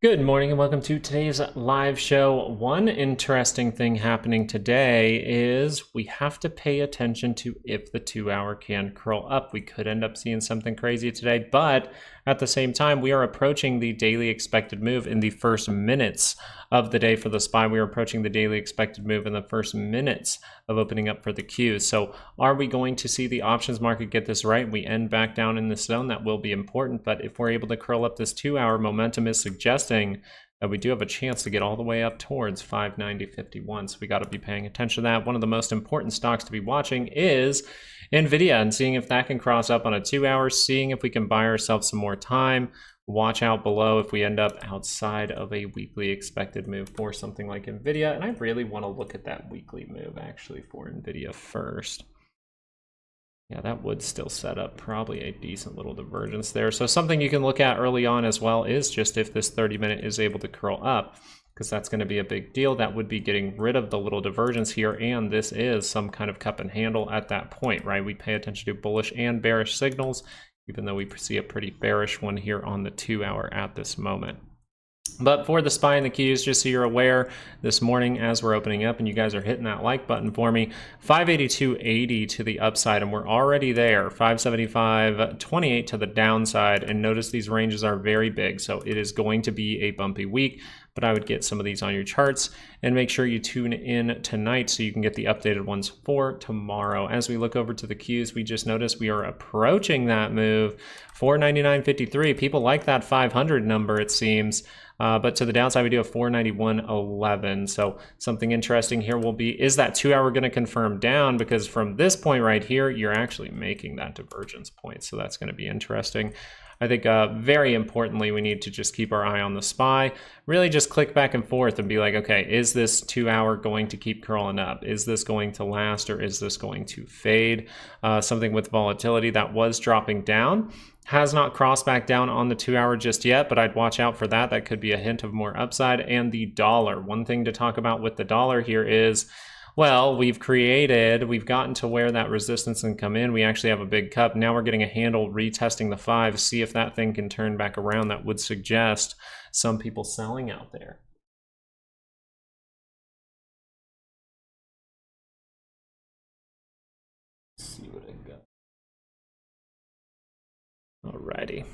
Good morning and welcome to today's live show. One interesting thing happening today is we have to pay attention to if the 2-hour can curl up. We could end up seeing something crazy today, but at the same time, we are approaching the daily expected move in the first minutes of the day for the SPY. We are approaching the daily expected move in the first minutes of opening up for the Qs. So are we going to see the options market get this right? We end back down in this zone. That will be important, but if we're able to curl up this 2-hour, momentum is suggesting that we do have a chance to get all the way up towards 590.51. So we got to be paying attention to that. One of the most important stocks to be watching is Nvidia and seeing if that can cross up on a 2-hour, seeing if we can buy ourselves some more time. Watch out below if we end up outside of a weekly expected move for something like Nvidia. And I really want to look at that weekly move actually for Nvidia first. Yeah, that would still set up probably a decent little divergence there. So something you can look at early on as well is just if this 30-minute is able to curl up, because that's going to be a big deal. That would be getting rid of the little divergence here, and this is some kind of cup and handle at that point, right? We pay attention to bullish and bearish signals, even though we see a pretty bearish one here on the 2-hour at this moment. But for the SPY and the Qs, just so you're aware, this morning as we're opening up and you guys are hitting that like button for me, 582.80 to the upside, and we're already there. 575.28 to the downside, and notice these ranges are very big, so it is going to be a bumpy week, but I would get some of these on your charts and make sure you tune in tonight so you can get the updated ones for tomorrow. As we look over to the Qs, we just noticed we are approaching that move, 499.53. People like that 500 number, it seems. But to the downside, we do have 491.11. So something interesting here will be, is that 2-hour going to confirm down? Because from this point right here, you're actually making that divergence point. So that's going to be interesting. I think very importantly, we need to just keep our eye on the SPY, really just click back and forth and be like, okay, is this 2-hour going to keep curling up? Is this going to last, or is this going to fade? Something with volatility that was dropping down. Has not crossed back down on the 2-hour just yet, but I'd watch out for that. That could be a hint of more upside. And the dollar. One thing to talk about with the dollar here is, well, we've gotten to where that resistance can come in. We actually have a big cup. Now we're getting a handle retesting the 5. See if that thing can turn back around. That would suggest some people selling out there. Let's see what I got. Alrighty.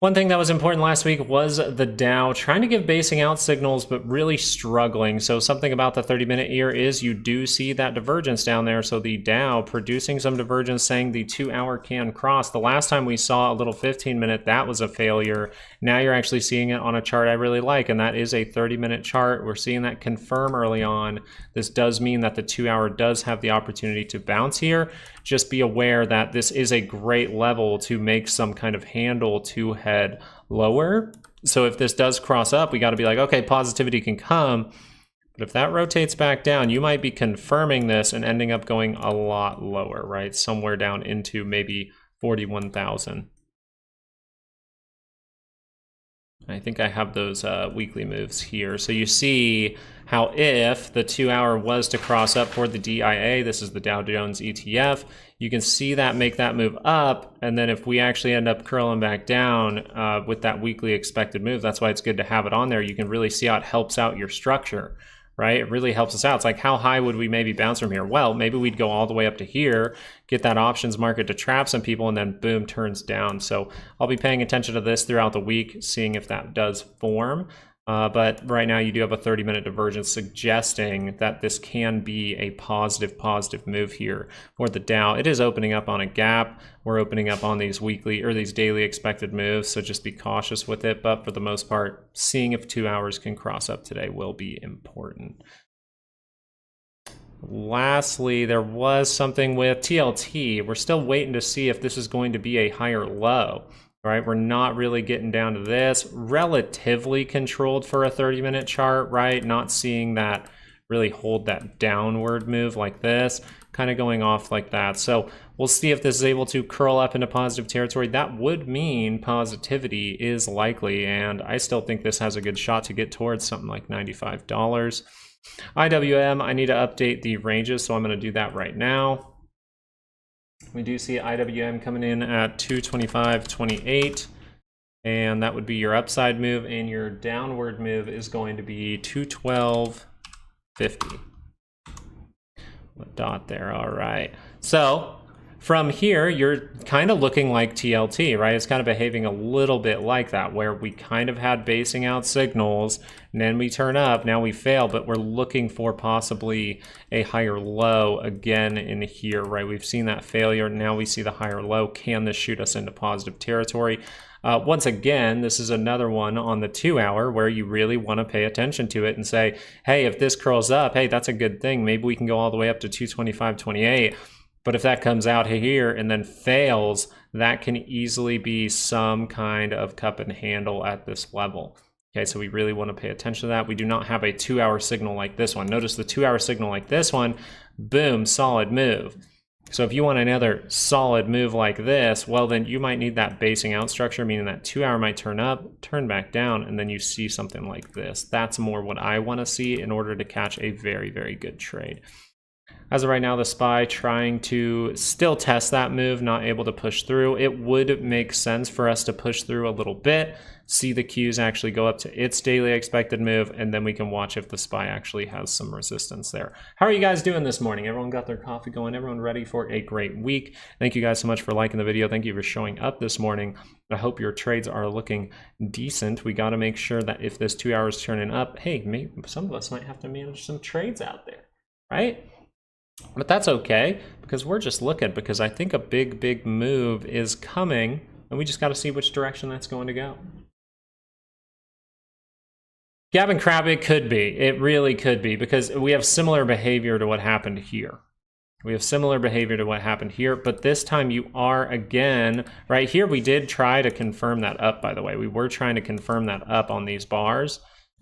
One thing that was important last week was the Dow trying to give basing out signals, but really struggling. So something about the 30-minute here is you do see that divergence down there. So the Dow producing some divergence, saying the 2-hour can cross. The last time we saw a little 15-minute, that was a failure. Now you're actually seeing it on a chart I really like, and that is a 30-minute chart. We're seeing that confirm early on. This does mean that the 2-hour does have the opportunity to bounce here. Just be aware that this is a great level to make some kind of handle to head lower. So if this does cross up, we got to be like, okay, positivity can come. But if that rotates back down, you might be confirming this and ending up going a lot lower, right? Somewhere down into maybe 41,000. I think I have those weekly moves here. So you see how if the 2-hour was to cross up for the DIA, this is the Dow Jones ETF, you can see that make that move up. And then if we actually end up curling back down with that weekly expected move, that's why it's good to have it on there. You can really see how it helps out your structure, right? It really helps us out. It's like, how high would we maybe bounce from here? Well, maybe we'd go all the way up to here, get that options market to trap some people, and then boom, turns down. So I'll be paying attention to this throughout the week, seeing if that does form. But right now you do have a 30-minute divergence suggesting that this can be a positive move here for the Dow. It is opening up on a gap. We're opening up on these weekly or these daily expected moves, so just be cautious with it. But for the most part, seeing if 2 hours can cross up today will be important. Lastly, there was something with TLT. We're still waiting to see if this is going to be a higher low. All right, we're not really getting down to this. Relatively controlled for a 30-minute chart, right? Not seeing that really hold that downward move like this, kind of going off like that. So we'll see if this is able to curl up into positive territory. That would mean positivity is likely, and I still think this has a good shot to get towards something like $95. IWM, I need to update the ranges, so I'm going to do that right now. We do see IWM coming in at 225.28. And that would be your upside move, and your downward move is going to be 212.50. Dot there. All right. So from here, you're kind of looking like TLT, right? It's kind of behaving a little bit like that, where we kind of had basing out signals, and then we turn up, now we fail, but we're looking for possibly a higher low again in here, right? We've seen that failure. Now we see the higher low. Can this shoot us into positive territory? Once again, this is another one on the 2 hour where you really want to pay attention to it and say, hey, if this curls up, hey, that's a good thing. Maybe we can go all the way up to 225.28. But if that comes out here and then fails, that can easily be some kind of cup and handle at this level. Okay, so we really want to pay attention to that. We do not have a 2 hour signal like this one. Notice the 2 hour signal like this one, boom, solid move. So if you want another solid move like this, well, then you might need that basing out structure, meaning that 2 hour might turn up, turn back down, and then you see something like this. That's more what I want to see in order to catch a very, very good trade. As of right now, the SPY trying to still test that move, not able to push through. It would make sense for us to push through a little bit, see the Qs actually go up to its daily expected move, and then we can watch if the SPY actually has some resistance there. How are you guys doing this morning? Everyone got their coffee going? Everyone ready for a great week? Thank you guys so much for liking the video. Thank you for showing up this morning. I hope your trades are looking decent. We got to make sure that if this 2 hours turning up, hey, maybe some of us might have to manage some trades out there, right? But that's okay, because we're just looking, because I think a big, big move is coming, and we just got to see which direction that's going to go. Gavin Crab, it could be. It really could be, because we have similar behavior to what happened here. We have similar behavior to what happened here, but this time you are, again, right here, we did try to confirm that up, by the way. We were trying to confirm that up on these bars,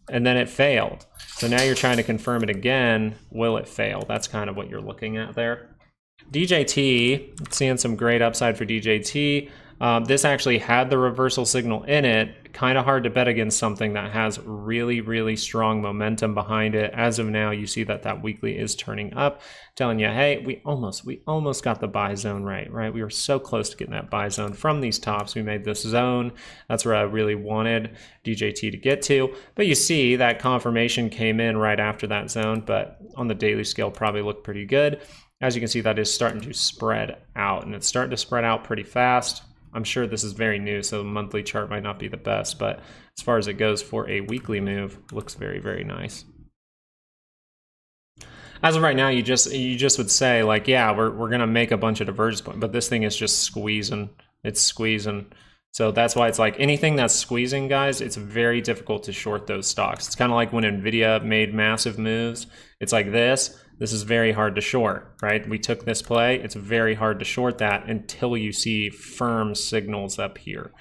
and then it failed. So now you're trying to confirm it again. Will it fail? That's kind of what you're looking at there. DJT, seeing some great upside for DJT. This actually had the reversal signal in it. Kind of hard to bet against something that has really, really strong momentum behind it. As of now, you see that that weekly is turning up, telling you, hey, we almost got the buy zone right? We were so close to getting that buy zone from these tops. We made this zone. That's where I really wanted DJT to get to. But you see that confirmation came in right after that zone, but on the daily scale probably looked pretty good. As you can see, that is starting to spread out, and it's starting to spread out pretty fast. I'm sure this is very new, so the monthly chart might not be the best, but as far as it goes for a weekly move, looks very, very nice. As of right now, you just would say, like, yeah, we're gonna make a bunch of divergence points, but this thing is just squeezing. It's squeezing. So that's why it's like anything that's squeezing, guys, it's very difficult to short those stocks. It's kind of like when Nvidia made massive moves. It's like this. This is very hard to short, right? We took this play. It's very hard to short that until you see firm signals up here,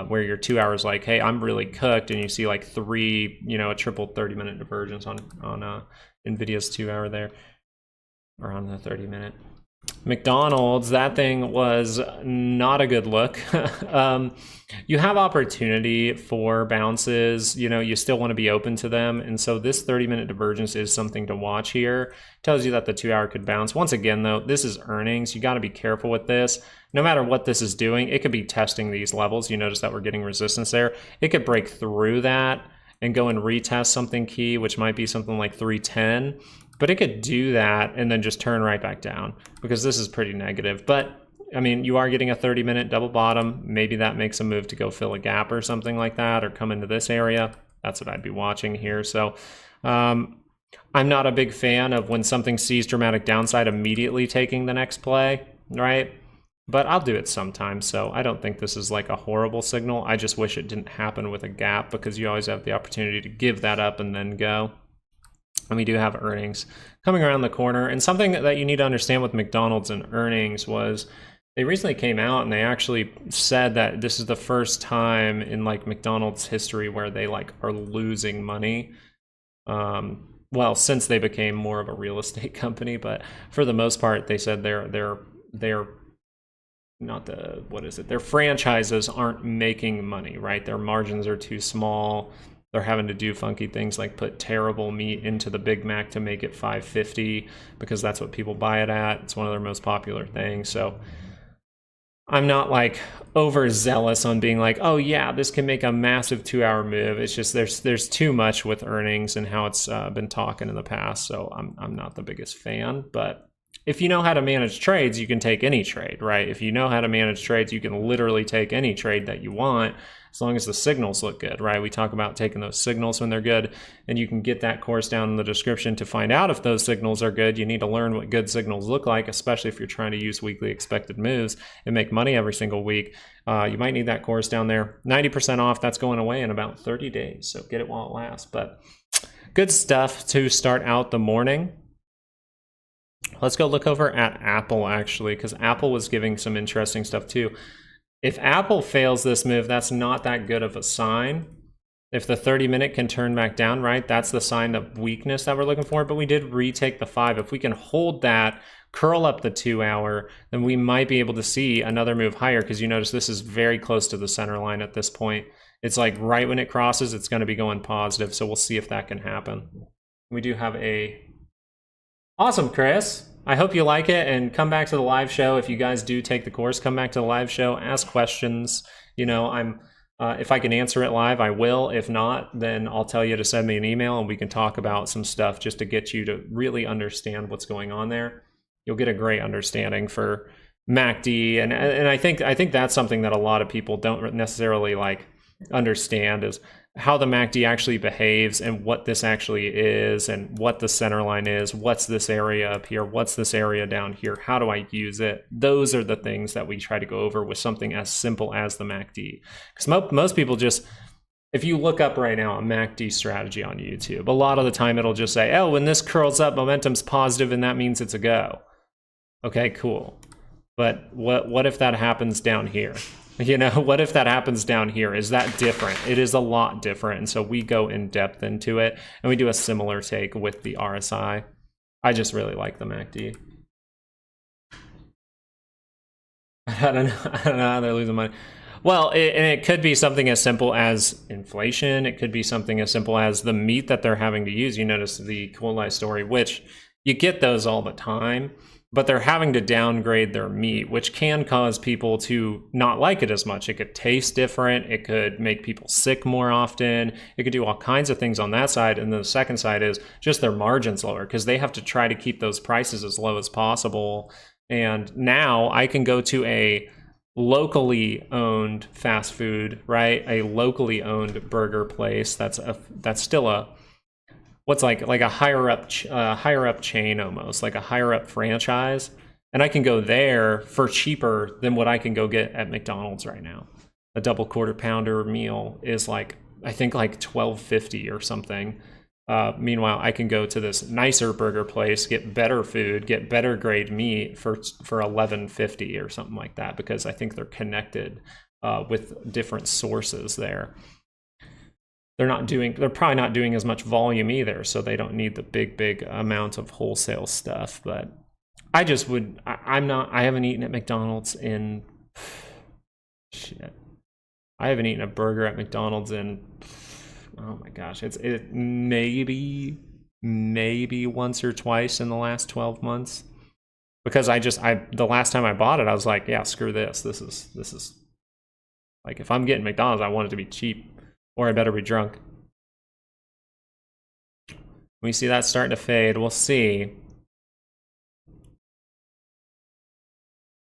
where your 2 hours like, hey, I'm really cooked, and you see like three, a triple 30-minute divergence on Nvidia's 2 hour there, or on the 30-minute. McDonald's, that thing was not a good look. You have opportunity for bounces, you still want to be open to them. And so this 30-minute divergence is something to watch here. Tells you that the 2 hour could bounce. Once again, though, this is earnings. You got to be careful with this. No matter what this is doing, it could be testing these levels. You notice that we're getting resistance there. It could break through that and go and retest something key, which might be something like 310. But it could do that and then just turn right back down, because this is pretty negative. But I mean, you are getting a 30-minute double bottom. Maybe that makes a move to go fill a gap or something like that, or come into this area. That's what I'd be watching here. So I'm not a big fan of when something sees dramatic downside immediately taking the next play, right? But I'll do it sometimes. So I don't think this is like a horrible signal. I just wish it didn't happen with a gap, because you always have the opportunity to give that up and then go. And we do have earnings coming around the corner. And something that you need to understand with McDonald's and earnings was they recently came out and they actually said that this is the first time in like McDonald's history where they like are losing money. Well, since they became more of a real estate company, but for the most part, they said they're not the, what is it? Their franchises aren't making money, right? Their margins are too small. They're having to do funky things like put terrible meat into the Big Mac to make it $5.50, because that's what people buy it at. It's one of their most popular things. So I'm not like overzealous on being like, oh yeah, this can make a massive 2-hour move. It's just there's too much with earnings and how it's been talking in the past. So I'm not the biggest fan. But if you know how to manage trades, you can take any trade, right? If you know how to manage trades, you can literally take any trade that you want, as long as the signals look good, right? We talk about taking those signals when they're good, and you can get that course down in the description to find out if those signals are good. You need to learn what good signals look like, especially if you're trying to use weekly expected moves and make money every single week. You might need that course down there. 90% off, that's going away in about 30 days, so get it while it lasts. But good stuff to start out the morning. Let's go look over at Apple, actually, because Apple was giving some interesting stuff too. If Apple fails this move, that's not that good of a sign. If the 30-minute can turn back down, right, that's the sign of weakness that we're looking for. But we did retake the 5. If we can hold that, curl up the 2-hour, then we might be able to see another move higher, because you notice this is very close to the center line at this point. It's like right when it crosses, it's going to be going positive. So we'll see if that can happen. We do have a... Awesome, Chris. I hope you like it, and come back to the live show. If you guys do take the course, come back to the live show, ask questions. You know, if I can answer it live, I will. If not, then I'll tell you to send me an email and we can talk about some stuff just to get you to really understand what's going on there. You'll get a great understanding for MACD, and I think that's something that a lot of people don't necessarily like understand, is how the MACD actually behaves and what this actually is and what the center line is. What's this area up here? What's this area down here? How do I use it? Those are the things that we try to go over with something as simple as the MACD. Because most people just, if you look up right now a MACD strategy on YouTube, a lot of the time it'll just say, oh, when this curls up, momentum's positive and that means it's a go. Okay, cool. But what if that happens down here? You know, what if that happens down here? Is that different? It is a lot different. And so we go in depth into it, and we do a similar take with the RSI. I just really like the MACD. I don't know how they're losing money. Well, and it could be something as simple as inflation. It could be something as simple as the meat that they're having to use. You notice the Cool Life story, which you get those all the time. But they're having to downgrade their meat, which can cause people to not like it as much. It could taste different. It could make people sick more often. It could do all kinds of things on that side. And then the second side is just their margins lower, because they have to try to keep those prices as low as possible. And now I can go to a locally owned fast food, right? A locally owned burger place that's still a... what's like a higher up chain, almost like a higher up franchise, and I can go there for cheaper than what I can go get at McDonald's right now. A double quarter pounder meal is like, I think like $12.50 or something. Meanwhile, I can go to this nicer burger place, get better food, get better grade meat for $11.50 or something like that, because I think they're connected with different sources there. They're probably not doing as much volume either, so they don't need the big amount of wholesale stuff. But I just would, I haven't eaten at McDonald's in, shit. I haven't eaten a burger at McDonald's in, oh my gosh, it maybe once or twice in the last 12 months. Because the last time I bought it, I was like, yeah, screw this. This is like, if I'm getting McDonald's, I want it to be cheap. Or I better be drunk. We see that starting to fade. We'll see.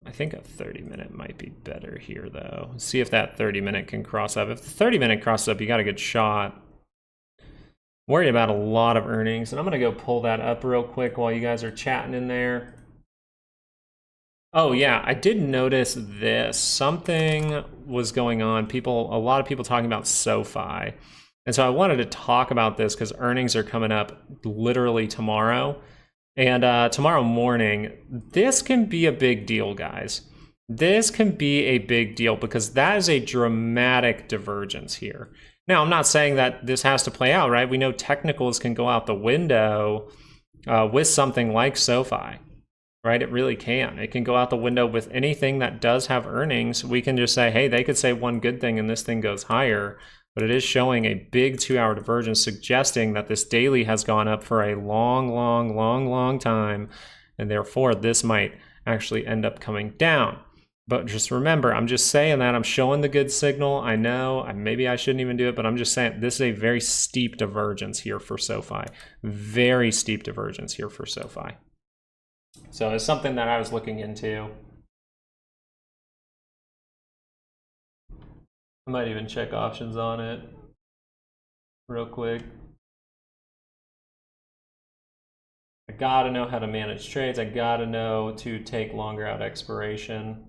I think a 30-minute might be better here, though. See if that 30-minute can cross up. If the 30-minute crosses up, you got a good shot. Worried about a lot of earnings. And I'm going to go pull that up real quick while you guys are chatting in there. Oh yeah, I did notice this. Something was going on. A lot of people talking about Sofi. And so I wanted to talk about this because earnings are coming up literally tomorrow. And tomorrow morning, this can be a big deal, guys. This can be a big deal because that is a dramatic divergence here. Now, I'm not saying that this has to play out, right? We know technicals can go out the window with something like Sofi. Right? It really can. It can go out the window with anything that does have earnings. We can just say, hey, they could say one good thing and this thing goes higher. But it is showing a big 2-hour divergence, suggesting that this daily has gone up for a long time. And therefore, this might actually end up coming down. But just remember, I'm just saying that. I'm showing the good signal. I know, maybe I shouldn't even do it, but I'm just saying this is a very steep divergence here for Sofi. Very steep divergence here for Sofi. So it's something that I was looking into. I might even check options on it real quick. I gotta know how to manage trades. I gotta know to take longer out expiration.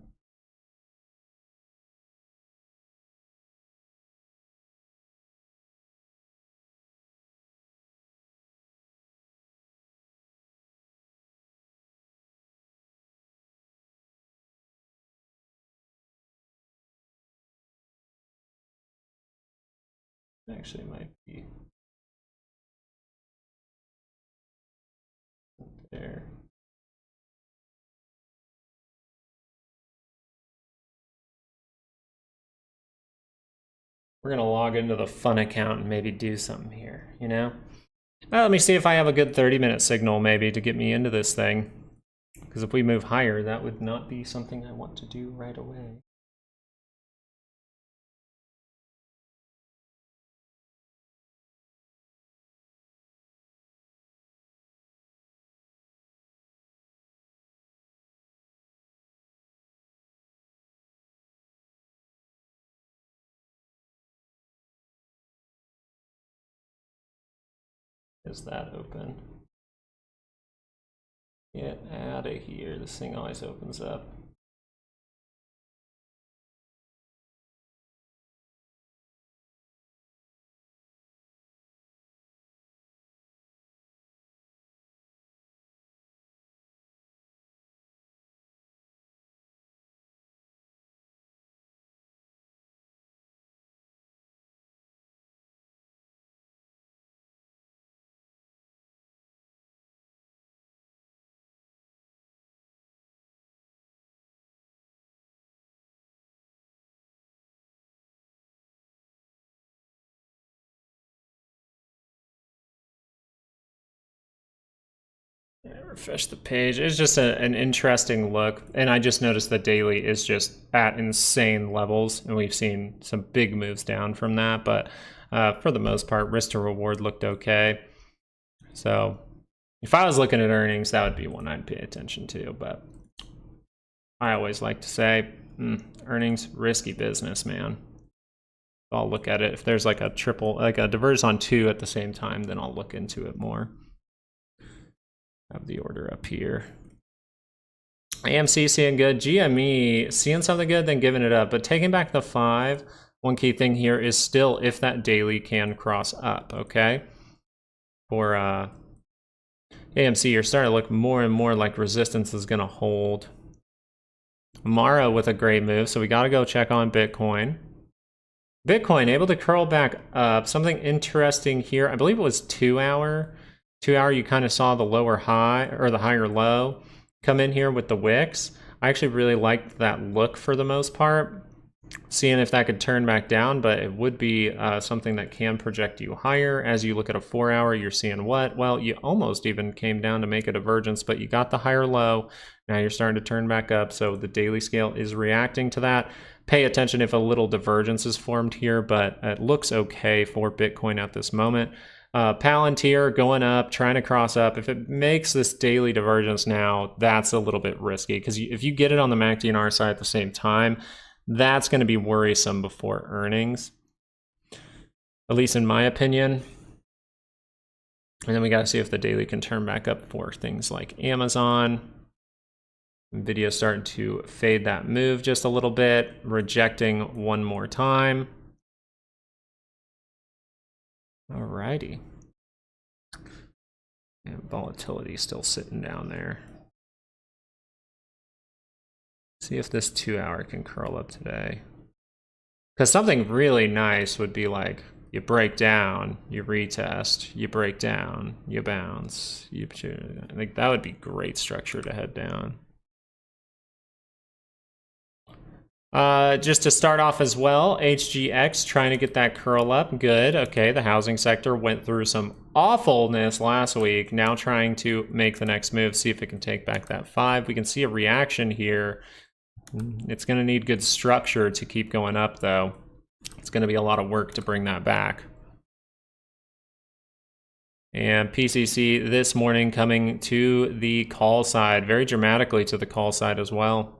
Actually, it might be there. We're gonna log into the fun account and maybe do something here, you know? Well, let me see if I have a good 30-minute signal maybe to get me into this thing. Because if we move higher, that would not be something I want to do right away. Is that open? Get out of here. This thing always opens up. Refresh the page. It's just an interesting look, and I just noticed the daily is just at insane levels, and we've seen some big moves down from that, but for the most part, risk to reward looked okay. So if I was looking at earnings, that would be one I'd pay attention to, but I always like to say, earnings, risky business, man. I'll look at it. If there's like a triple, like a divergence on 2 at the same time, then I'll look into it more. Have the order up here. AMC seeing good. GME seeing something good, then giving it up. But taking back the 5, one key thing here is still if that daily can cross up, okay? For AMC, you're starting to look more and more like resistance is going to hold. Mara with a great move, so we got to go check on Bitcoin. Bitcoin able to curl back up. Something interesting here. I believe it was 2 hour. 2 hour, you kind of saw the lower high or the higher low come in here with the wicks. I actually really liked that look for the most part. Seeing if that could turn back down, but it would be something that can project you higher. As you look at a 4 hour, you're seeing what? Well, you almost even came down to make a divergence, but you got the higher low. Now you're starting to turn back up, so the daily scale is reacting to that. Pay attention if a little divergence is formed here, but it looks okay for Bitcoin at this moment. Palantir going up, trying to cross up. If it makes this daily divergence now, that's a little bit risky because if you get it on the MACD and RSI at the same time, that's going to be worrisome before earnings, at least in my opinion. And then we got to see if the daily can turn back up for things like Amazon. Nvidia starting to fade that move just a little bit, rejecting one more time. Alrighty. And volatility still sitting down there. See if this 2 hour can curl up today. Because something really nice would be like you break down, you retest, you break down, you bounce. I think that would be great structure to head down. Just to start off as well, HGX trying to get that curl up. Good. Okay, the housing sector went through some awfulness last week. Now trying to make the next move, see if it can take back that 5. We can see a reaction here. It's going to need good structure to keep going up, though. It's going to be a lot of work to bring that back. And PCC this morning coming to the call side, very dramatically to the call side as well.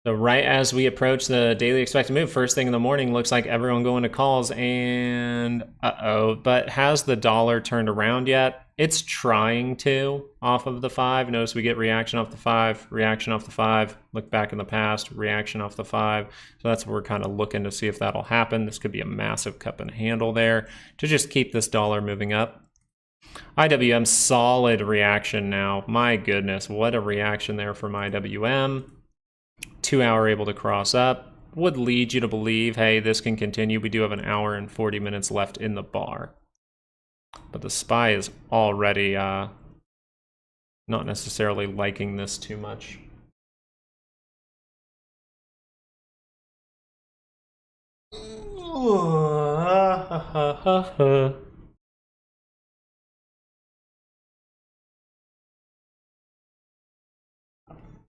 So right as we approach the daily expected move, first thing in the morning, looks like everyone going to calls, and but has the dollar turned around yet? It's trying to off of the 5. Notice we get reaction off the 5, reaction off the 5, look back in the past, reaction off the 5. So that's what we're kind of looking to see if that'll happen. This could be a massive cup and handle there to just keep this dollar moving up. IWM, solid reaction now. My goodness, what a reaction there from IWM. 2 hour able to cross up. Would lead you to believe, hey, this can continue. We do have an hour and 40 minutes left in the bar. But the SPY is already not necessarily liking this too much.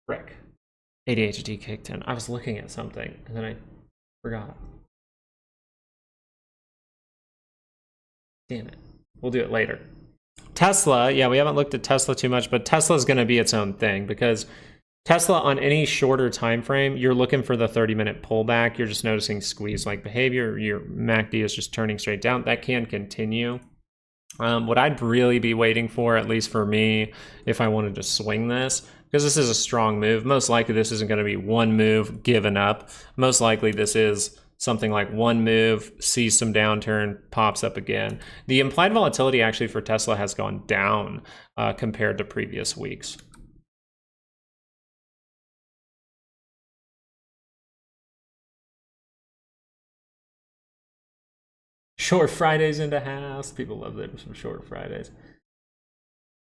Frick. ADHD kicked in. I was looking at something and then I forgot. Damn it. We'll do it later. Tesla, yeah, we haven't looked at Tesla too much, but Tesla's going to be its own thing because Tesla on any shorter time frame, you're looking for the 30-minute pullback. You're just noticing squeeze-like behavior. Your MACD is just turning straight down. That can continue. What I'd really be waiting for, at least for me, if I wanted to swing this, because this is a strong move, most likely this isn't going to be one move given up. Most likely this is something like one move, sees some downturn, pops up again. The implied volatility actually for Tesla has gone down compared to previous weeks. Short Fridays into house. People love some short Fridays.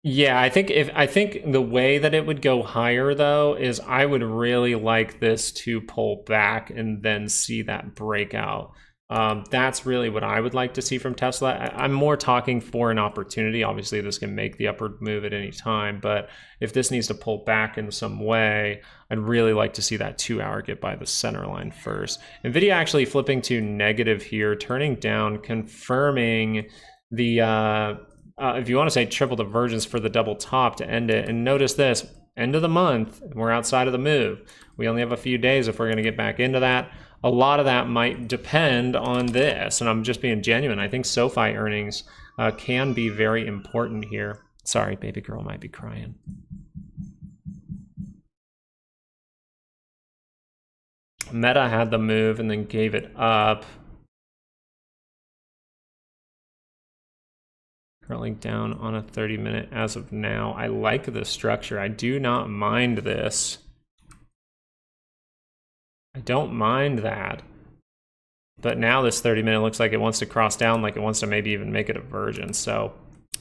Yeah, I think the way that it would go higher though is I would really like this to pull back and then see that breakout. That's really what I would like to see from Tesla. I'm more talking for an opportunity. Obviously, this can make the upward move at any time, but if this needs to pull back in some way, I'd really like to see that 2 hour get by the center line first. Nvidia actually flipping to negative here, turning down, confirming the if you want to say triple divergence for the double top to end it. And notice this, end of the month, we're outside of the move. We only have a few days if we're going to get back into that. A lot of that might depend on this, and I'm just being genuine. I think Sofi earnings can be very important here. Sorry, baby girl might be crying. Meta had the move and then gave it up. Currently down on a 30-minute as of now. I like the structure. I do not mind this. I don't mind that. But now this 30-minute looks like it wants to cross down, like it wants to maybe even make a divergence. So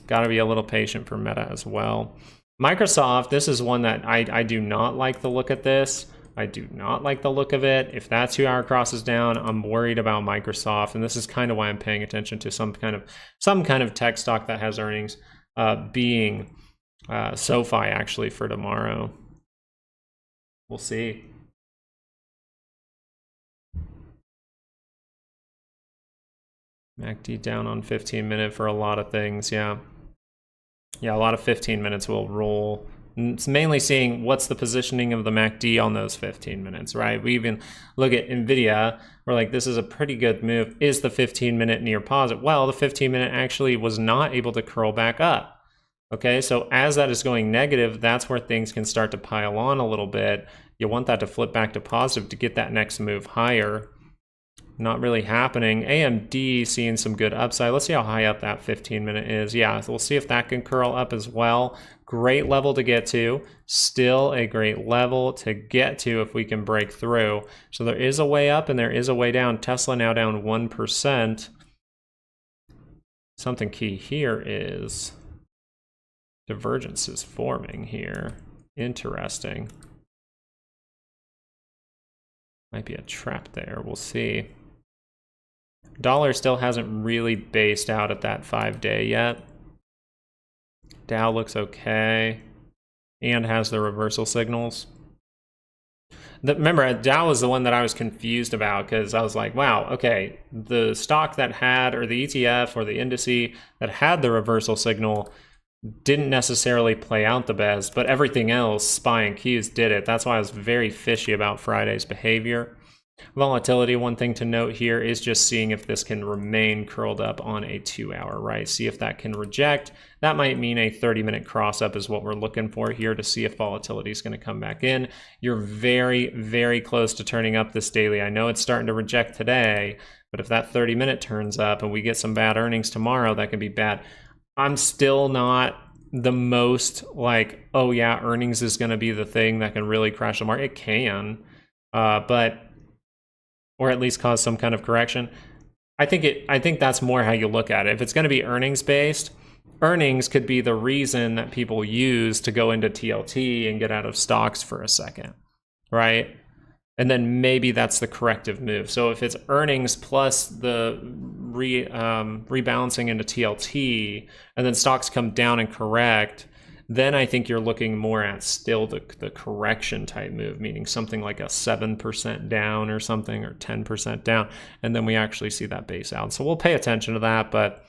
got to be a little patient for Meta as well. Microsoft, this is one that I do not like the look at this. I do not like the look of it. If that 2 hour crosses down, I'm worried about Microsoft, and this is kind of why I'm paying attention to some kind of tech stock that has earnings, being Sofi actually for tomorrow. We'll see. MACD down on 15-minute for a lot of things, yeah. Yeah, a lot of 15 minutes will roll. It's mainly seeing what's the positioning of the MACD on those 15 minutes, right? We even look at Nvidia, we're like, this is a pretty good move. Is the 15-minute near positive? Well, the 15-minute actually was not able to curl back up. Okay, so as that is going negative, that's where things can start to pile on a little bit. You want that to flip back to positive to get that next move higher. Not really happening. AMD seeing some good upside. Let's see how high up that 15-minute is. Yeah, so we'll see if that can curl up as well. Great level to get to. Still a great level to get to if we can break through. So there is a way up and there is a way down. Tesla now down 1%. Something key here is divergence is forming here. Interesting. Might be a trap there. We'll see. Dollar still hasn't really based out at that 5-day yet. Dow looks okay and has the reversal signals. remember, Dow was the one that I was confused about, because I was like, wow, okay, the stock that had, or the ETF or the indice that had the reversal signal didn't necessarily play out the best, but everything else, SPY and Qs, did it. That's why I was very fishy about Friday's behavior. Volatility, one thing to note here is just seeing if this can remain curled up on a 2-hour, right? See if that can reject. That might mean a 30-minute cross up is what we're looking for here to see if volatility is going to come back in. You're very, very close to turning up this daily. I know it's starting to reject today, but if that 30-minute turns up and we get some bad earnings tomorrow, that could be bad. I'm still not the most like, oh yeah, earnings is going to be the thing that can really crash the market. It can, but or at least cause some kind of correction. I think that's more how you look at it. If it's going to be earnings based, earnings could be the reason that people use to go into TLT and get out of stocks for a second, right? And then maybe that's the corrective move. So if it's earnings plus the rebalancing into TLT, and then stocks come down and correct, then I think you're looking more at still the correction type move, meaning something like a 7% down or something, or 10% down, and then we actually see that base out. So we'll pay attention to that, but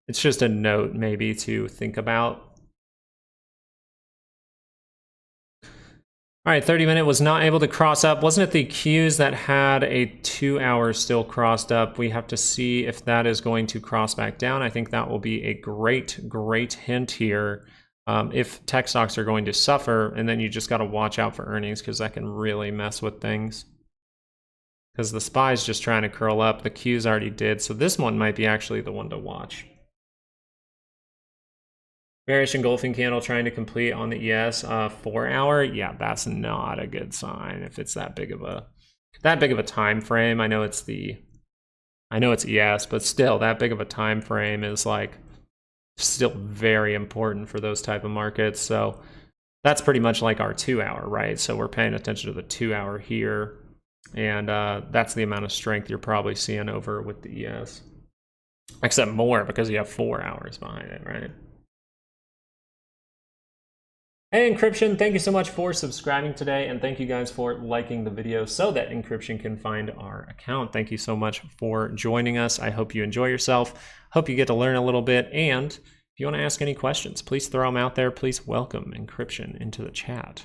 it's just a note maybe to think about. All right, 30-minute was not able to cross up. Wasn't it the Qs that had a 2-hour still crossed up? We have to see if that is going to cross back down. I think that will be a great, great hint here. If tech stocks are going to suffer, and then you just got to watch out for earnings, because that can really mess with things. Because the SPY is just trying to curl up. The Qs already did, so this one might be actually the one to watch. Bearish engulfing candle trying to complete on the ES 4-hour. Yeah, that's not a good sign if it's that big of a time frame. I know it's ES, but still that big of a time frame is like still very important for those type of markets. So that's pretty much like our 2-hour, right? So we're paying attention to the 2-hour here, and that's the amount of strength you're probably seeing over with the ES, except more because you have 4 hours behind it, right? Hey Encryption, thank you so much for subscribing today, and thank you guys for liking the video so that Encryption can find our account. Thank you so much for joining us. I hope you enjoy yourself. Hope you get to learn a little bit, and if you want to ask any questions, please throw them out there. Please welcome Encryption into the chat.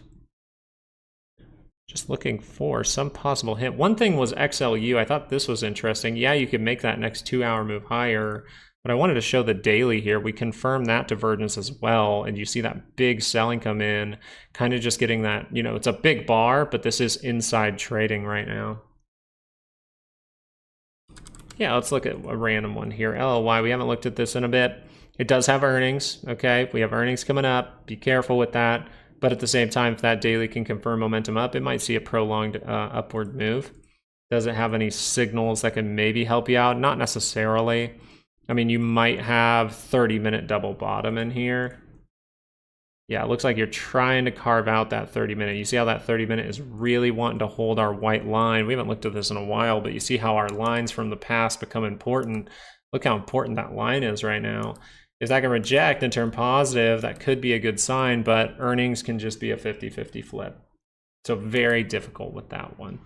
Just looking for some possible hint. One thing was XLU. I thought this was interesting. Yeah, you could make that next 2-hour move higher, but I wanted to show the daily here. We confirmed that divergence as well, and you see that big selling come in, kind of just getting that, you know, it's a big bar, but this is inside trading right now. Yeah, let's look at a random one here. LLY, we haven't looked at this in a bit. It does have earnings, okay? We have earnings coming up. Be careful with that. But at the same time, if that daily can confirm momentum up, it might see a prolonged upward move. Does it have any signals that can maybe help you out? Not necessarily. I mean, you might have 30-minute double bottom in here. Yeah, it looks like you're trying to carve out that 30-minute. You see how that 30-minute is really wanting to hold our white line. We haven't looked at this in a while, but you see how our lines from the past become important. Look how important that line is right now. If that can reject and turn positive, that could be a good sign, but earnings can just be a 50-50 flip. So very difficult with that one.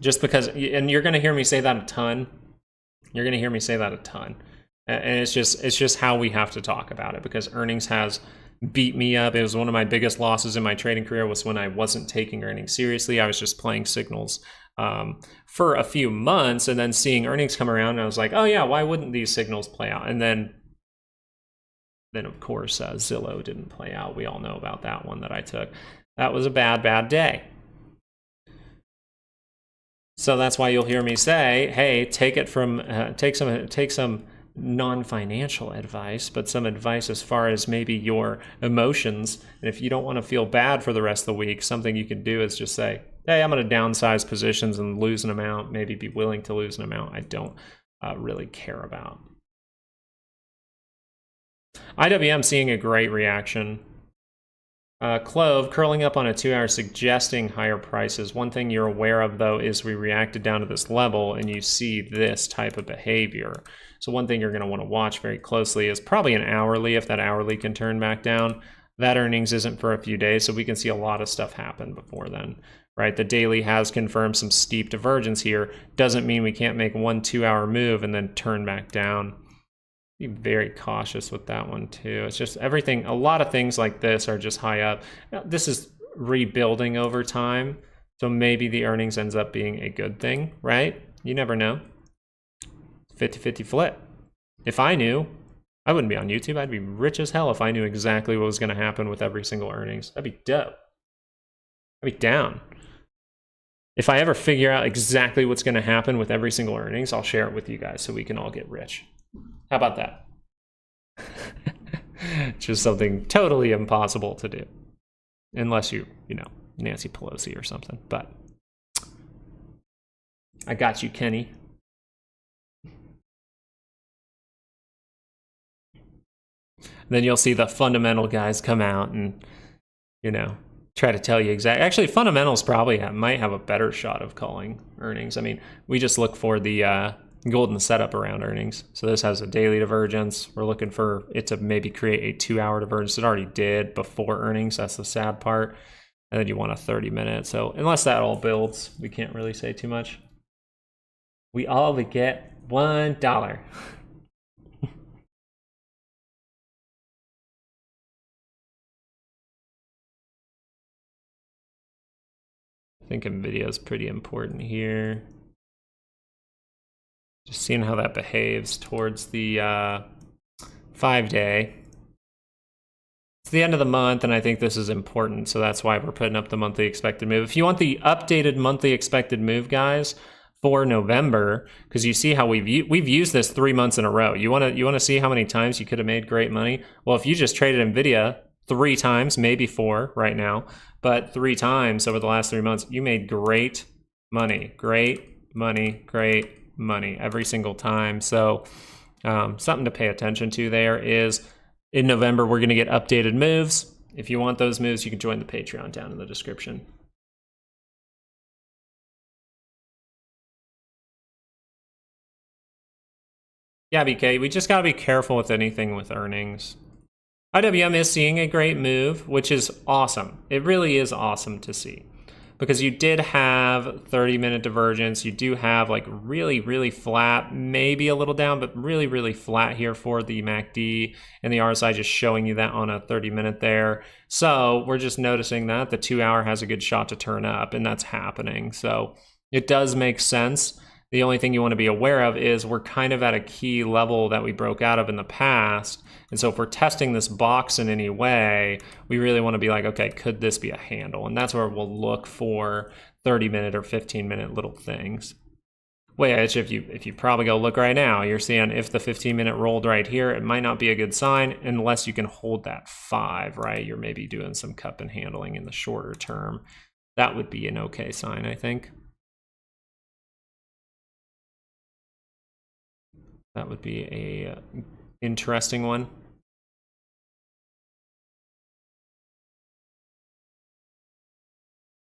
Just because, and you're going to hear me say that a ton. You're going to hear me say that a ton. And it's just how we have to talk about it, because earnings has beat me up. It was one of my biggest losses in my trading career, was when I wasn't taking earnings seriously. I was just playing signals for a few months, and then seeing earnings come around, and I was like, oh yeah, why wouldn't these signals play out? And then of course Zillow didn't play out. We all know about that one that I took. That was a bad day. So that's why you'll hear me say, hey, take it from take some non-financial advice, but some advice as far as maybe your emotions. And if you don't want to feel bad for the rest of the week, something you can do is just say, hey, I'm going to downsize positions and lose an amount, maybe be willing to lose an amount I don't really care about. IWM seeing a great reaction. Clove curling up on a 2-hour, suggesting higher prices. One thing you're aware of, though, is we reacted down to this level, and you see this type of behavior. So one thing you're going to want to watch very closely is probably an hourly, if that hourly can turn back down. That earnings isn't for a few days, so we can see a lot of stuff happen before then. right? The daily has confirmed some steep divergence here. Doesn't mean we can't make 1 2-hour move and then turn back down. Be very cautious with that one too. It's just everything, a lot of things like this are just high up. Now, this is rebuilding over time, so maybe the earnings ends up being a good thing, right? You never know. 50-50 flip. If I knew, I wouldn't be on YouTube. I'd be rich as hell if I knew exactly what was going to happen with every single earnings. That'd be dope. I'd be down. If I ever figure out exactly what's going to happen with every single earnings, I'll share it with you guys so we can all get rich. How about that? Just something totally impossible to do. Unless you know, Nancy Pelosi or something. But I got you, Kenny. Then you'll see the fundamental guys come out and, you know, try to tell you exactly. Actually, fundamentals probably might have a better shot of calling earnings. I mean, we just look for the golden setup around earnings. So this has a daily divergence. We're looking for it to maybe create a 2-hour divergence. It already did before earnings. That's the sad part. And then you want a 30-minute. So unless that all builds, we can't really say too much. We all would get $1. I think Nvidia is pretty important here. Just seeing how that behaves towards the 5-day. It's the end of the month, and I think this is important, so that's why we're putting up the monthly expected move. If you want the updated monthly expected move, guys, for November, because you see how we've used this 3 months in a row. You want to see how many times you could have made great money? Well, if you just traded Nvidia 3 times, maybe 4 right now, but 3 times over the last 3 months, you made great money, great money every single time. So something to pay attention to there is in November, we're going to get updated moves. If you want those moves, you can join the Patreon down in the description. Yeah, BK, we just got to be careful with anything with earnings. IWM is seeing a great move, which is awesome. It really is awesome to see. Because you did have 30-minute divergence. You do have like really, really flat, maybe a little down, but really, really flat here for the MACD and the RSI, just showing you that on a 30-minute there. So we're just noticing that the 2-hour has a good shot to turn up, and that's happening. So it does make sense. The only thing you want to be aware of is we're kind of at a key level that we broke out of in the past. And so if we're testing this box in any way, we really want to be like, okay, could this be a handle? And that's where we'll look for 30-minute or 15-minute little things. Which if you probably go look right now, you're seeing if the 15-minute rolled right here, it might not be a good sign unless you can hold that 5, right? You're maybe doing some cup and handling in the shorter term. That would be an okay sign, I think. That would be a interesting one.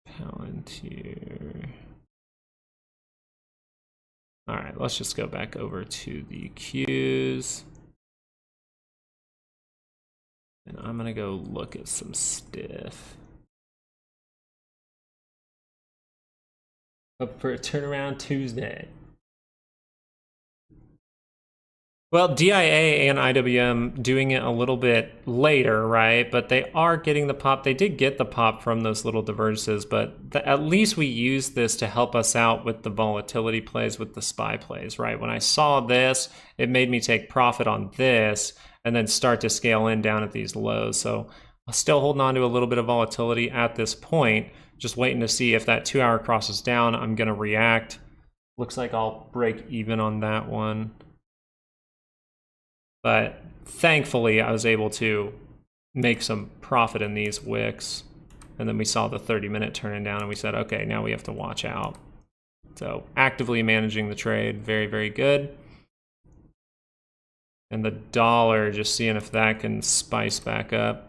Palantir. All right, let's just go back over to the Qs. And I'm gonna go look at some stiff. Up for a turnaround Tuesday. Well, DIA and IWM doing it a little bit later, right? But they are getting the pop. They did get the pop from those little divergences, but at least we used this to help us out with the volatility plays, with the SPY plays, right? When I saw this, it made me take profit on this and then start to scale in down at these lows. So I'm still holding on to a little bit of volatility at this point, just waiting to see if that 2-hour crosses down. I'm going to react. Looks like I'll break even on that one. But thankfully, I was able to make some profit in these wicks. And then we saw the 30-minute turning down, and we said, okay, now we have to watch out. So actively managing the trade, very, very good. And the dollar, just seeing if that can spice back up.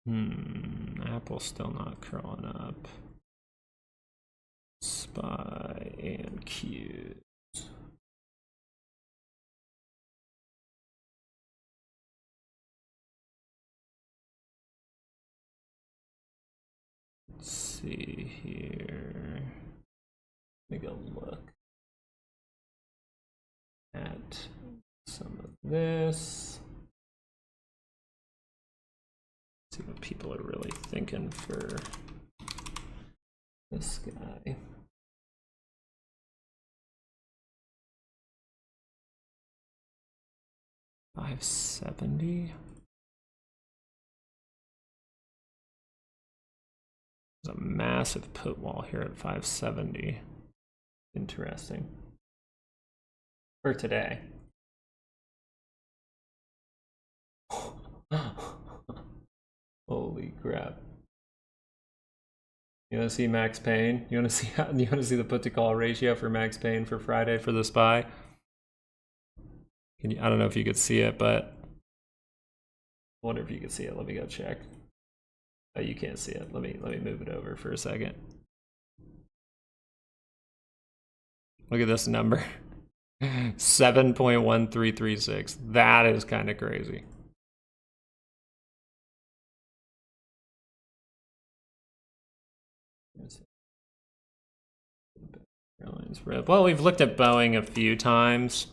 Apple's still not curling up. SPY and Qs. Let's see here. Let me go look at some of this. See what people are really thinking for this guy. $570. There's a massive put wall here at 570. Interesting. For today. Holy crap. You want to see max pain? You want to see the put to call ratio for max pain for Friday for the SPY? I don't know if you could see it, but I wonder if you could see it. Let me go check. Oh, you can't see it. Let me move it over for a second. Look at this number. 7.1336. That is kind of crazy. Well, we've looked at Boeing a few times,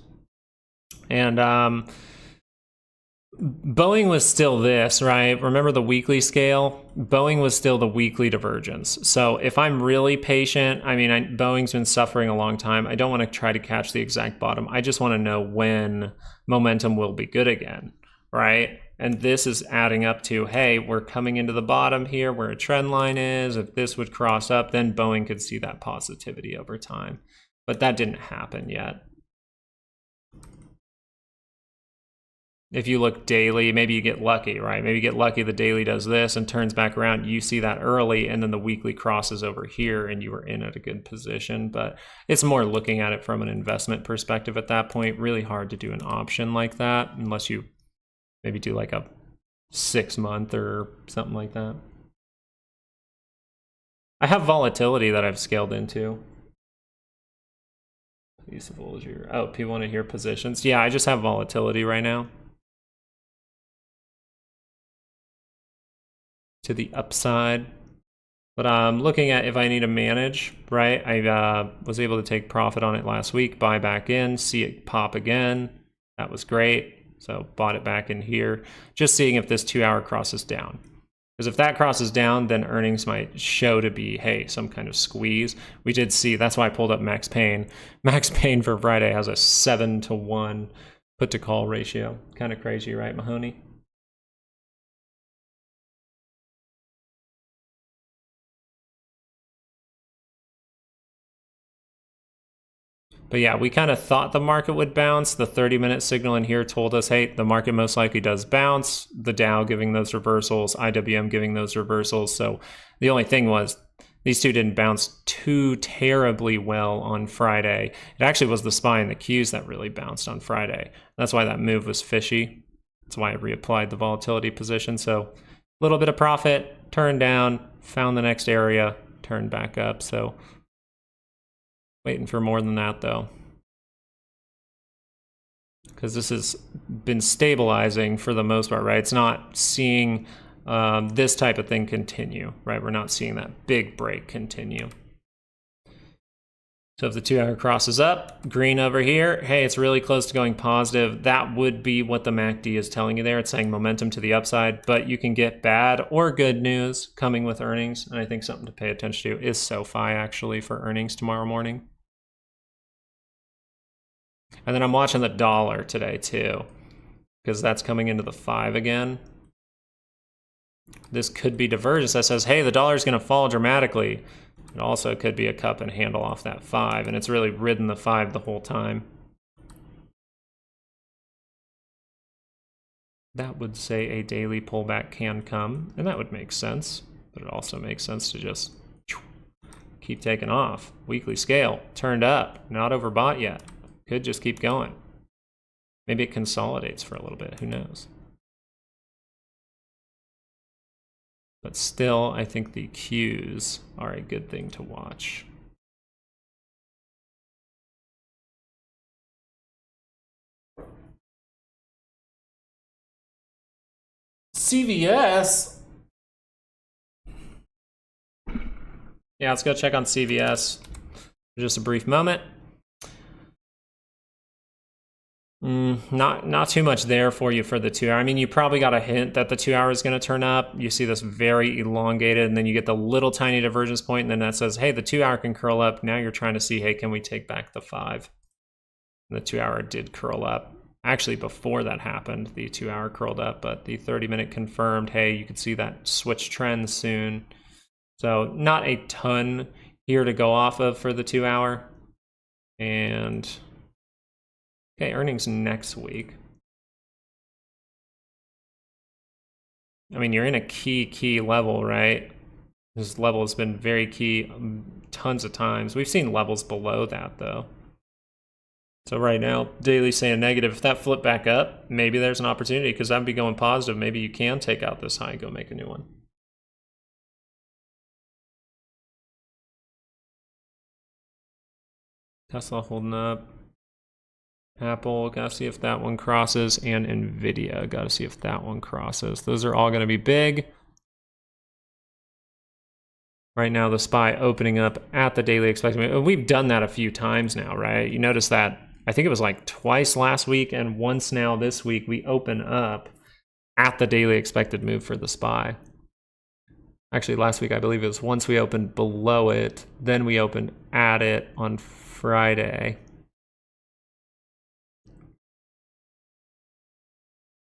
and Boeing was still this, right? Remember the weekly scale? Boeing was still the weekly divergence. So if I'm really patient, I mean, Boeing's been suffering a long time. I don't want to try to catch the exact bottom. I just want to know when momentum will be good again, right? And this is adding up to, hey, we're coming into the bottom here where a trend line is. If this would cross up, then Boeing could see that positivity over time. But that didn't happen yet. If you look daily, maybe you get lucky, right? Maybe you get lucky the daily does this and turns back around. You see that early, and then the weekly crosses over here, and you were in at a good position. But it's more looking at it from an investment perspective at that point. Really hard to do an option like that unless you maybe do like a 6-month or something like that. I have volatility that I've scaled into. Oh, people want to hear positions. Yeah, I just have volatility right now. To the upside. But I'm looking at if I need to manage, right? I was able to take profit on it last week, buy back in, see it pop again. That was great. So bought it back in here. Just seeing if this 2-hour crosses down. Because if that crosses down, then earnings might show to be, hey, some kind of squeeze. We did see, that's why I pulled up Max Pain. Max Pain for Friday has a 7-to-1 put to call ratio. Kind of crazy, right, Mahoney? But yeah, we kind of thought the market would bounce. The 30-minute signal in here told us, hey, the market most likely does bounce. The Dow giving those reversals, IWM giving those reversals. So the only thing was these two didn't bounce too terribly well on Friday. It actually was the SPY and the Qs that really bounced on Friday. That's why that move was fishy. That's why I reapplied the volatility position. So a little bit of profit, turned down, found the next area, turned back up. So waiting for more than that though, because this has been stabilizing for the most part, right? It's not seeing this type of thing continue, right? We're not seeing that big break continue. So if the 2-hour crosses up, green over here, hey, it's really close to going positive. That would be what the MACD is telling you there. It's saying momentum to the upside, but you can get bad or good news coming with earnings. And I think something to pay attention to is Sofi actually for earnings tomorrow morning. And then I'm watching the dollar today too, because that's coming into the 5 again. This could be divergence that says, hey, the dollar is going to fall dramatically. It also could be a cup and handle off that 5, and it's really ridden the 5 the whole time. That would say a daily pullback can come, and that would make sense. But it also makes sense to just keep taking off. Weekly scale, turned up, not overbought yet. Could just keep going. Maybe it consolidates for a little bit, who knows? But still, I think the Qs are a good thing to watch. CVS. Yeah, let's go check on CVS for just a brief moment. Not too much there for you for the 2 hour. I mean, you probably got a hint that the 2 hour is going to turn up. You see this very elongated, and then you get the little tiny divergence point, and then that says, hey, the 2 hour can curl up. Now you're trying to see, hey, can we take back the 5? And the 2 hour did curl up. Actually, before that happened, the 2 hour curled up, but the 30-minute confirmed, hey, you could see that switch trend soon. So not a ton here to go off of for the 2 hour. And okay, earnings next week. I mean, you're in a key level, right? This level has been very key tons of times. We've seen levels below that, though. So right now, daily saying negative. If that flipped back up, maybe there's an opportunity, because that'd be going positive. Maybe you can take out this high and go make a new one. Tesla holding up. Apple, gotta see if that one crosses, and Nvidia, gotta see if that one crosses. Those are all gonna be big. Right now, the SPY opening up at the daily expected move. We've done that a few times now, right? You notice that, I think it was like twice last week and once now this week, we open up at the daily expected move for the SPY. Actually, last week, I believe it was once we opened below it, then we opened at it on Friday.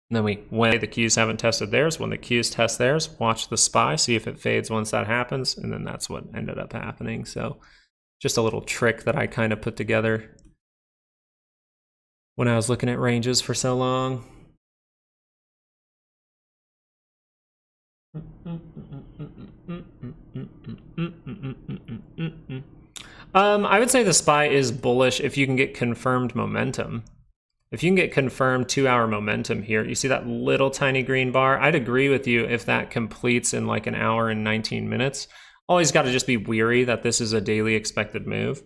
And then when the Qs haven't tested theirs, when the Qs test theirs, watch the SPY, see if it fades once that happens, and then that's what ended up happening. So just a little trick that I kind of put together when I was looking at ranges for so long. I would say the SPY is bullish if you can get confirmed momentum. If you can get confirmed 2 hour momentum here, you see that little tiny green bar? I'd agree with you if that completes in like an hour and 19 minutes. Always got to just be weary that this is a daily expected move.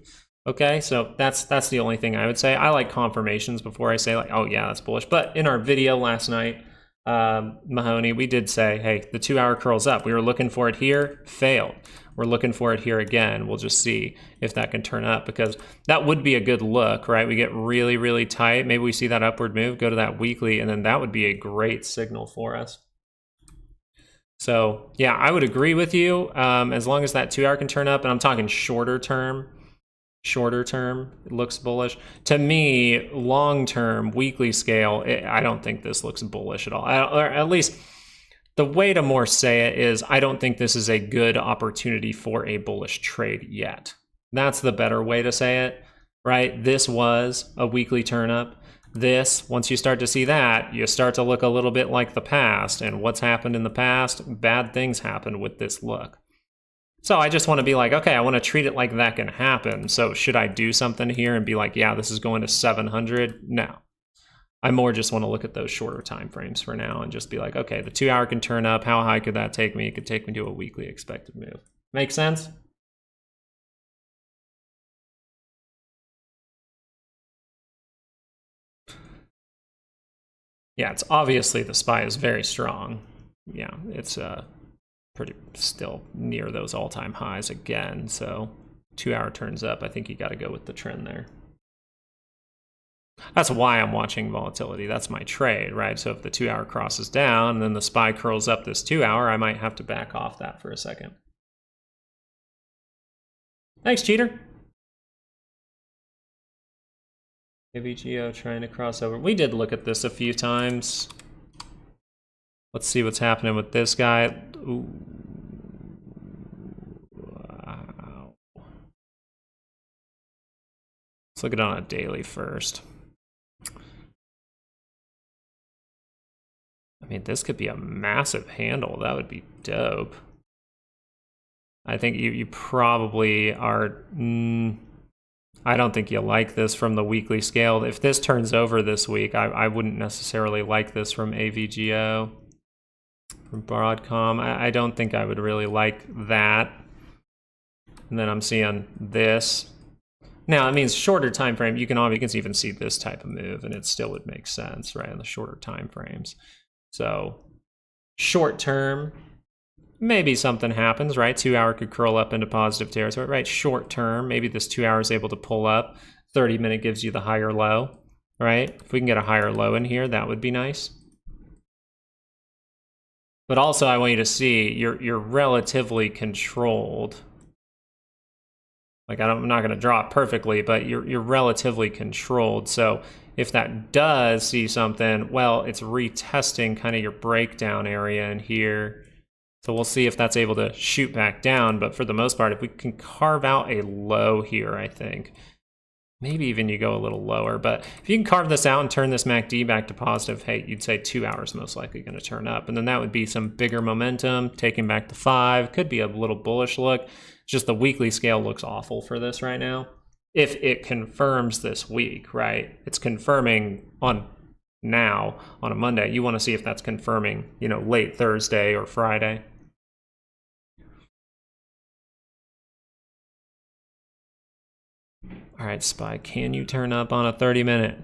Okay, so that's the only thing I would say. I like confirmations before I say like, oh yeah, that's bullish. But in our video last night, Mahoney, we did say, hey, the 2 hour curls up. We were looking for it here, failed. We're looking for it here again. We'll just see if that can turn up, because that would be a good look, right? We get really, really tight. Maybe we see that upward move, go to that weekly, and then that would be a great signal for us. So yeah, I would agree with you. As long as that 2 hour can turn up, and I'm talking shorter term, it looks bullish. To me, long term, weekly scale, I don't think this looks bullish at all. Or at least the way to more say it is, I don't think this is a good opportunity for a bullish trade yet. That's the better way to say it, right? This was a weekly turn up. This, once you start to see that, you start to look a little bit like the past. And what's happened in the past? Bad things happened with this look. So I just want to be like, okay, I want to treat it like that can happen. So should I do something here and be like, yeah, this is going to 700? No. I more just want to look at those shorter time frames for now and just be like, okay, the 2 hour can turn up. How high could that take me? It could take me to a weekly expected move. Make sense? Yeah, it's obviously the SPY is very strong. Yeah, it's pretty still near those all-time highs again. So 2 hour turns up. I think you got to go with the trend there. That's why I'm watching volatility. That's my trade, right? So if the 2 hour crosses down and then the SPY curls up this 2 hour, I might have to back off that for a second. Thanks, cheater. AVGO trying to cross over. We did look at this a few times. Let's see what's happening with this guy. Ooh. Wow. Let's look at it on a daily first. I mean, this could be a massive handle. That would be dope. I think you probably are... I don't think you'll like this from the weekly scale. If this turns over this week, I wouldn't necessarily like this from AVGO. From Broadcom, I don't think I would really like that. And then I'm seeing this. Now, it means shorter time frame. You can even see this type of move, and it still would make sense, right, in the shorter time frames. So short term, maybe something happens, right? 2 hour could curl up into positive territory, right? Short term, maybe this 2 hour is able to pull up. 30-minute gives you the higher low, right? If we can get a higher low in here, that would be nice. But also, I want you to see you're relatively controlled. Like, I'm not going to draw it perfectly, but you're relatively controlled. So if that does see something, well, it's retesting kind of your breakdown area in here. So we'll see if that's able to shoot back down. But for the most part, if we can carve out a low here, I think, maybe even you go a little lower. But if you can carve this out and turn this MACD back to positive, hey, you'd say 2 hours most likely going to turn up. And then that would be some bigger momentum, taking back to 5. Could be a little bullish look. Just the weekly scale looks awful for this right now. If it confirms this week, right? It's confirming on a Monday. You want to see if that's confirming, late Thursday or Friday. All right, SPY, can you turn up on a 30-minute?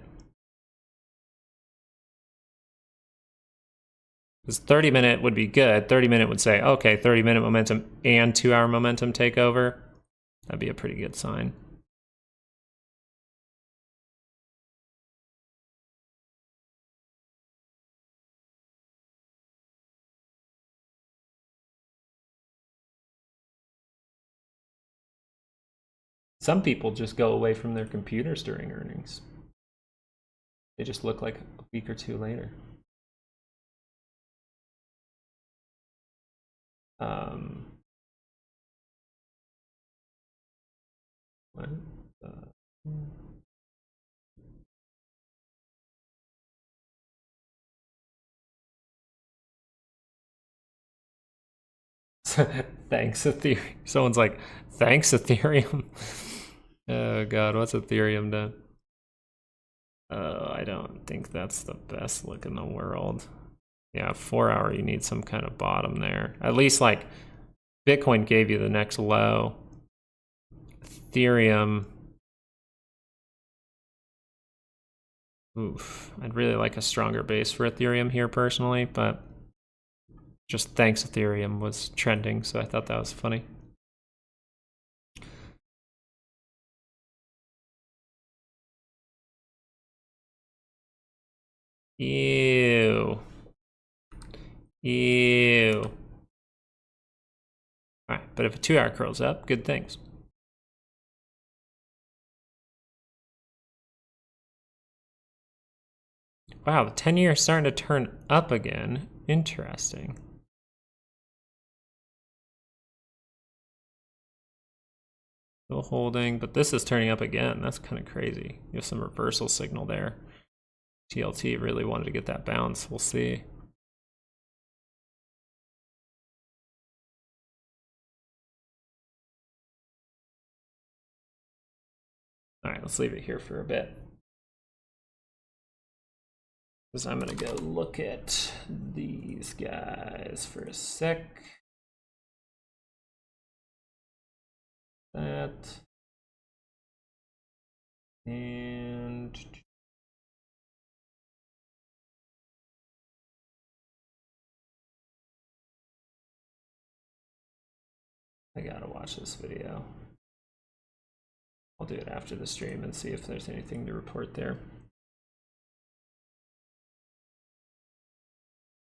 Because 30-minute would be good. 30-minute would say, okay, 30-minute momentum and 2 hour momentum take over. That'd be a pretty good sign. Some people just go away from their computers during earnings. They just look like a week or two later. Thanks, Ethereum. Someone's like, thanks, Ethereum. Oh, God, what's Ethereum done? I don't think that's the best look in the world. Yeah, 4 hour, you need some kind of bottom there. At least, like, Bitcoin gave you the next low. Ethereum. Oof. I'd really like a stronger base for Ethereum here personally, but just thanks Ethereum was trending, so I thought that was funny. Ew. Ew. All right, but if a 2 hour curls up, good things. Wow, the 10-year is starting to turn up again. Interesting. Still holding, but this is turning up again. That's kind of crazy. You have some reversal signal there. TLT really wanted to get that bounce. We'll see. All right, let's leave it here for a bit. Because I'm going to go look at these guys for a sec. That. And I gotta watch this video. I'll do it after the stream and see if there's anything to report there.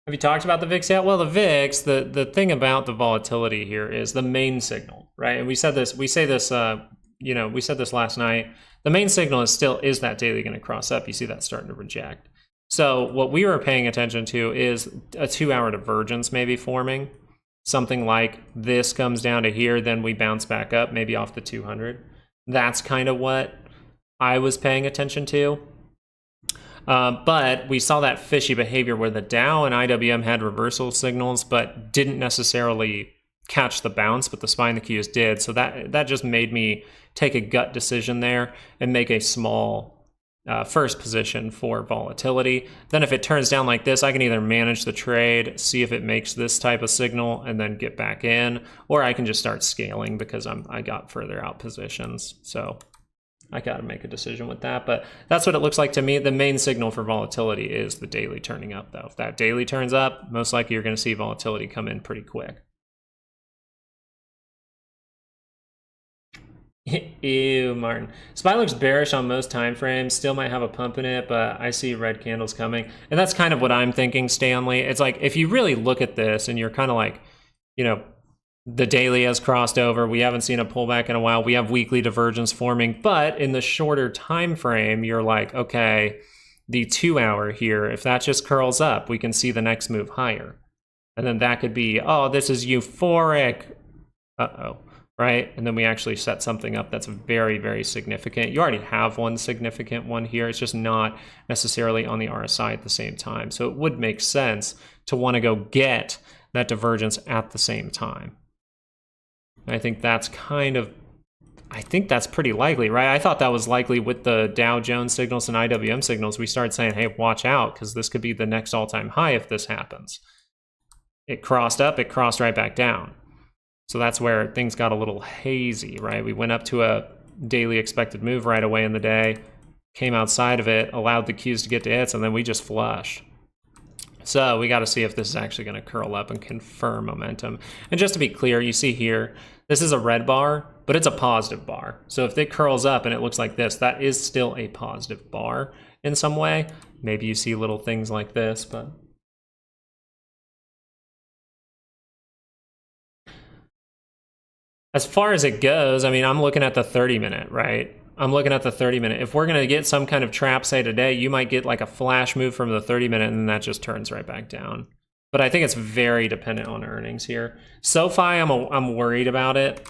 Have you talked about the VIX yet? Well, the VIX, the thing about the volatility here is the main signal, right? And we said this, we say this, we said this last night. The main signal is that daily going to cross up? You see that starting to reject. So what we were paying attention to is a 2 hour divergence maybe forming. Something like this comes down to here, then we bounce back up, maybe off the 200. That's kind of what I was paying attention to. But we saw that fishy behavior where the Dow and IWM had reversal signals, but didn't necessarily catch the bounce, but the SPY and the Qs did. So that just made me take a gut decision there and make a small first position for volatility. Then if it turns down like this, I can either manage the trade, see if it makes this type of signal, and then get back in, or I can just start scaling because I got further out positions. So I got to make a decision with that, but that's what it looks like to me. The main signal for volatility is the daily turning up, though. If that daily turns up, most likely you're going to see volatility come in pretty quick. Ew, Martin. SPY looks bearish on most time frames. Still might have a pump in it, but I see red candles coming. And that's kind of what I'm thinking, Stanley. It's like, if you really look at this and you're kind of like, you know, the daily has crossed over. We haven't seen a pullback in a while. We have weekly divergence forming, but in the shorter time frame, you're like, okay, the 2 hour here, if that just curls up, we can see the next move higher. And then that could be, oh, this is euphoric. Uh-oh, right? And then we actually set something up that's very, very significant. You already have one significant one here. It's just not necessarily on the RSI at the same time. So it would make sense to want to go get that divergence at the same time. I think that's pretty likely, right? I thought that was likely with the Dow Jones signals and IWM signals. We started saying, hey, watch out, because this could be the next all-time high if this happens. It crossed up, it crossed right back down. So that's where things got a little hazy, right? We went up to a daily expected move right away in the day, came outside of it, allowed the Qs to get to hits, and then we just flush. So we got to see if this is actually going to curl up and confirm momentum. And just to be clear, you see here, this is a red bar, but it's a positive bar. So if it curls up and it looks like this, that is still a positive bar in some way. Maybe you see little things like this, but as far as it goes, I mean, I'm looking at the 30-minute, right? I'm looking at the 30-minute. If we're going to get some kind of trap, say today, you might get like a flash move from the 30-minute and then that just turns right back down. But I think it's very dependent on earnings here. Sofi, I'm worried about it,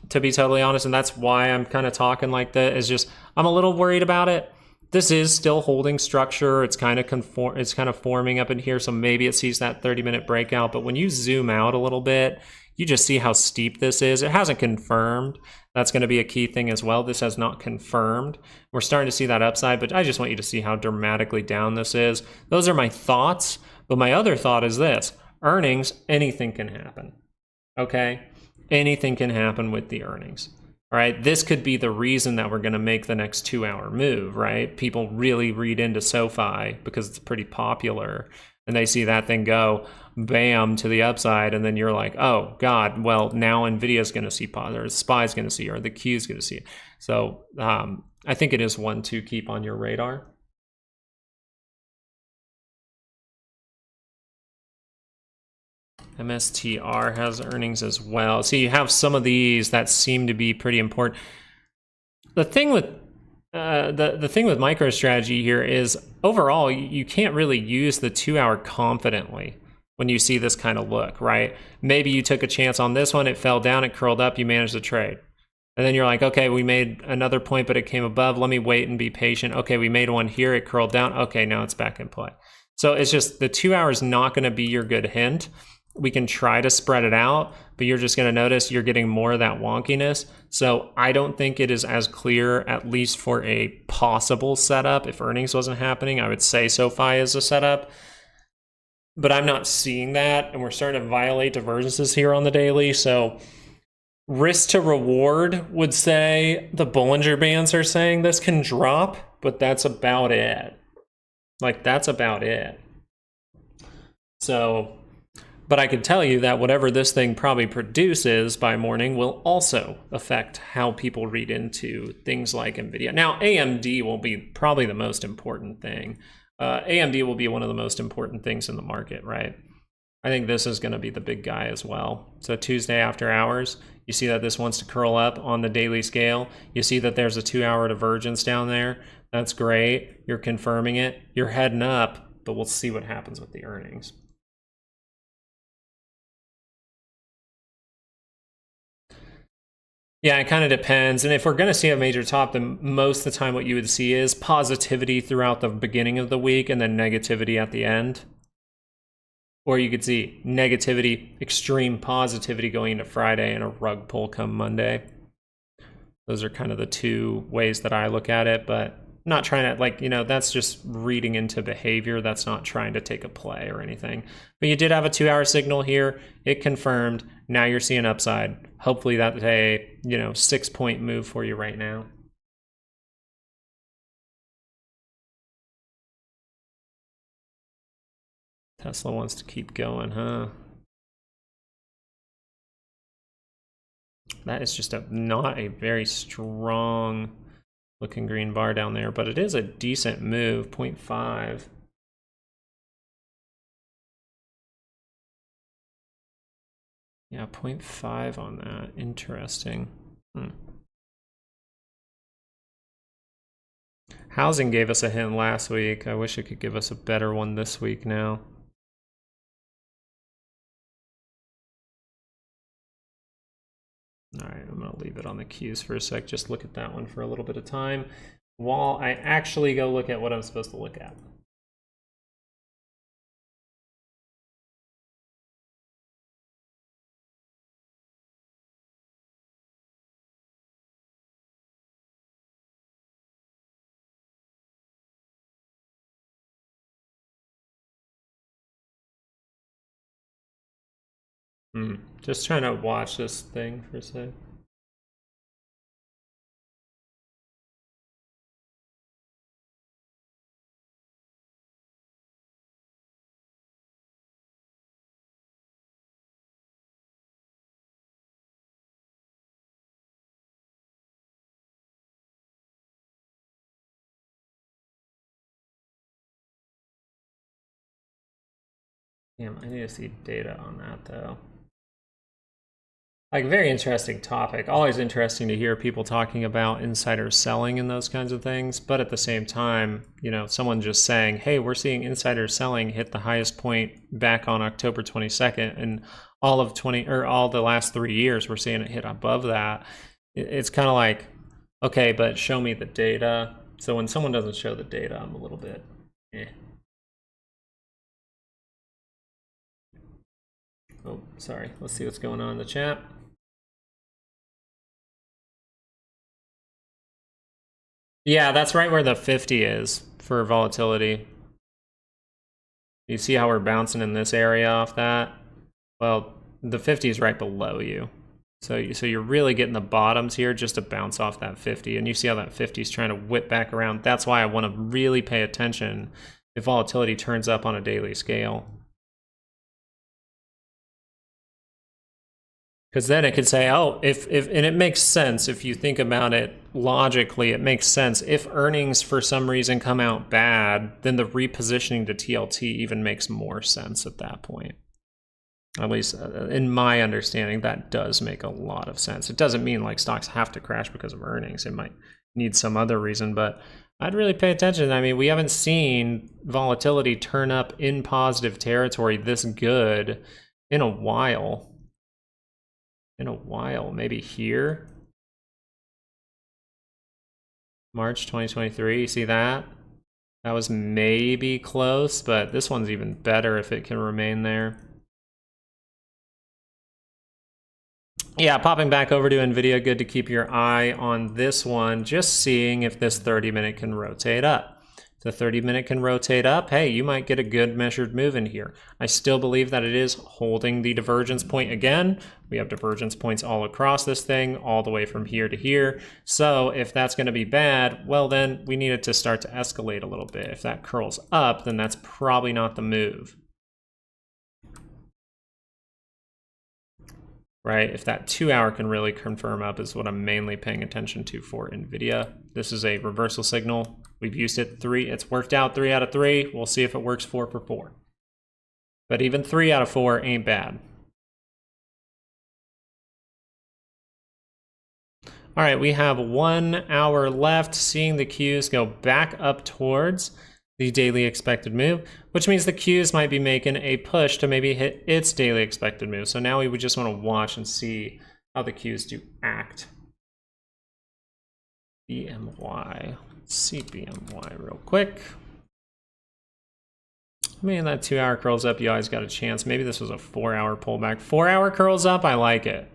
to be totally honest, and that's why I'm kind of talking like that. Is just I'm a little worried about it. This is still holding structure. It's kind of forming up in here, so maybe it sees that 30-minute breakout. But when you zoom out a little bit, you just see how steep this is. It hasn't confirmed. That's going to be a key thing as well. This has not confirmed. We're starting to see that upside, but I just want you to see how dramatically down this is. Those are my thoughts, but my other thought is this. Earnings, anything can happen, okay? Anything can happen with the earnings, all right? This could be the reason that we're going to make the next 2 hour move, right? People really read into Sofi because it's pretty popular, and they see that thing go bam to the upside, and then you're like, oh God, well now Nvidia's going to see positive, or SPY's going to see, or the Q's going to see it. So I think it is one to keep on your radar. MSTR has earnings as well. So you have some of these that seem to be pretty important. The thing with the thing with MicroStrategy here is overall you can't really use the 2 hour confidently when you see this kind of look, right? Maybe you took a chance on this one, it fell down, it curled up, you managed the trade. And then you're like, okay, we made another point, but it came above. Let me wait and be patient. Okay, we made one here, it curled down. Okay, now it's back in play. So it's just the 2 hours not going to be your good hint. We can try to spread it out, but you're just going to notice you're getting more of that wonkiness. So I don't think it is as clear, at least for a possible setup. If earnings wasn't happening, I would say Sofi is a setup. But I'm not seeing that, and we're starting to violate divergences here on the daily. So risk to reward would say the Bollinger Bands are saying this can drop, but that's about it. Like, that's about it. So, but I can tell you that whatever this thing probably produces by morning will also affect how people read into things like Nvidia. Now, AMD will be probably the most important thing. AMD will be one of the most important things in the market, right? I think this is going to be the big guy as well. So Tuesday after hours, you see that this wants to curl up on the daily scale. You see that there's a 2 hour divergence down there. That's great. You're confirming it. You're heading up, but we'll see what happens with the earnings. Yeah, it kind of depends. And if we're going to see a major top, then most of the time what you would see is positivity throughout the beginning of the week and then negativity at the end. Or you could see negativity, extreme positivity going into Friday, and a rug pull come Monday. Those are kind of the two ways that I look at it, but not trying to, like, you know, that's just reading into behavior. That's not trying to take a play or anything. But you did have a 2-hour signal here. It confirmed. Now you're seeing upside. Hopefully that's a, you know, 6-point move for you right now. Tesla wants to keep going, huh? That is just not a very strong looking green bar down there, but it is a decent move, 0.5. Yeah, 0.5 on that. Interesting. Housing gave us a hint last week. I wish it could give us a better one this week now. All right, I'm going to leave it on the Qs for a sec. Just look at that one for a little bit of time while I actually go look at what I'm supposed to look at. Just trying to watch this thing for a sec. Damn, I need to see data on that though. Like, very interesting topic. Always interesting to hear people talking about insider selling and those kinds of things. But at the same time, you know, someone just saying, hey, we're seeing insider selling hit the highest point back on October 22nd, and all the last 3 years, we're seeing it hit above that. It's kind of like, okay, but show me the data. So when someone doesn't show the data, I'm a little bit, eh. Oh, sorry. Let's see what's going on in the chat. Yeah, that's right where the 50 is for volatility. You see how we're bouncing in this area off that? Well, the 50 is right below you. So you're really getting the bottoms here just to bounce off that 50. And you see how that 50 is trying to whip back around. That's why I want to really pay attention if volatility turns up on a daily scale. Because then it could say, oh, and it makes sense if you think about it logically, it makes sense. If earnings for some reason come out bad, then the repositioning to TLT even makes more sense at that point. At least in my understanding, that does make a lot of sense. It doesn't mean like stocks have to crash because of earnings. It might need some other reason, but I'd really pay attention. I mean, we haven't seen volatility turn up in positive territory this good in a while. Maybe here. March 2023, you see that? That was maybe close, but this one's even better if it can remain there. Yeah, popping back over to Nvidia, good to keep your eye on this one, just seeing if this 30-minute can rotate up. If the 30-minute can rotate up, hey, you might get a good measured move in here. I still believe that it is holding the divergence point again. We have divergence points all across this thing, all the way from here to here. So if that's going to be bad, well, then we need it to start to escalate a little bit. If that curls up, then that's probably not the move. Right? If that 2-hour can really confirm up is what I'm mainly paying attention to for Nvidia. This is a reversal signal. We've used it it's worked out 3 out of 3. We'll see if it works 4 for 4. But even 3 out of 4 ain't bad. All right, we have 1 hour left, seeing the Qs go back up towards the daily expected move, which means the Qs might be making a push to maybe hit its daily expected move. So now we would just want to watch and see how the Qs do act. BMY. Let's see BMY real quick. I mean, that 2-hour curls up, you always got a chance. Maybe this was a 4-hour pullback. 4-hour curls up, I like it.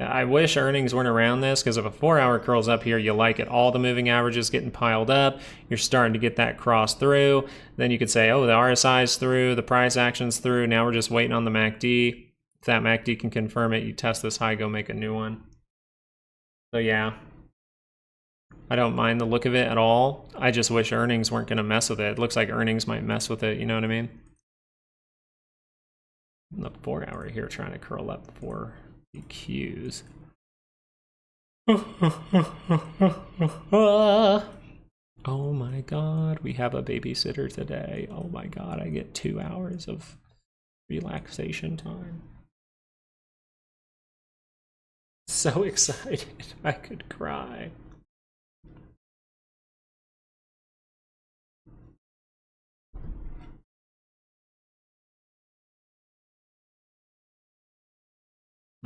I wish earnings weren't around this, because if a 4-hour curls up here, you like it. All the moving averages getting piled up. You're starting to get that cross through. Then you could say, oh, the RSI's through, the price action's through. Now we're just waiting on the MACD. If that MACD can confirm it, you test this high, go make a new one. So yeah, I don't mind the look of it at all. I just wish earnings weren't going to mess with it. It looks like earnings might mess with it, you know what I mean? The 4-hour here trying to curl up for the Qs. Oh my god, we have a babysitter today. Oh my god, I get 2 hours of relaxation time. So excited, I could cry.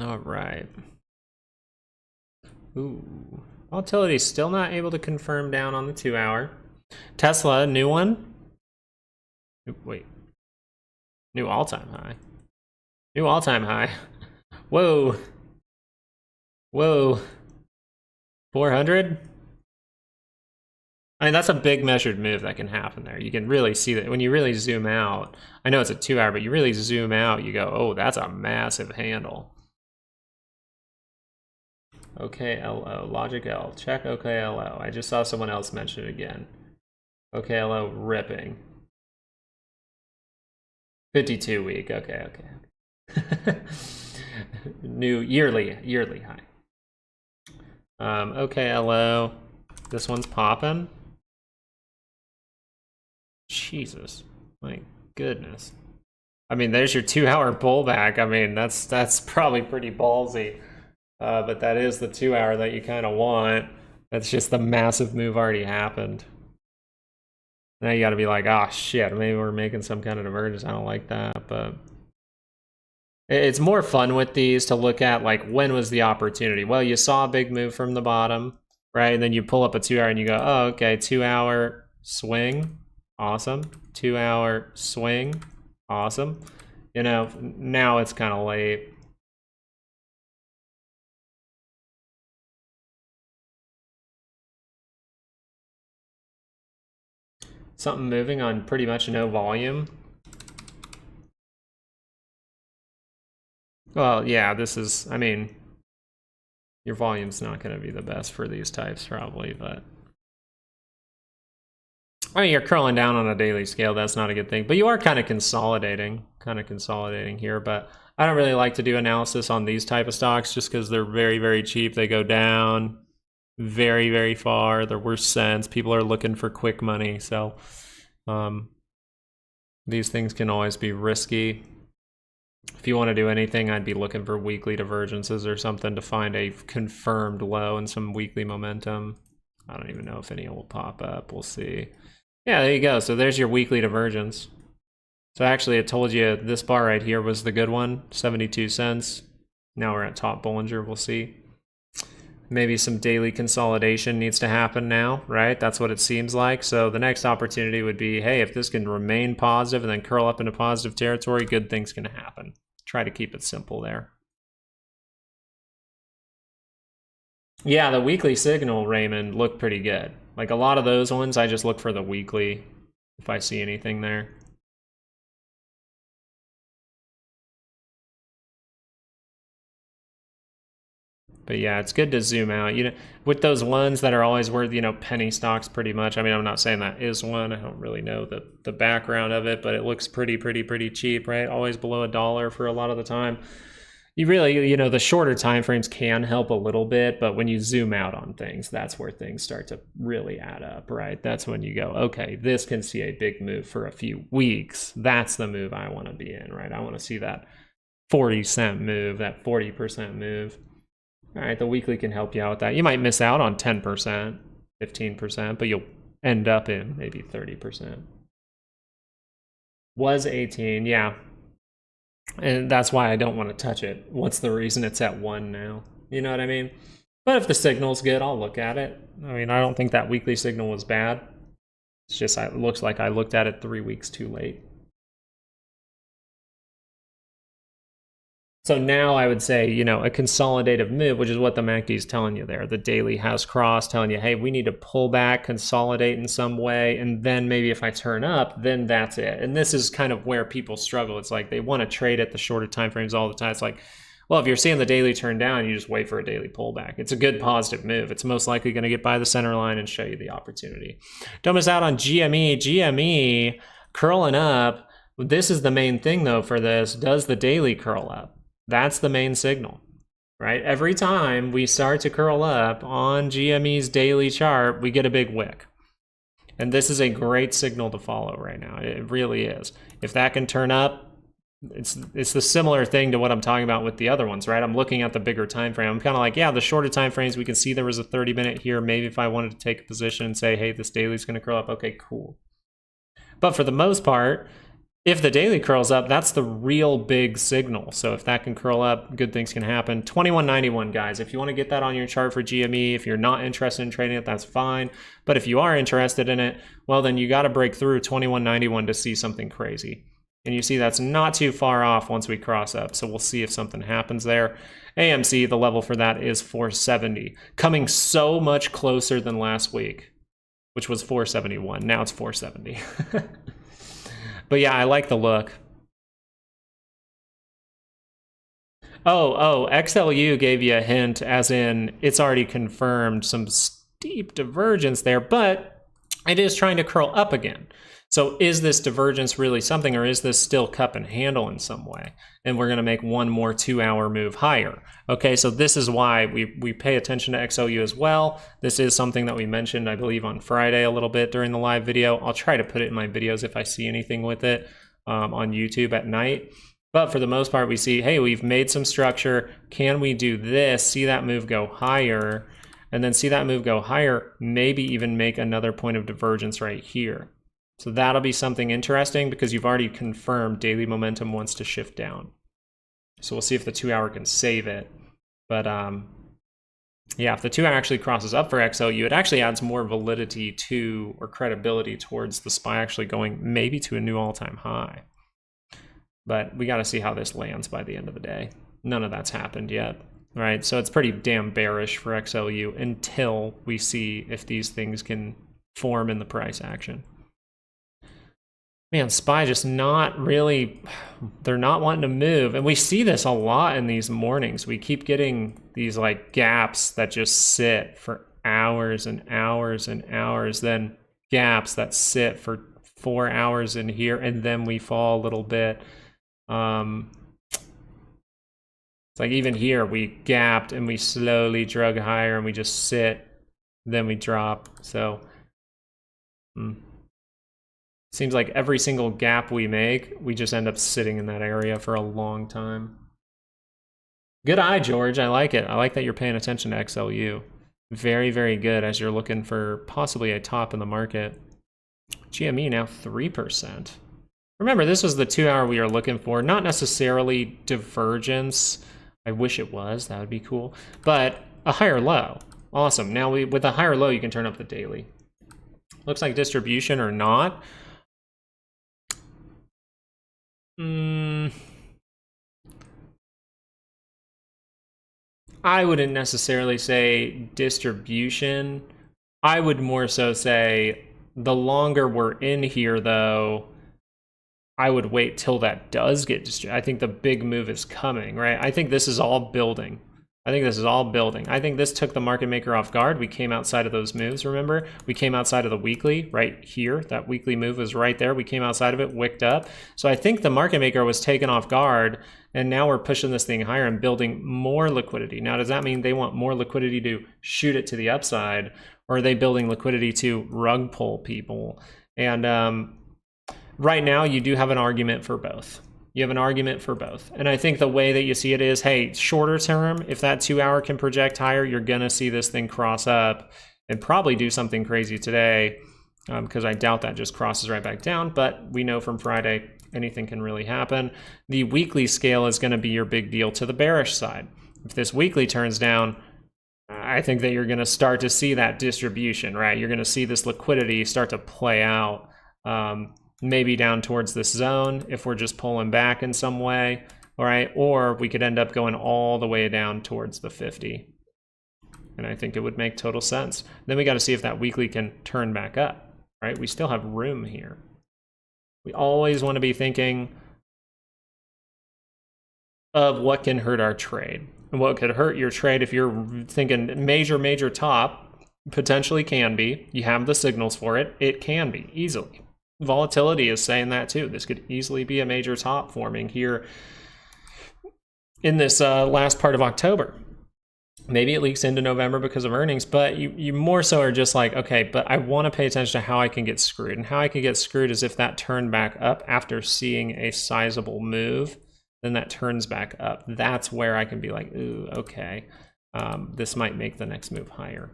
All right. Ooh. Volatility still not able to confirm down on the 2-hour. Tesla, new one. Wait. New all-time high. New all-time high. Whoa. Whoa. 400? I mean, that's a big measured move that can happen there. You can really see that when you really zoom out. I know it's a 2-hour, but you really zoom out, you go, oh, that's a massive handle. OKLO, Logic L, check OKLO. I just saw someone else mention it again. OKLO ripping. 52 week, okay. New yearly high. OKLO, this one's popping. Jesus, my goodness. I mean, there's your 2-hour pullback. I mean, that's probably pretty ballsy. But that is the 2-hour that you kind of want. That's just the massive move already happened. Now you got to be like, oh shit, maybe we're making some kind of divergence. I don't like that, but it's more fun with these to look at, like, when was the opportunity? Well, you saw a big move from the bottom, right? And then you pull up a 2-hour and you go, oh, okay, 2-hour swing, awesome. 2-hour swing, awesome. You know, now it's kind of late. Something moving on pretty much no volume. Well, yeah, this is, I mean, your volume's not going to be the best for these types probably, but I mean, you're curling down on a daily scale. That's not a good thing, but you are kind of consolidating here. But I don't really like to do analysis on these type of stocks just because they're very, very cheap. They go down very, very far. They're worse sense. People are looking for quick money. So these things can always be risky. If you want to do anything, I'd be looking for weekly divergences or something to find a confirmed low and some weekly momentum. I don't even know if any will pop up. We'll see. Yeah, there you go. So there's your weekly divergence. So actually, it told you this bar right here was the good one, 72 cents. Now we're at top Bollinger. We'll see. Maybe some daily consolidation needs to happen now, right? That's what it seems like. So the next opportunity would be, hey, if this can remain positive and then curl up into positive territory, good things can happen. Try to keep it simple there. Yeah, the weekly signal, Raymond, looked pretty good. Like a lot of those ones, I just look for the weekly if I see anything there. But yeah, it's good to zoom out. You know, with those ones that are always worth, you know, penny stocks pretty much. I mean, I'm not saying that is one. I don't really know the background of it, but it looks pretty cheap, right? Always below $1 for a lot of the time. You really, you know, the shorter time frames can help a little bit, but when you zoom out on things, that's where things start to really add up, right? That's when you go, okay, this can see a big move for a few weeks. That's the move I want to be in, right? I want to see that 40-cent move, that 40% move. All right, the weekly can help you out with that. You might miss out on 10%, 15%, but you'll end up in maybe 30%. Was 18, yeah. And that's why I don't want to touch it. What's the reason it's at 1 now? You know what I mean? But if the signal's good, I'll look at it. I mean, I don't think that weekly signal was bad. It's just it looks like I looked at it 3 weeks too late. So now I would say, you know, a consolidative move, which is what the MACD is telling you there. The daily has crossed, telling you, hey, we need to pull back, consolidate in some way, and then maybe if I turn up, then that's it. And this is kind of where people struggle. It's like they want to trade at the shorter time frames all the time. It's like, well, if you're seeing the daily turn down, you just wait for a daily pullback. It's a good positive move. It's most likely going to get by the center line and show you the opportunity. Don't miss out on GME. GME curling up. This is the main thing, though, for this. Does the daily curl up? That's the main signal, right? Every time we start to curl up on GME's daily chart, we get a big wick. And this is a great signal to follow right now. It really is. If that can turn up, it's the similar thing to what I'm talking about with the other ones, right? I'm looking at the bigger time frame. I'm kind of like, yeah, the shorter time frames, we can see there was a 30-minute here. Maybe if I wanted to take a position and say, hey, this daily is going to curl up, okay, cool. But for the most part, if the daily curls up, that's the real big signal. So if that can curl up, good things can happen. 2191, guys. If you want to get that on your chart for GME, if you're not interested in trading it, that's fine. But if you are interested in it, well, then you got to break through 2191 to see something crazy. And you see that's not too far off once we cross up. So we'll see if something happens there. AMC, the level for that is 470. Coming so much closer than last week, which was 471. Now it's 470. But yeah, I like the look. Oh, XLU gave you a hint, as in it's already confirmed some steep divergence there, but it is trying to curl up again. So is this divergence really something, or is this still cup and handle in some way? And we're going to make one more 2-hour move higher. Okay, so this is why we pay attention to XLU as well. This is something that we mentioned, I believe, on Friday a little bit during the live video. I'll try to put it in my videos if I see anything with it on YouTube at night. But for the most part, we see, hey, we've made some structure. Can we do this? See that move go higher, and then see that move go higher, maybe even make another point of divergence right here. So that'll be something interesting because you've already confirmed daily momentum wants to shift down. So we'll see if the 2-hour can save it. But yeah, if the 2-hour actually crosses up for XLU, it actually adds more validity to, or credibility towards the SPY actually going maybe to a new all-time high. But we got to see how this lands by the end of the day. None of that's happened yet, right? So it's pretty damn bearish for XLU until we see if these things can form in the price action. Man, SPY just not really, they're not wanting to move. And we see this a lot in these mornings. We keep getting these like gaps that just sit for hours and hours and hours, then gaps that sit for 4 hours in here, and then we fall a little bit. It's like even here, we gapped and we slowly drug higher and we just sit, then we drop. So, seems like every single gap we make, we just end up sitting in that area for a long time. Good eye, George. I like it. I like that you're paying attention to XLU. Very, very good as you're looking for possibly a top in the market. GME now 3%. Remember, this was the 2-hour we are looking for, not necessarily divergence. I wish it was. That would be cool. But a higher low. Awesome. Now, with a higher low, you can turn up the daily. Looks like distribution or not. I wouldn't necessarily say distribution. I would more so say the longer we're in here, though, I would wait till that does get distributed. I think the big move is coming, right? I think this is all building. I think this took the market maker off guard. We came outside of those moves, remember? We came outside of the weekly right here. That weekly move was right there. We came outside of it, wicked up. So I think the market maker was taken off guard, and now we're pushing this thing higher and building more liquidity. Now, does that mean they want more liquidity to shoot it to the upside, or are they building liquidity to rug pull people? And right now, you do have an argument for both. You have an argument for both. And I think the way that you see it is, hey, shorter term, if that 2-hour can project higher, you're going to see this thing cross up and probably do something crazy today, because I doubt that just crosses right back down. But we know from Friday, anything can really happen. The weekly scale is going to be your big deal to the bearish side. If this weekly turns down, I think that you're going to start to see that distribution, right? You're going to see this liquidity start to play out. Maybe down towards this zone if we're just pulling back in some way. all right? Or we could end up going all the way down towards the 50. And I think it would make total sense. Then we got to see if that weekly can turn back up, right? We still have room here. We always want to be thinking of what can hurt our trade. And what could hurt your trade if you're thinking major top, potentially can be. You have the signals for it. It can be, easily. Volatility is saying that too. This could easily be a major top forming here in this last part of October. Maybe it leaks into November because of earnings, but you more so are just like, okay, but I want to pay attention to how I can get screwed. And how I can get screwed is if that turned back up after seeing a sizable move, then that turns back up. That's where I can be like, ooh, okay, this might make the next move higher.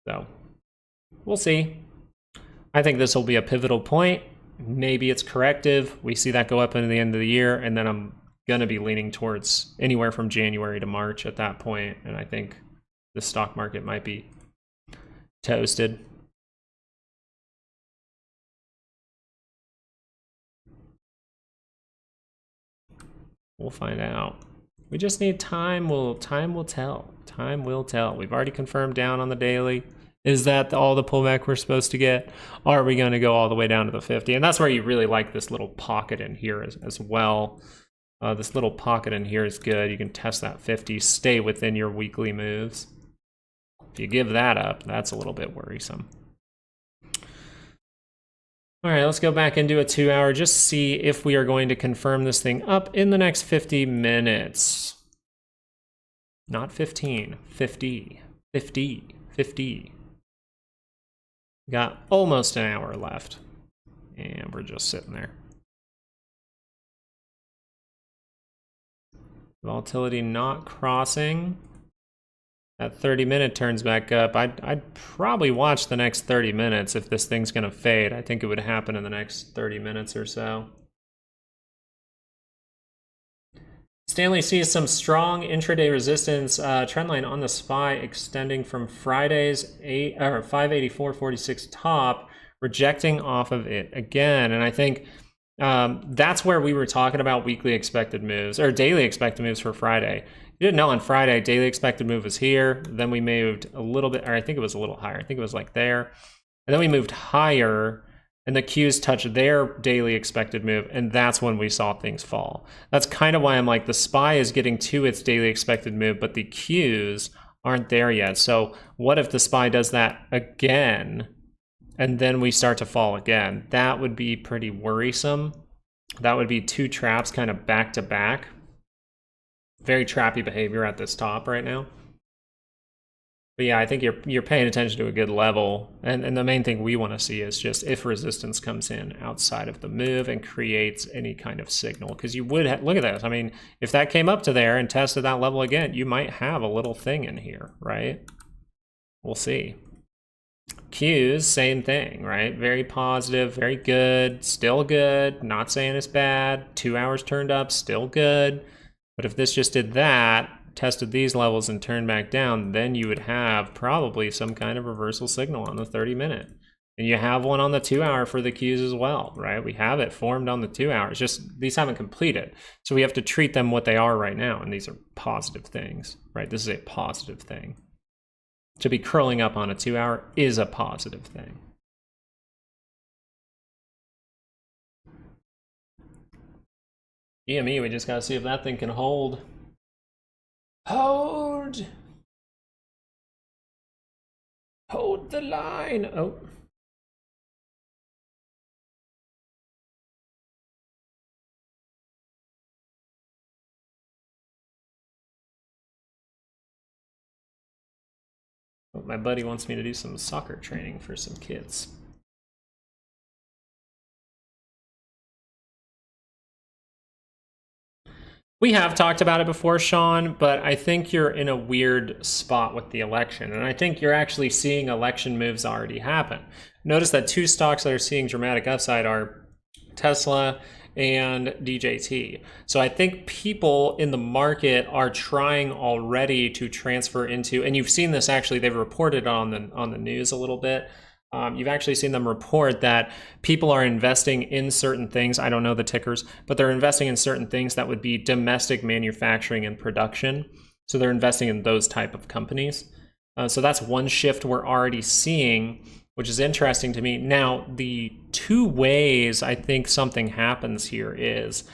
So we'll see. I think this will be a pivotal point. Maybe it's corrective. We see that go up into the end of the year, and then I'm going to be leaning towards anywhere from January to March at that point, and I think the stock market might be toasted. We'll find out. We just need time. Time will tell. Time will tell. We've already confirmed down on the daily. Is that all the pullback we're supposed to get? Or are we going to go all the way down to the 50? And that's where you really like this little pocket in here as well. This little pocket in here is good. You can test that 50, stay within your weekly moves. If you give that up, that's a little bit worrisome. All right, let's go back into a 2 hour, just see if we are going to confirm this thing up in the next 50 minutes. Not 15, 50, 50, 50. Got almost an hour left, and we're just sitting there. Volatility not crossing. That 30-minute turns back up. I'd probably watch the next 30 minutes if this thing's going to fade. I think it would happen in the next 30 minutes or so. Stanley sees some strong intraday resistance trendline on the SPY extending from Friday's 584.46 top, rejecting off of it again. And I think that's where we were talking about weekly expected moves or daily expected moves for Friday. You didn't know on Friday, daily expected move was here. Then we moved a little bit, or I think it was a little higher. I think it was like there. And then we moved higher, and the Qs touched their daily expected move, and that's when we saw things fall. That's kind of why I'm like, the SPY is getting to its daily expected move, but the Qs aren't there yet. So what if the SPY does that again, and then we start to fall again? That would be pretty worrisome. That would be two traps kind of back to back. Very trappy behavior at this top right now. But yeah, I think you're paying attention to a good level. And the main thing we want to see is just if resistance comes in outside of the move and creates any kind of signal. Because you would look at this. I mean, if that came up to there and tested that level again, you might have a little thing in here, right? We'll see. Qs, same thing, right? Very positive, very good, still good. Not saying it's bad. 2 hours turned up, still good. But if this just did that, tested these levels and turned back down, then you would have probably some kind of reversal signal on the 30-minute. And you have one on the 2 hour for the Qs as well, right? We have it formed on the 2 hours, just these haven't completed. So we have to treat them what they are right now, and these are positive things, right? This is a positive thing. To be curling up on a 2 hour is a positive thing. GME, we just gotta see if that thing can hold. Hold! Hold the line! Oh. Oh, my buddy wants me to do some soccer training for some kids. We have talked about it before, Sean, but I think you're in a weird spot with the election, and I think you're actually seeing election moves already happen. Notice that two stocks that are seeing dramatic upside are Tesla and DJT. So I think people in the market are trying already to transfer into, and you've seen this actually, they've reported on the news a little bit. you've actually seen them report that people are investing in certain things. I don't know the tickers, but they're investing in certain things that would be domestic manufacturing and production. So they're investing in those type of companies. So that's one shift we're already seeing, which is interesting to me. Now, the two ways I think something happens here is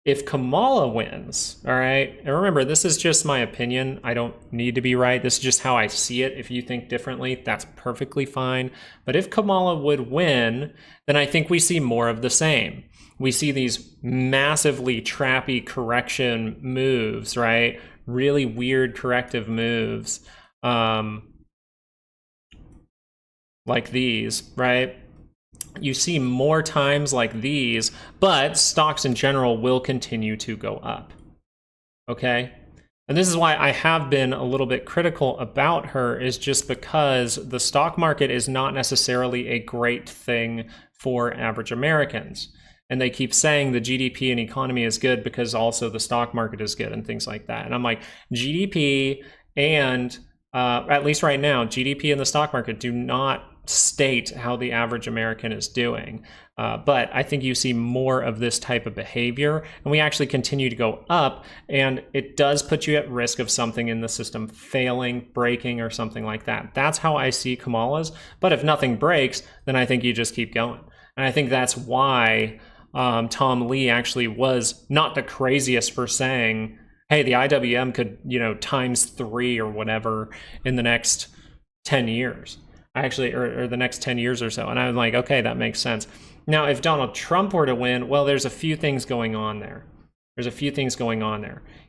if Kamala wins, all right, and remember, this is just my opinion. I don't need to be right. This is just how I see it. If you think differently, that's perfectly fine. But if Kamala would win, then I think we see more of the same. We see these massively trappy correction moves, right? Really weird corrective moves like these, right? You see more times like these, but stocks in general will continue to go up, okay? And this is why I have been a little bit critical about her, is just because the stock market is not necessarily a great thing for average Americans. And they keep saying the GDP and economy is good because also the stock market is good and things like that. And I'm like, GDP and at least right now, GDP and the stock market do not state how the average American is doing. But I think you see more of this type of behavior, and we actually continue to go up, and it does put you at risk of something in the system failing, breaking, or something like that. That's how I see Kamala's. But if nothing breaks, then I think you just keep going. And I think that's why Tom Lee actually was not the craziest for saying, hey, the IWM could, ×3 or whatever in the next 10 years. Actually, or the next 10 years or so. And I was like, okay, that makes sense. Now, if Donald Trump were to win, well, there's a few things going on there.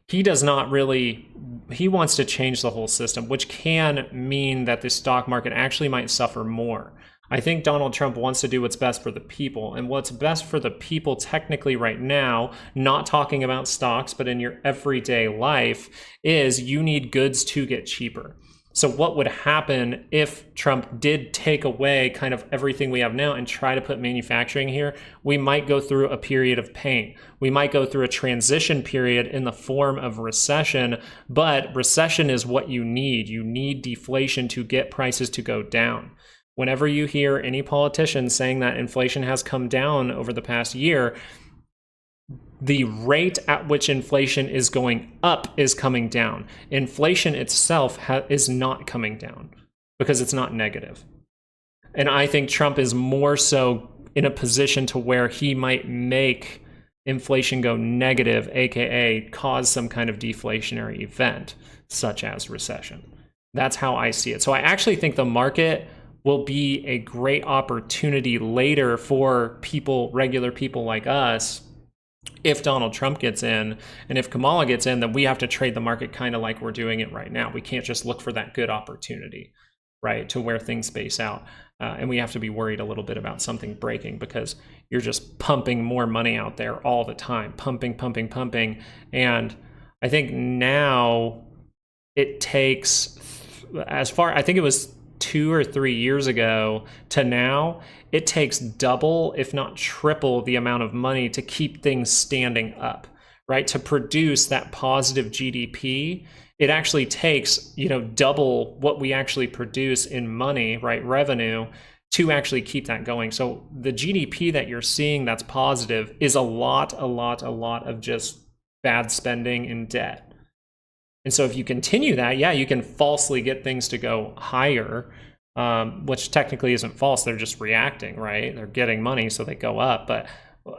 He does not really, he wants to change the whole system, which can mean that the stock market actually might suffer more. I think Donald Trump wants to do what's best for the people. And what's best for the people technically right now, not talking about stocks, but in your everyday life, is you need goods to get cheaper. So what would happen if Trump did take away kind of everything we have now and try to put manufacturing here? We might go through a period of pain. We might go through a transition period in the form of recession, but recession is what you need. You need deflation to get prices to go down. Whenever you hear any politician saying that inflation has come down over the past year, the rate at which inflation is going up is coming down. Inflation itself is not coming down because it's not negative. And I think Trump is more so in a position to where he might make inflation go negative, aka cause some kind of deflationary event, such as recession. That's how I see it. So I actually think the market will be a great opportunity later for people, regular people like us. If Donald Trump gets in, and if Kamala gets in, then we have to trade the market kind of like we're doing it right now. We can't just look for that good opportunity, right, to where things space out. And we have to be worried a little bit about something breaking because you're just pumping more money out there all the time, pumping. And I think now it takes, I think it was 2 or 3 years ago to now, it takes double, if not triple, the amount of money to keep things standing up, right? To produce that positive GDP, it actually takes, double what we actually produce in money, right? Revenue, to actually keep that going. So the GDP that you're seeing that's positive is a lot of just bad spending and debt. And so if you continue that, yeah, you can falsely get things to go higher, which technically isn't false. They're just reacting, right? They're getting money, so they go up. But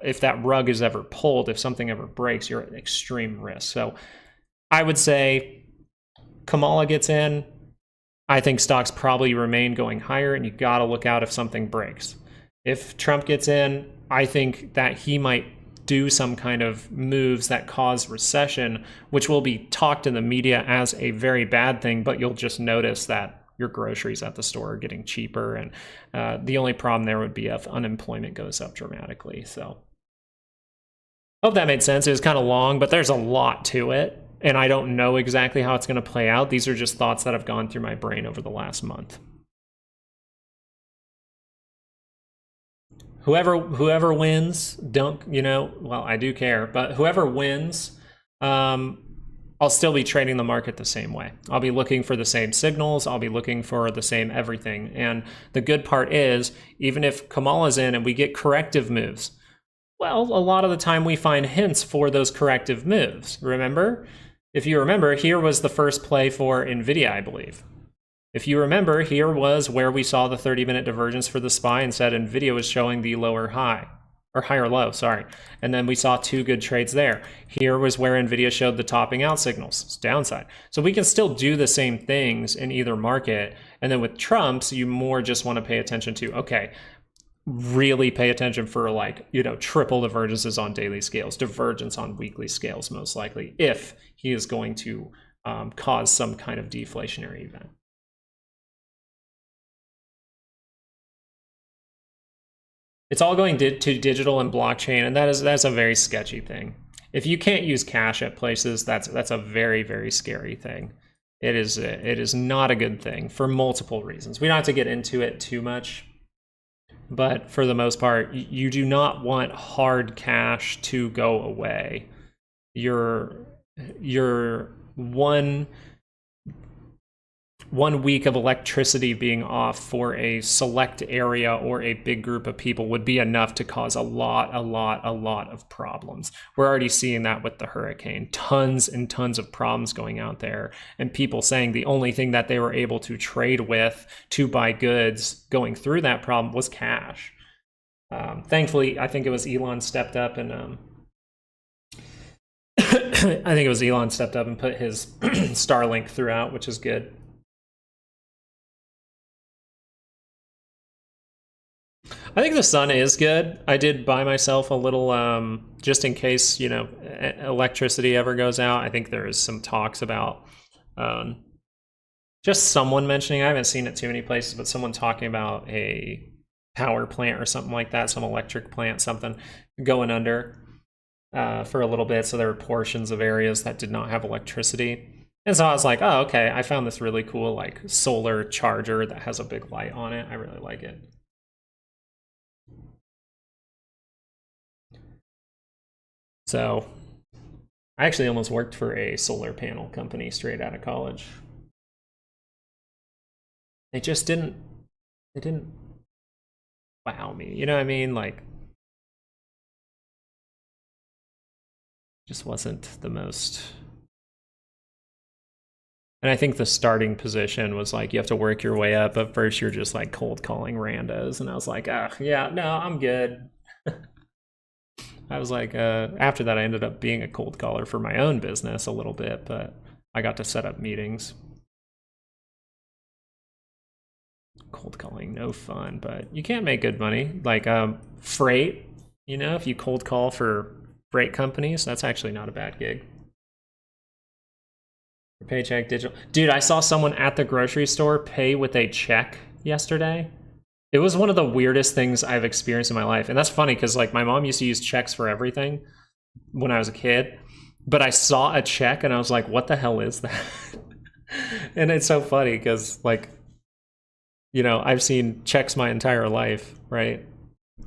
if that rug is ever pulled, if something ever breaks, you're at extreme risk. So I would say Kamala gets in. I think stocks probably remain going higher, and you got to look out if something breaks. If Trump gets in, I think that he might do some kind of moves that cause recession, which will be talked in the media as a very bad thing, but you'll just notice that your groceries at the store are getting cheaper. And the only problem there would be if unemployment goes up dramatically. So hope that made sense. It was kind of long, but there's a lot to it. And I don't know exactly how it's going to play out. These are just thoughts that have gone through my brain over the last month. Whoever wins, well, I do care, but whoever wins, I'll still be trading the market the same way. I'll be looking for the same signals. I'll be looking for the same everything. And the good part is, even if Kamala's in and we get corrective moves, well, a lot of the time we find hints for those corrective moves. Remember? If you remember, here was the first play for Nvidia, I believe. If you remember, here was where we saw the 30-minute divergence for the SPY and said Nvidia was showing the lower high, or higher low, sorry. And then we saw 2 good trades there. Here was where Nvidia showed the topping out signals, it's downside. So we can still do the same things in either market. And then with Trumps, you more just want to pay attention to, okay, really pay attention for like, you know, triple divergences on daily scales, divergence on weekly scales, most likely, if he is going to cause some kind of deflationary event. It's all going to digital and blockchain, and that's a very sketchy thing. If you can't use cash at places, that's a very, very scary thing. It is not a good thing for multiple reasons. We don't have to get into it too much, but for the most part, you do not want hard cash to go away. Your one week of electricity being off for a select area or a big group of people would be enough to cause a lot of problems. We're already seeing that with the hurricane. Tons and tons of problems going out there, and people saying the only thing that they were able to trade with to buy goods going through that problem was cash. Thankfully, I think it was Elon stepped up and I think it was Elon stepped up and put his Starlink throughout, which is good. I think the sun is good. I did buy myself a little, just in case, you know, electricity ever goes out. I think there is some talks about, just someone mentioning, I haven't seen it too many places, but someone talking about a power plant or something like that, some electric plant, something going under for a little bit. So there were portions of areas that did not have electricity. And so I was like, oh, okay, I found this really cool like solar charger that has a big light on it. I really like it. So I actually almost worked for a solar panel company straight out of college. It didn't wow me. You know what I mean? Like, just wasn't the most. And I think the starting position was like, you have to work your way up. But first you're just like cold calling randos. And I was like, ah, yeah, no, I'm good. I was like, after that, I ended up being a cold caller for my own business a little bit, but I got to set up meetings. Cold calling, no fun, but you can make good money. Like freight, you know, if you cold call for freight companies, that's actually not a bad gig. Paycheck digital. Dude, I saw someone at the grocery store pay with a check yesterday. It was one of the weirdest things I've experienced in my life. And that's funny because like my mom used to use checks for everything when I was a kid. But I saw a check and I was like, what the hell is that? And it's so funny because like, you know, I've seen checks my entire life, right?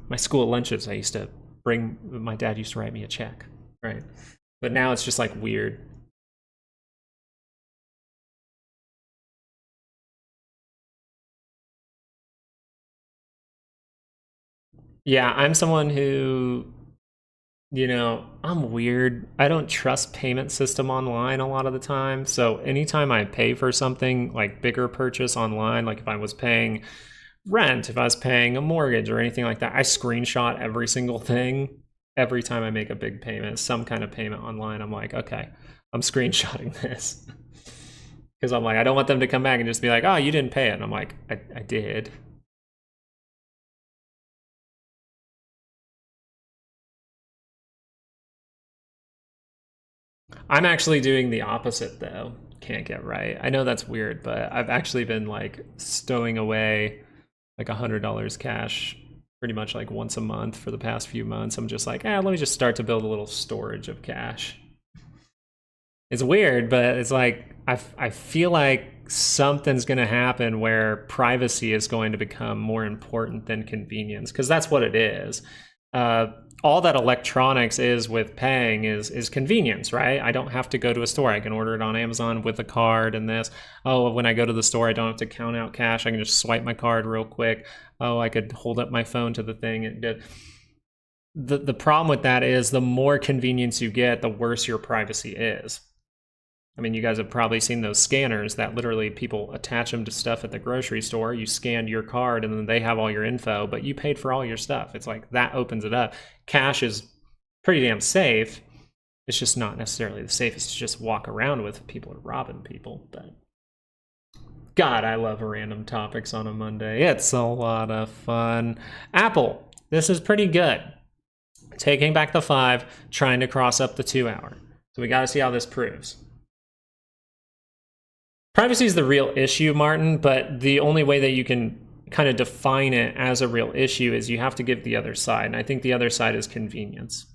My school lunches, I used to bring, my dad used to write me a check, right? But now it's just like weird. Yeah, I'm someone who, you know, I'm weird. I don't trust payment system online a lot of the time. So anytime I pay for something like bigger purchase online, like if I was paying rent, if I was paying a mortgage or anything like that, I screenshot every single thing. Every time I make a big payment, some kind of payment online, I'm like, okay, I'm screenshotting this. Because I'm like, I don't want them to come back and just be like, oh, you didn't pay it. And I'm like, I did. I'm actually doing the opposite though. Can't get right. I know that's weird, but I've actually been like stowing away like $100 cash pretty much like once a month for the past few months. I'm just like, let me just start to build a little storage of cash. It's weird, but it's like I feel like something's going to happen where privacy is going to become more important than convenience, because that's what it is. all that electronics is with paying is convenience, right? I don't have to go to a store. I can order it on Amazon with a card and this. Oh, when I go to the store, I don't have to count out cash. I can just swipe my card real quick. Oh, I could hold up my phone to the thing. The problem with that is the more convenience you get, the worse your privacy is. I mean, you guys have probably seen those scanners that literally people attach them to stuff at the grocery store. You scanned your card and then they have all your info, but you paid for all your stuff. It's like that opens it up. Cash is pretty damn safe. It's just not necessarily the safest to just walk around with. People are robbing people, but God, I love random topics on a Monday. It's a lot of fun. Apple, this is pretty good. Taking back the 5, trying to cross up the 2 hour. So we got to see how this proves. Privacy is the real issue, Martin, but the only way that you can kind of define it as a real issue is you have to give the other side, and I think the other side is convenience.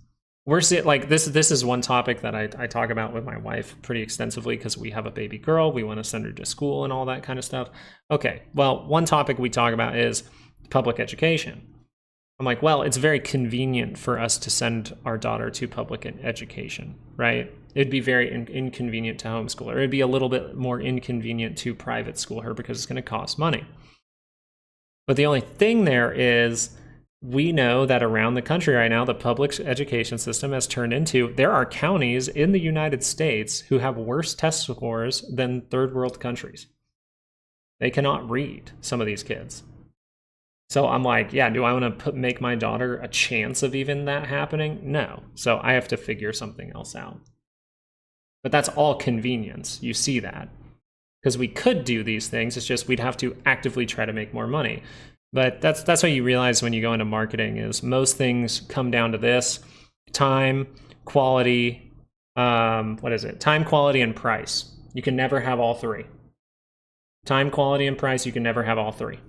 We're like this is one topic that I talk about with my wife pretty extensively because we have a baby girl, we want to send her to school and all that kind of stuff. Okay, well, one topic we talk about is public education. I'm like, well, it's very convenient for us to send our daughter to public education, right? It'd be very inconvenient to homeschool her. It'd be a little bit more inconvenient to private school her because it's going to cost money. But the only thing there is we know that around the country right now, the public education system has turned into, there are counties in the United States who have worse test scores than third world countries. They cannot read, some of these kids. So I'm like, yeah, do I want to make my daughter a chance of even that happening? No. So I have to figure something else out. But that's all convenience. You see that. Because we could do these things. It's just we'd have to actively try to make more money. But that's what you realize when you go into marketing is most things come down to this. Time, quality, Time, quality, and price. You can never have all three. Time, quality, and price, you can never have all three.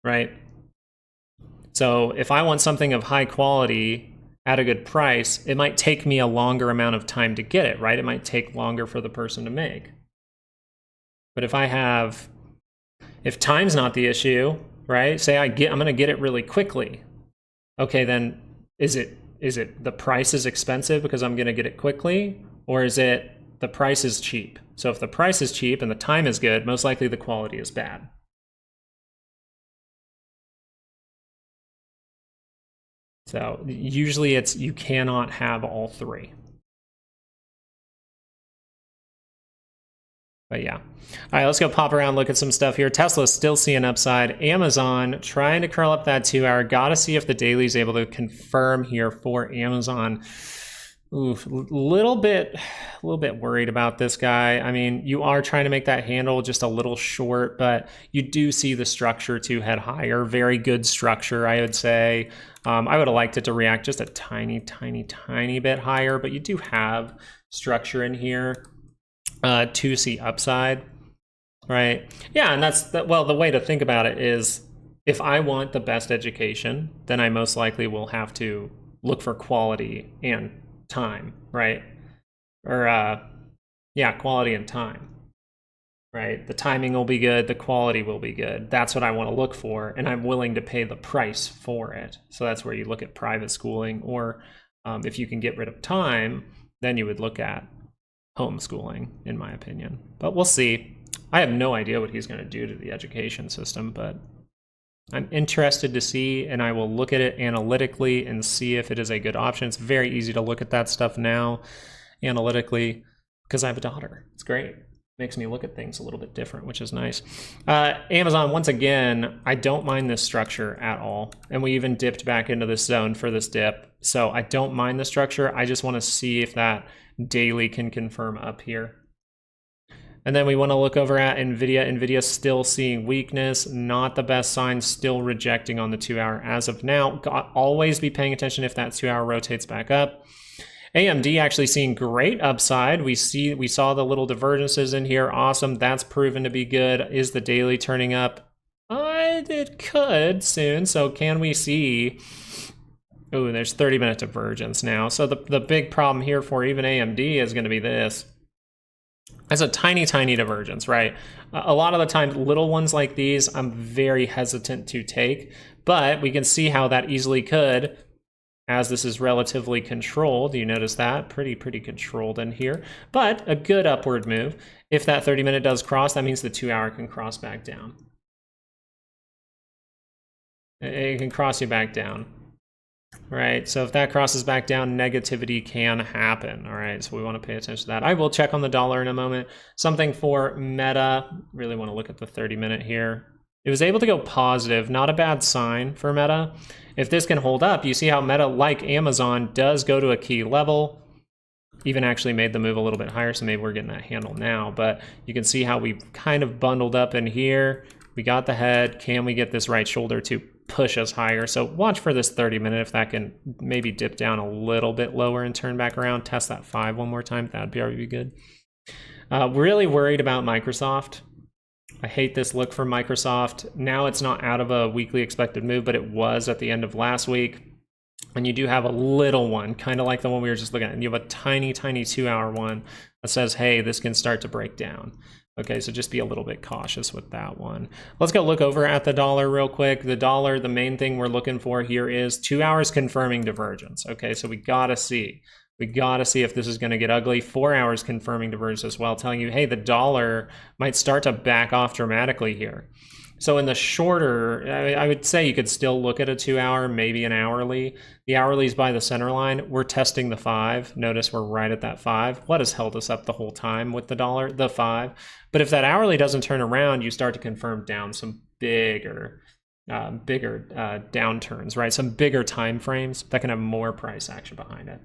Right? So if I want something of high quality at a good price, it might take me a longer amount of time to get it, right? It might take longer for the person to make. But if time's not the issue, right? Say I'm going to get it really quickly. Okay, then is it the price is expensive because I'm going to get it quickly, or is it the price is cheap? So if the price is cheap and the time is good, most likely the quality is bad. So usually you cannot have all three. But yeah. All right, let's go pop around, look at some stuff here. Tesla's still seeing upside. Amazon trying to curl up that 2 hour. Got to see if the daily is able to confirm here for Amazon. Oof, a little bit worried about this guy. I mean, you are trying to make that handle just a little short, but you do see the structure to head higher. Very good structure, I would say. I would have liked it to react just a tiny bit higher, but you do have structure in here to see upside, right? Yeah, and well, the way to think about it is if I want the best education, then I most likely will have to look for quality and time, right? Or quality and time, right? The timing will be good, the quality will be good. That's what I want to look for, and I'm willing to pay the price for it. So that's where you look at private schooling, or if you can get rid of time, then you would look at homeschooling, in my opinion. But we'll see. I have no idea what he's going to do to the education system, but I'm interested to see, and I will look at it analytically and see if it is a good option. It's very easy to look at that stuff now analytically because I have a daughter. It's great. Makes me look at things a little bit different, which is nice. Amazon, once again, I don't mind this structure at all. And we even dipped back into this zone for this dip. So I don't mind the structure. I just want to see if that daily can confirm up here. And then we want to look over at Nvidia. Nvidia still seeing weakness, not the best sign, still rejecting on the 2 hour as of now. Always be paying attention if that 2 hour rotates back up. AMD actually seeing great upside. We saw the little divergences in here. Awesome. That's proven to be good. Is the daily turning up? It could soon. So can we see? Oh, there's 30-minute divergence now. So the big problem here for even AMD is going to be this. That's a tiny, tiny divergence, right? A lot of the time, little ones like these, I'm very hesitant to take, but we can see how that easily could, as this is relatively controlled. You notice that? Pretty controlled in here, but a good upward move. If that 30-minute does cross, that means the 2-hour can cross back down. It can cross you back down. Right, so if that crosses back down, negativity can happen. All right, so we want to pay attention to that. I will check on the dollar in a moment. Something for Meta, really want to look at the 30-minute here. It was able to go positive, not a bad sign for Meta. If this can hold up, you see how Meta, like Amazon, does go to a key level. Even actually made the move a little bit higher, so maybe we're getting that handle now. But you can see how we've kind of bundled up in here. We got the head. Can we get this right shoulder to push us higher? So watch for this 30-minute. If that can maybe dip down a little bit lower and turn back around, test that 5 one more time, that'd probably be good. Really worried about Microsoft. I hate this look for Microsoft. Now it's not out of a weekly expected move, but it was at the end of last week. And you do have a little one, kind of like the one we were just looking at, and you have a tiny 2-hour one that says, hey, this can start to break down. Okay, so just be a little bit cautious with that one. Let's go look over at the dollar real quick. The dollar, the main thing we're looking for here is 2 hours confirming divergence. Okay, so we gotta see if this is gonna get ugly. 4 hours confirming divergence as well, telling you, hey, the dollar might start to back off dramatically here. So in the shorter, I would say you could still look at a 2-hour, maybe an hourly. The hourly is by the center line. We're testing the 5. Notice we're right at that 5. What has held us up the whole time with the dollar? The 5. But if that hourly doesn't turn around, you start to confirm down some bigger downturns, right? Some bigger time frames that can have more price action behind it.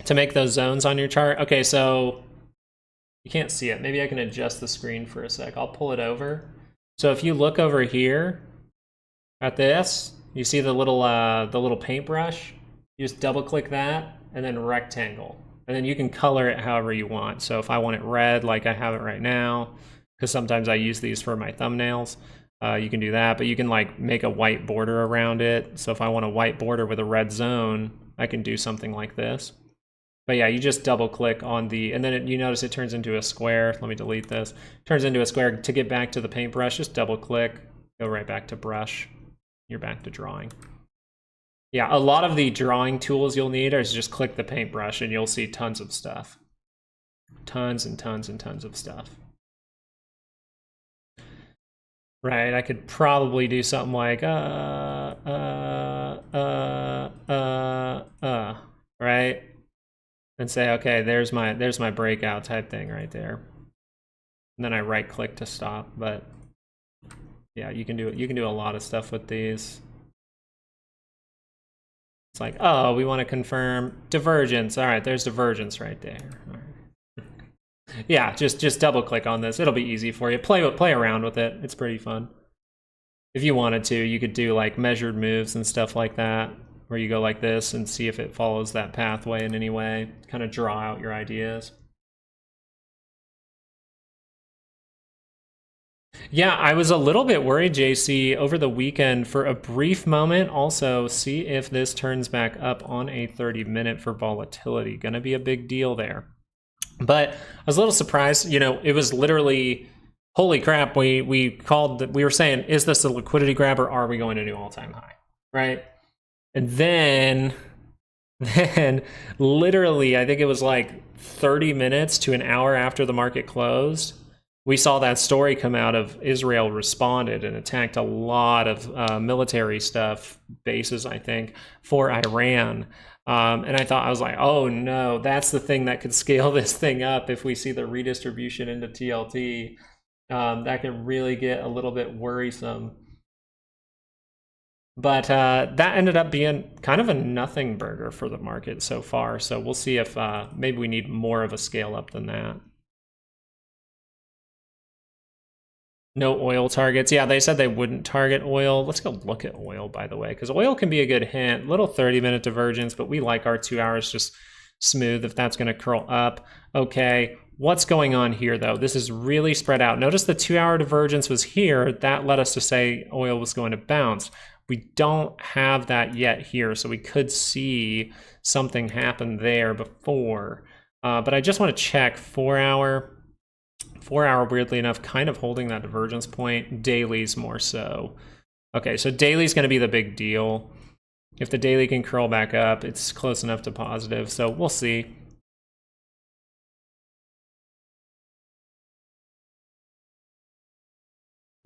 To make those zones on your chart, okay, so you can't see it. Maybe I can adjust the screen for a sec. I'll pull it over. So if you look over here at this, you see the little paintbrush. You just double click that and then rectangle. And then you can color it however you want. So if I want it red like I have it right now, because sometimes I use these for my thumbnails, you can do that. But you can like make a white border around it. So if I want a white border with a red zone, I can do something like this. But yeah, you just double click on the, and then you notice it turns into a square. Let me delete this. Turns into a square. To get back to the paintbrush, just double click, go right back to brush. You're back to drawing. Yeah, a lot of the drawing tools you'll need is just click the paintbrush and you'll see tons of stuff. Tons and tons and tons of stuff. Right, I could probably do something like, right? And say, okay, there's my breakout type thing right there. And then I right click to stop. But yeah, you can do a lot of stuff with these. It's like, oh, we want to confirm divergence. All right, there's divergence right there. All right. Yeah, just double click on this. It'll be easy for you. Play around with it. It's pretty fun. If you wanted to, you could do like measured moves and stuff like that, where you go like this and see if it follows that pathway in any way, kind of draw out your ideas. Yeah, I was a little bit worried, JC, over the weekend for a brief moment. Also, see if this turns back up on a 30-minute for volatility. Gonna be a big deal there. But I was a little surprised, you know, it was literally, holy crap, we were saying, is this a liquidity grab or are we going to new all-time high, right? And then literally, I think it was like 30 minutes to an hour after the market closed, we saw that story come out of Israel responded and attacked a lot of military stuff, bases, I think, for Iran. And I was like, oh no, that's the thing that could scale this thing up if we see the redistribution into TLT. That can really get a little bit worrisome. But that ended up being kind of a nothing burger for the market so far. So we'll see if maybe we need more of a scale up than that. No oil targets. Yeah, they said they wouldn't target oil. Let's go look at oil, by the way, because oil can be a good hint. Little 30-minute divergence, but we like our 2 hours just smooth if that's going to curl up. Okay, what's going on here, though? This is really spread out. Notice the 2-hour divergence was here. That led us to say oil was going to bounce. We don't have that yet here, so we could see something happen there before. But I just want to check 4 hour. 4 hour, weirdly enough, kind of holding that divergence point. Daily's more so. Okay, so daily's going to be the big deal. If the daily can curl back up, it's close enough to positive, so we'll see.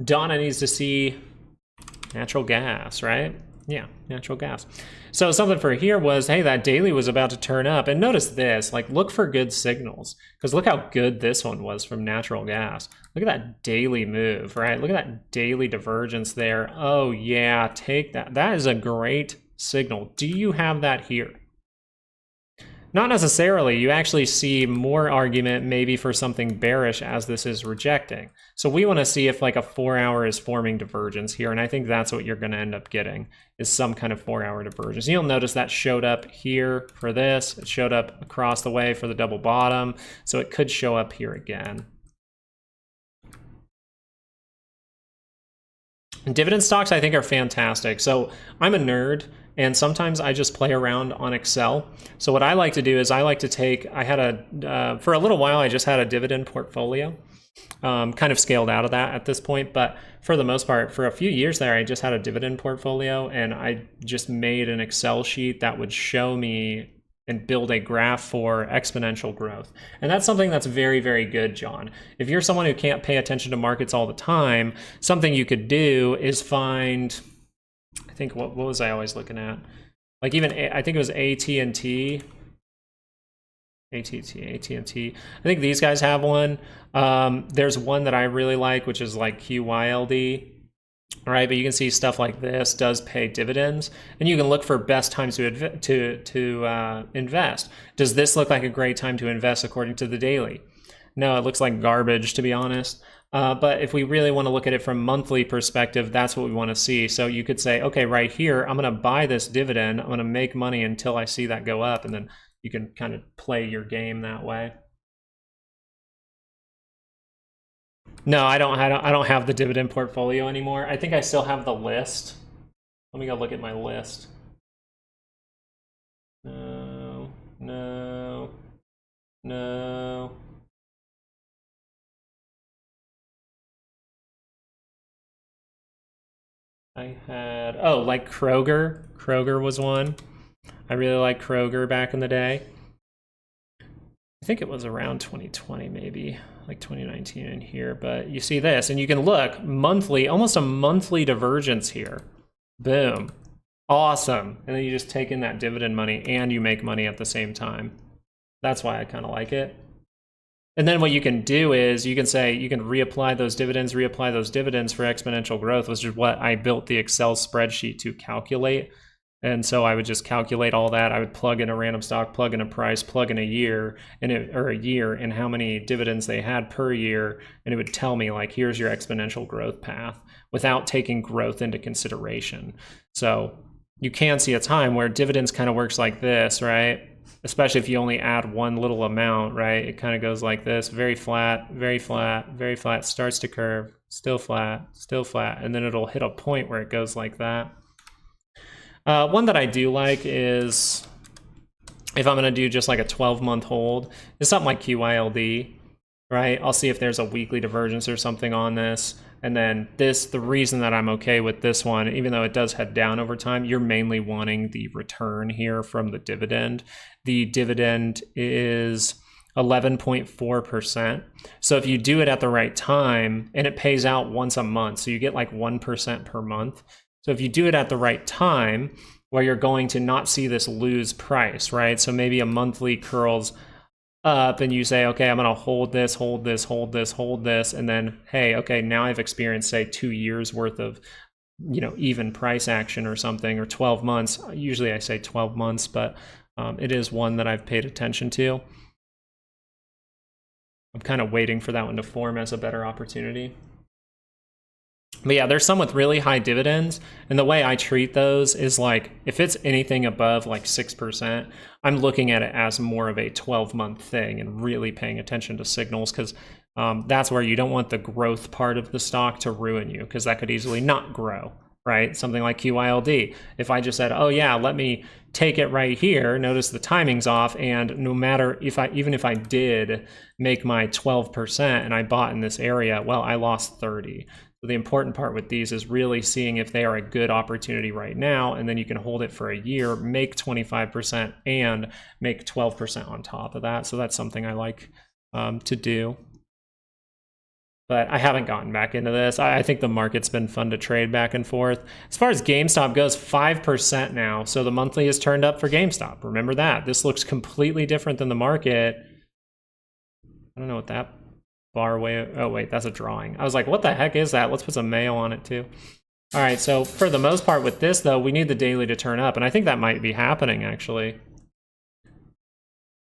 Donna needs to see natural gas, right? Yeah, natural gas. So something for here was, hey, that daily was about to turn up. And notice this, like, look for good signals. Because look how good this one was from natural gas. Look at that daily move, right? Look at that daily divergence there. Oh, yeah, take that. That is a great signal. Do you have that here? Not necessarily. You actually see more argument maybe for something bearish as this is rejecting. So we want to see if like a 4 hour is forming divergence here. And I think that's what you're going to end up getting is some kind of 4 hour divergence. You'll notice that showed up here for this. It showed up across the way for the double bottom. So it could show up here again. And dividend stocks I think are fantastic. So I'm a nerd. And sometimes I just play around on Excel. So what I like to do is I like to take, I had a, for a little while, I just had a dividend portfolio, kind of scaled out of that at this point. But for the most part, for a few years there, I just had a dividend portfolio and I just made an Excel sheet that would show me and build a graph for exponential growth. And that's something that's very, very good, John. If you're someone who can't pay attention to markets all the time, something you could do is find, I think, what was I always looking at? Like even, I think it was AT&T. AT&T. I think these guys have one. There's one that I really like, which is like QYLD. All right, but you can see stuff like this does pay dividends, and you can look for best times to invest. Does this look like a great time to invest according to the daily? No, it looks like garbage, to be honest. But if we really want to look at it from monthly perspective, that's what we want to see. So you could say, okay, right here, I'm going to buy this dividend. I'm going to make money until I see that go up, and then you can kind of play your game that way. No, I don't have the dividend portfolio anymore. I think I still have the list. Let me go look at my list. No. I had, oh, like Kroger. Kroger was one. I really liked Kroger back in the day. I think it was around 2020, maybe like 2019 in here, but you see this and you can look monthly, almost a monthly divergence here. Boom. Awesome. And then you just take in that dividend money and you make money at the same time. That's why I kind of like it. And then what you can do is you can say, you can reapply those dividends for exponential growth, which is what I built the Excel spreadsheet to calculate. And so I would just calculate all that. I would plug in a random stock, plug in a price, plug in a year, and how many dividends they had per year. And it would tell me like, here's your exponential growth path without taking growth into consideration. So you can see a time where dividends kind of works like this, right? Especially if you only add one little amount, right? It kind of goes like this, very flat, very flat, very flat, starts to curve, still flat, and then it'll hit a point where it goes like that. One that I do like is, if I'm going to do just like a 12-month hold, is something like QYLD, right? I'll see if there's a weekly divergence or something on this. And then this, the reason that I'm okay with this one, even though it does head down over time, you're mainly wanting the return here from the dividend. The dividend is 11.4%. So if you do it at the right time, and it pays out once a month, so you get like 1% per month. So if you do it at the right time, where you're going to not see this lose price, right? So maybe a monthly curls up and you say, okay, I'm going to hold this, and then, hey, okay, now I've experienced, say, 2 years worth of, even price action or something, or 12 months. Usually I say 12 months, but it is one that I've paid attention to. I'm kind of waiting for that one to form as a better opportunity. But yeah, there's some with really high dividends, and the way I treat those is like, if it's anything above like 6%, I'm looking at it as more of a 12-month thing and really paying attention to signals, because that's where you don't want the growth part of the stock to ruin you, because that could easily not grow. right? Something like QYLD. If I just said, oh yeah, let me take it right here, notice the timing's off, and no matter even if I did make my 12% and I bought in this area, well, I lost 30. So the important part with these is really seeing if they are a good opportunity right now, and then you can hold it for a year, make 25% and make 12% on top of that. So that's something I like to do. But I haven't gotten back into this. I think the market's been fun to trade back and forth. As far as GameStop goes, 5% now. So the monthly is turned up for GameStop. Remember that. This looks completely different than the market. I don't know what that bar way. Oh, wait, that's a drawing. I was like, what the heck is that? Let's put some mayo on it too. All right, so for the most part with this, though, we need the daily to turn up. And I think that might be happening, actually.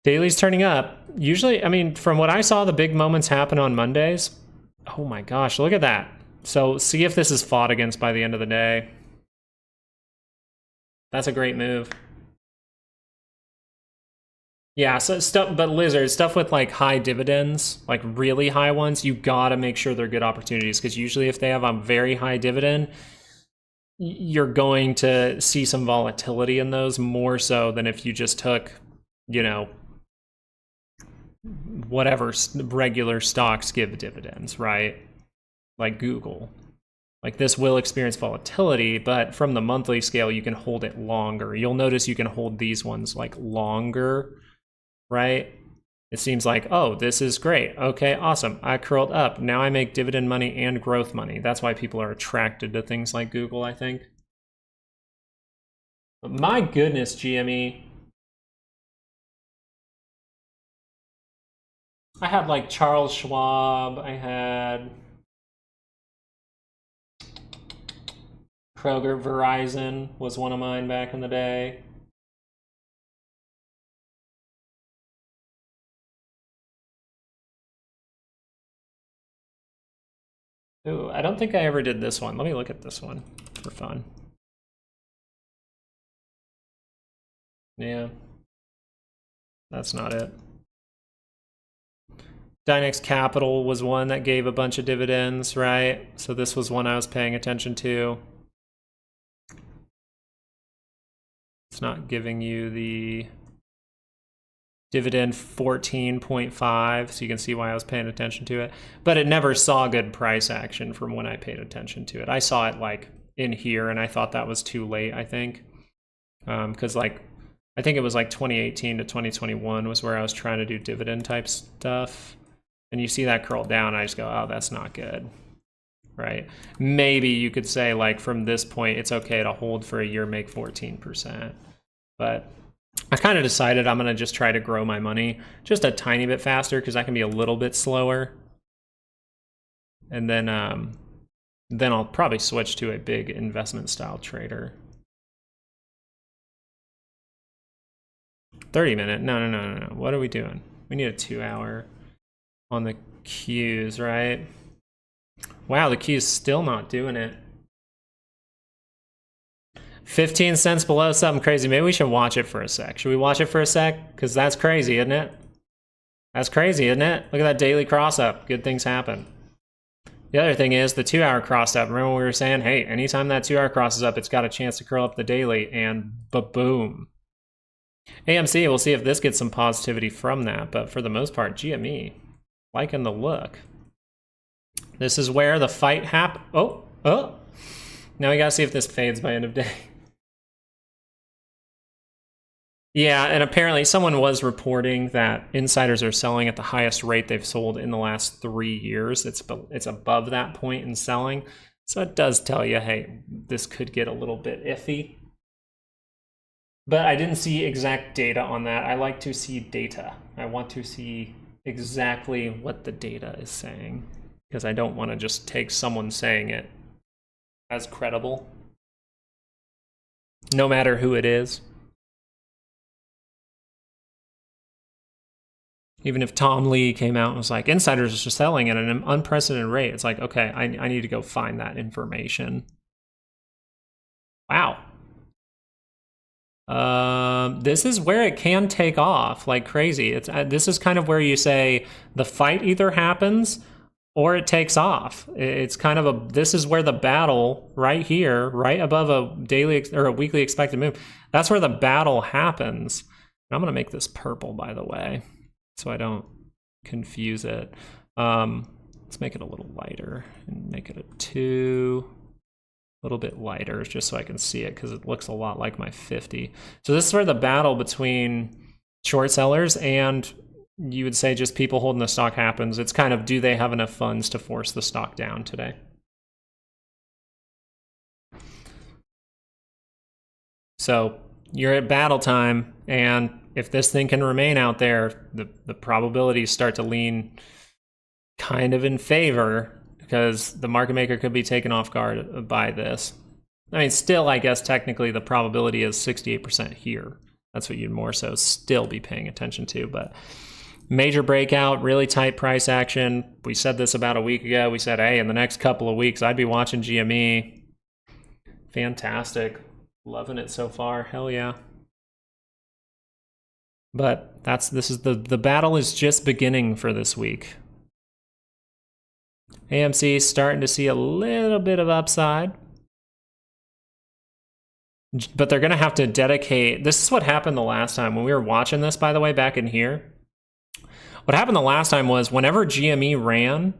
Daily's turning up. Usually, I mean, from what I saw, the big moments happen on Mondays. Oh my gosh, look at that. So see if this is fought against by the end of the day. That's a great move. Yeah, so stuff, but Lizard, stuff with like high dividends, like really high ones, you gotta make sure they're good opportunities, because usually if they have a very high dividend, you're going to see some volatility in those more so than if you just took, you know, whatever regular stocks give dividends, right? Like Google. Like this will experience volatility, but from the monthly scale, you can hold it longer. You'll notice you can hold these ones like longer, right? It seems like, oh, this is great. Okay, awesome. I curled up. Now I make dividend money and growth money. That's why people are attracted to things like Google, I think. But my goodness, GME. I had like Charles Schwab, I had Kroger, Verizon was one of mine back in the day. Ooh, I don't think I ever did this one. Let me look at this one for fun. Yeah, that's not it. Dynex Capital was one that gave a bunch of dividends, right? So this was one I was paying attention to. It's not giving you the dividend 14.5, so you can see why I was paying attention to it. But it never saw good price action from when I paid attention to it. I saw it like in here, and I thought that was too late, I think. Because like, I think it was like 2018 to 2021 was where I was trying to do dividend type stuff. And you see that curl down, I just go, oh, that's not good, right? Maybe you could say, like, from this point, it's okay to hold for a year, make 14%. But I kind of decided I'm going to just try to grow my money just a tiny bit faster, because I can be a little bit slower. And then I'll probably switch to a big investment style trader. 30-minute? No. What are we doing? We need a 2-hour. On the Qs, right? Wow, the Q's still not doing it. 15 cents below, something crazy. Maybe we should watch it for a sec. Should we watch it for a sec? Because that's crazy, isn't it? That's crazy, isn't it? Look at that daily cross up. Good things happen. The other thing is the 2-hour cross up. Remember we were saying, hey, anytime that 2-hour crosses up, it's got a chance to curl up the daily, and ba-boom. AMC, we'll see if this gets some positivity from that, but for the most part, GME. Liking the look. This is where the fight happened. Oh. Now we gotta see if this fades by end of day. Yeah, and apparently someone was reporting that insiders are selling at the highest rate they've sold in the last 3 years. It's above that point in selling. So it does tell you, hey, this could get a little bit iffy. But I didn't see exact data on that. I like to see data. I want to see exactly what the data is saying, because I don't want to just take someone saying it as credible, no matter who it is. Even if Tom Lee came out and was like, insiders are selling at an unprecedented rate, it's like, okay, I need to go find that information. Wow. This is where it can take off like crazy. This is kind of where you say the fight either happens or it takes off. It's kind of this is where the battle right here, right above a daily or a weekly expected move, that's where the battle happens. And I'm going to make this purple, by the way, so I don't confuse it. Let's make it a little lighter and make it a 2, a little bit lighter, just so I can see it, because it looks a lot like my 50. So this is where the battle between short sellers and, you would say, just people holding the stock happens. It's kind of, do they have enough funds to force the stock down today? So you're at battle time, and if this thing can remain out there, the probabilities start to lean kind of in favor, because the market maker could be taken off guard by this. I mean, still, I guess technically the probability is 68% here. That's what you'd more so still be paying attention to. But major breakout, really tight price action. We said this about a week ago. We said, hey, in the next couple of weeks, I'd be watching GME. Fantastic. Loving it so far. Hell yeah. But the battle is just beginning for this week. AMC starting to see a little bit of upside, but they're going to have to dedicate. This is what happened the last time when we were watching this, by the way, back in here. What happened the last time was whenever GME ran,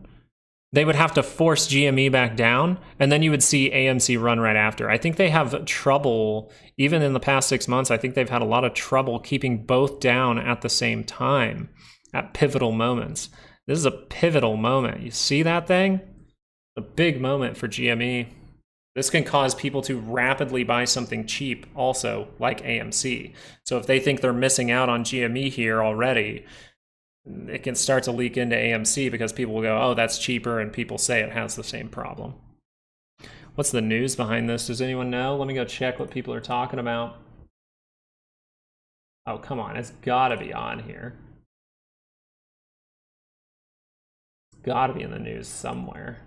they would have to force GME back down, and then you would see AMC run right after. I think they have trouble, even in the past 6 months, I think they've had a lot of trouble keeping both down at the same time at pivotal moments. This is a pivotal moment. You see that thing? A big moment for GME. This can cause people to rapidly buy something cheap also, like AMC. So if they think they're missing out on GME here already, it can start to leak into AMC because people will go, oh, that's cheaper, and people say it has the same problem. What's the news behind this? Does anyone know? Let me go check what people are talking about. Oh, come on. It's got to be on here. It's got to be in the news somewhere.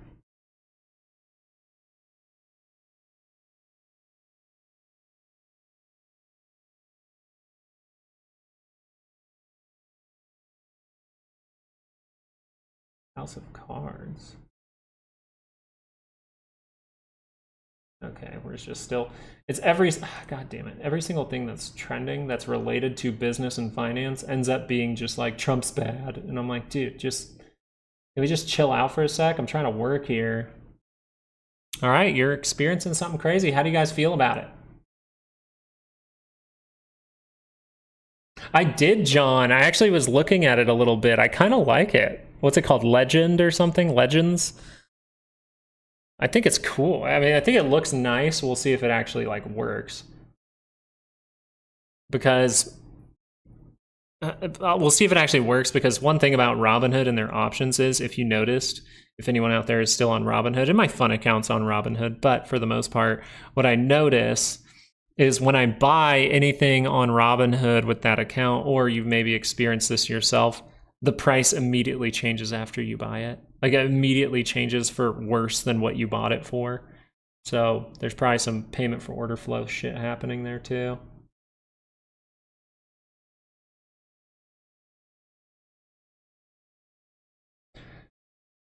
House of Cards. Okay, we're just still, it's god damn it, every single thing that's trending that's related to business and finance ends up being just like Trump's bad. And I'm like, dude, can we just chill out for a sec? I'm trying to work here. All right, you're experiencing something crazy. How do you guys feel about it? I did, John. I actually was looking at it a little bit. I kind of like it. What's it called? Legend or something? Legends? I think it's cool. I mean, I think it looks nice. We'll see if it actually like works. Because we'll see if it actually works, because one thing about Robinhood and their options is, if you noticed, if anyone out there is still on Robinhood, and my fun account's on Robinhood, but for the most part, what I notice is when I buy anything on Robinhood with that account, or you've maybe experienced this yourself, the price immediately changes after you buy it. Like, it immediately changes for worse than what you bought it for. So there's probably some payment for order flow shit happening there too.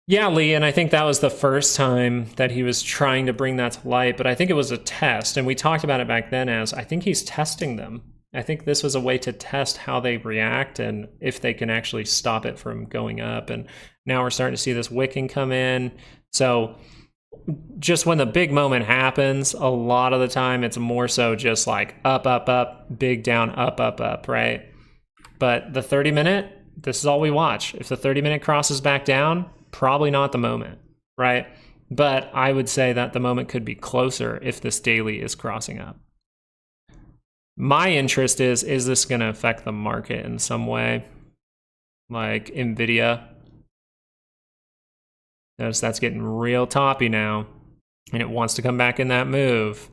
Yeah, Lee, and I think that was the first time that he was trying to bring that to light, but I think it was a test, and we talked about it back then as, I think he's testing them. I think this was a way to test how they react and if they can actually stop it from going up, and now we're starting to see this wicking come in. So just when the big moment happens, a lot of the time it's more so just like up, up, up, big down, up, up, up, right? But the 30-minute, this is all we watch. If the 30-minute crosses back down, probably not the moment, right? But I would say that the moment could be closer if this daily is crossing up. My interest is this going to affect the market in some way? Like Nvidia. Notice that's getting real toppy now, and it wants to come back in that move.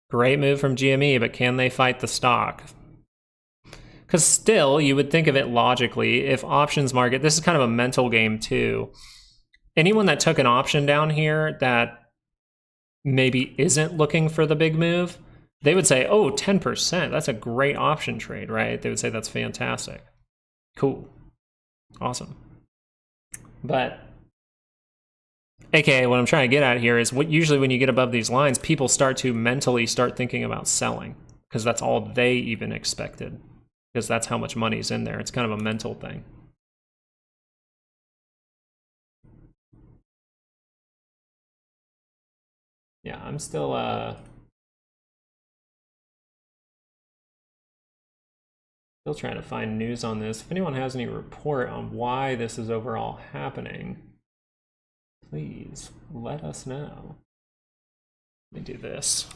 Great move from GME, but can they fight the stock? Because still, you would think of it logically, if options market, this is kind of a mental game too. Anyone that took an option down here that maybe isn't looking for the big move, they would say, oh, 10%, that's a great option trade, right? They would say that's fantastic. Cool. Awesome. But AKA what I'm trying to get at here is usually when you get above these lines, people start to mentally start thinking about selling because that's all they even expected, because that's how much money's in there. It's kind of a mental thing. Yeah, I'm still trying to find news on this. If anyone has any report on why this is overall happening, please let us know. Let me do this.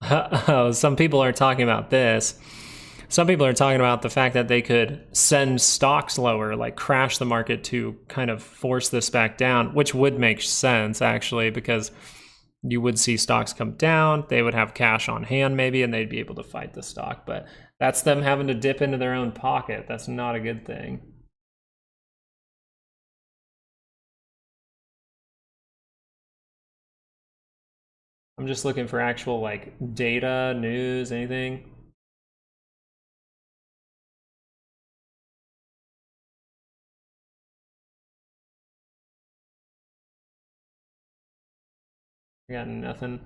Oh, some people are talking about this. Some people are talking about the fact that they could send stocks lower, like crash the market to kind of force this back down, which would make sense actually, because you would see stocks come down, they would have cash on hand maybe, and they'd be able to fight the stock. But that's them having to dip into their own pocket. That's not a good thing. I'm just looking for actual like data, news, anything. I got nothing.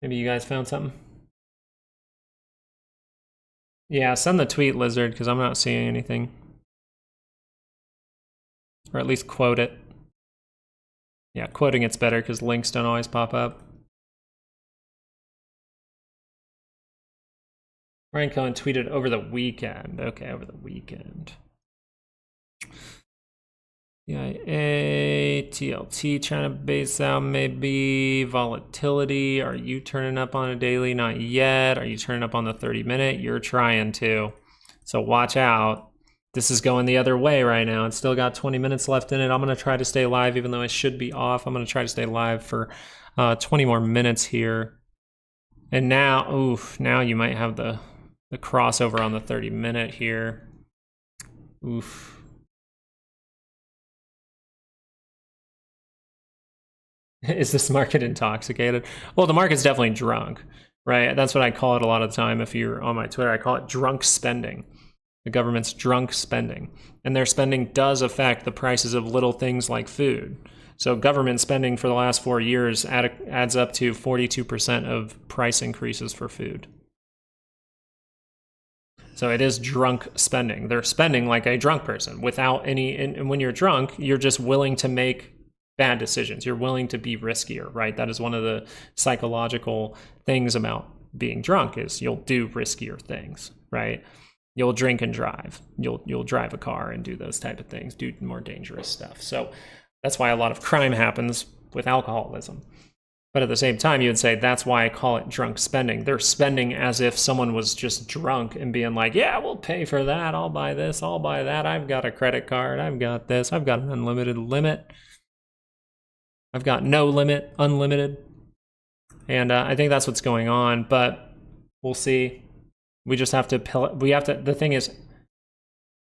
Maybe you guys found something? Yeah, send the tweet, Lizard, because I'm not seeing anything. Or at least quote it. Yeah, quoting it's better because links don't always pop up. Ryan Cohen tweeted over the weekend. Okay, over the weekend. Yeah, TLT trying to base out maybe. Volatility, are you turning up on a daily? Not yet. Are you turning up on the 30-minute? You're trying to. So watch out. This is going the other way right now. It's still got 20 minutes left in it. I'm going to try to stay live even though I should be off. I'm going to try to stay live for 20 more minutes here. And now, oof, now you might have the crossover on the 30-minute here. Oof. Is this market intoxicated? Well, the market's definitely drunk, right? That's what I call it a lot of the time. If you're on my Twitter, I call it drunk spending. The government's drunk spending. And their spending does affect the prices of little things like food. So government spending for the last 4 years adds up to 42% of price increases for food. So it is drunk spending. They're spending like a drunk person without any, and when you're drunk, you're just willing to make bad decisions. You're willing to be riskier, right? That is one of the psychological things about being drunk is you'll do riskier things, right? You'll drink and drive. You'll drive a car and do those type of things, do more dangerous stuff. So that's why a lot of crime happens with alcoholism. But at the same time, you would say that's why I call it drunk spending. They're spending as if someone was just drunk and being like, yeah, we'll pay for that. I'll buy this. I'll buy that. I've got a credit card. I've got this. I've got an unlimited limit. I've got no limit, unlimited. And I think that's what's going on. But we'll see. We just have to, the thing is,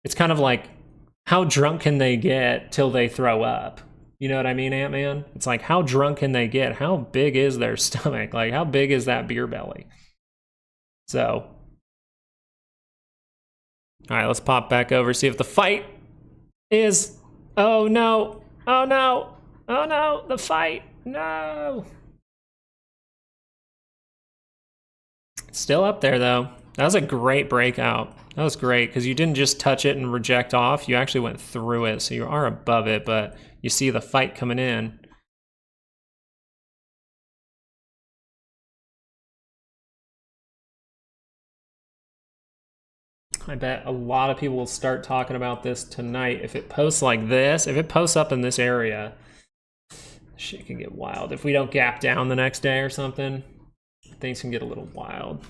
it's kind of like, how drunk can they get till they throw up? You know what I mean, Ant-Man? It's like, how drunk can they get? How big is their stomach? Like, how big is that beer belly? So, all right, let's pop back over, see if the fight is, oh no, oh no, oh no, the fight, no. It's still up there though. That was a great breakout. That was great because you didn't just touch it and reject off. You actually went through it, so you are above it, but you see the fight coming in. I bet a lot of people will start talking about this tonight. If it posts like this, if it posts up in this area, shit can get wild. If we don't gap down the next day or something, things can get a little wild.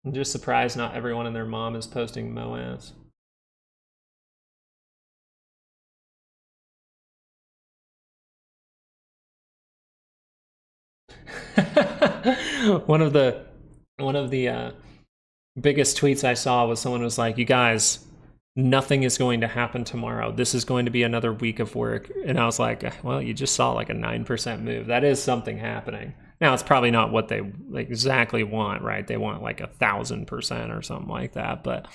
I'm just surprised not everyone and their mom is posting MOAS. One of the biggest tweets I saw was someone was like, "You guys, nothing is going to happen tomorrow. This is going to be another week of work." And I was like, well, you just saw like a 9% move. That is something happening. Now, it's probably not what they exactly want, right? They want like 1,000% or something like that. But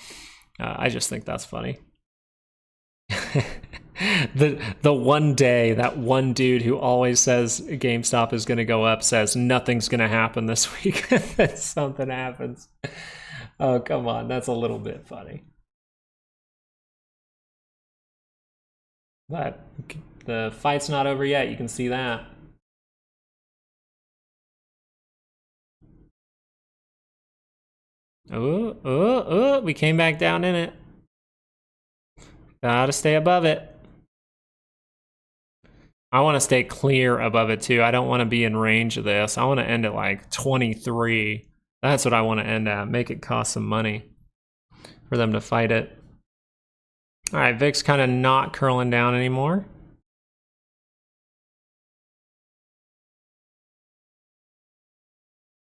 I just think that's funny. The one day that one dude who always says GameStop is going to go up says nothing's going to happen this week. Then something happens. Oh, come on. That's a little bit funny. But the fight's not over yet. You can see that. Oh, we came back down in it. Gotta stay above it. I want to stay clear above it too. I don't want to be in range of this. I want to end at like 23. That's what I want to end at. Make it cost some money for them to fight it. All right, VIX kind of not curling down anymore.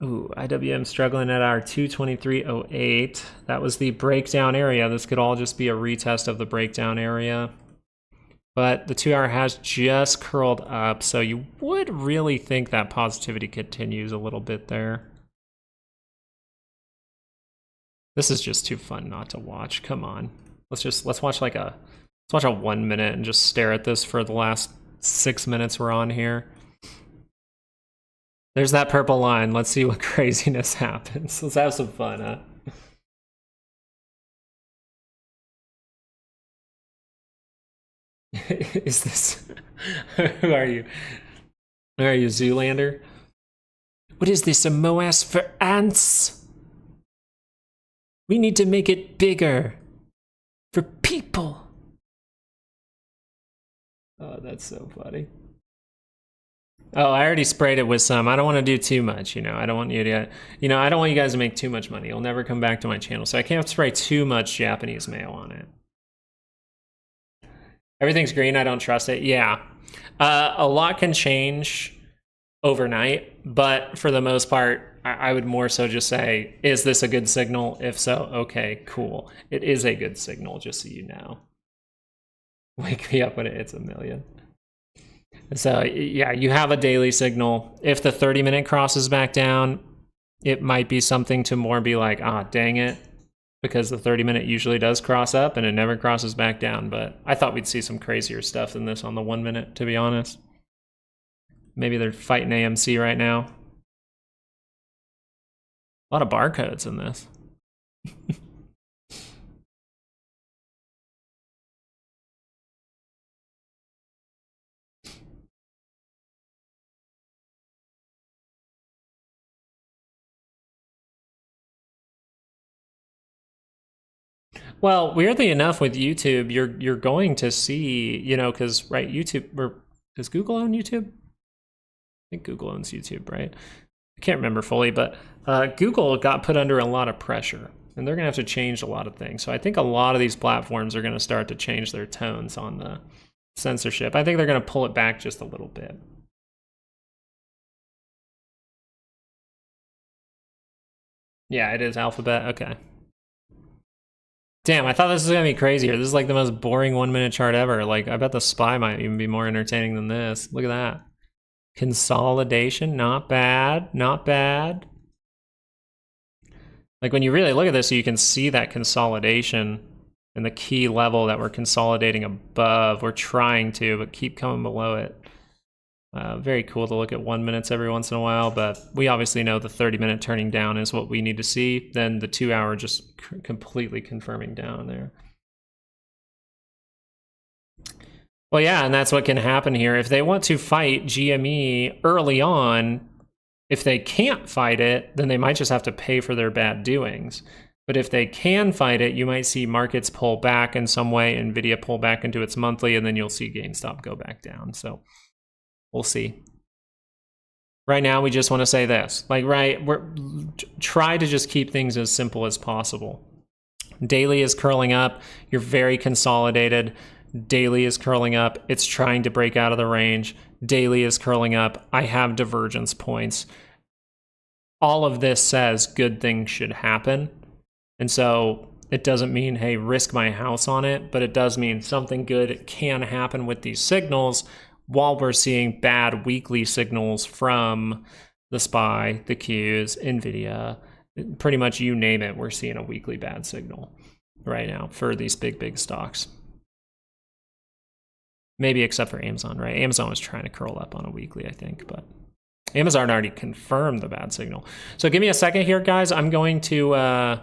Ooh, IWM struggling at our 223.08. That was the breakdown area. This could all just be a retest of the breakdown area. But the 2 hour has just curled up, so you would really think that positivity continues a little bit there. This is just too fun not to watch. Come on. Let's watch like a 1 minute and just stare at this for the last 6 minutes we're on here. There's that purple line. Let's see what craziness happens. Let's have some fun, huh? Is this... Who are you? Who are you, Zoolander? What is this, a MOAS for ants? We need to make it bigger. For people. Oh, that's so funny. Oh, I already sprayed it with some. I don't want to do too much, you know. I don't want you to, I don't want you guys to make too much money. You'll never come back to my channel. So I can't spray too much Japanese mayo on it. Everything's green. I don't trust it. Yeah. A lot can change overnight, but for the most part, I would more so just say, is this a good signal? If so, okay, cool. It is a good signal, just so you know. Wake me up when it hits 1 million. So yeah, you have a daily signal. If the 30-minute crosses back down, it might be something to more be like, ah, dang it. Because the 30-minute usually does cross up and it never crosses back down. But I thought we'd see some crazier stuff than this on the 1 minute, to be honest. Maybe they're fighting AMC right now. A lot of barcodes in this. Well, weirdly enough, with YouTube, you're going to see, because right, YouTube, or does Google own YouTube? I think Google owns YouTube, right? I can't remember fully, but Google got put under a lot of pressure, and they're going to have to change a lot of things. So I think a lot of these platforms are going to start to change their tones on the censorship. I think they're going to pull it back just a little bit. Yeah, it is Alphabet. Okay. Damn, I thought this was going to be crazier. This is like the most boring 1 minute chart ever. Like, I bet the SPY might even be more entertaining than this. Look at that. Consolidation, not bad, not bad. Like, when you really look at this, you can see that consolidation and the key level that we're consolidating above. We're trying to, but keep coming below it. Very cool to look at 1 minutes every once in a while, but we obviously know the 30-minute turning down is what we need to see. Then the 2 hour just completely confirming down there. Well, yeah, and that's what can happen here. If they want to fight GME early on, if they can't fight it, then they might just have to pay for their bad doings. But if they can fight it, you might see markets pull back in some way, Nvidia pull back into its monthly, and then you'll see GameStop go back down. So we'll see. Right now, we just want to say this. Like, try to just keep things as simple as possible. Daily is curling up. You're very consolidated. Daily is curling up. It's trying to break out of the range. Daily is curling up. I have divergence points. All of this says good things should happen. And so it doesn't mean, hey, risk my house on it, but it does mean something good can happen with these signals while we're seeing bad weekly signals from the SPY, the Qs, Nvidia, pretty much you name it, we're seeing a weekly bad signal right now for these big stocks. Maybe except for Amazon, right? Amazon was trying to curl up on a weekly, I think, but Amazon already confirmed the bad signal. So give me a second here, guys. I'm going to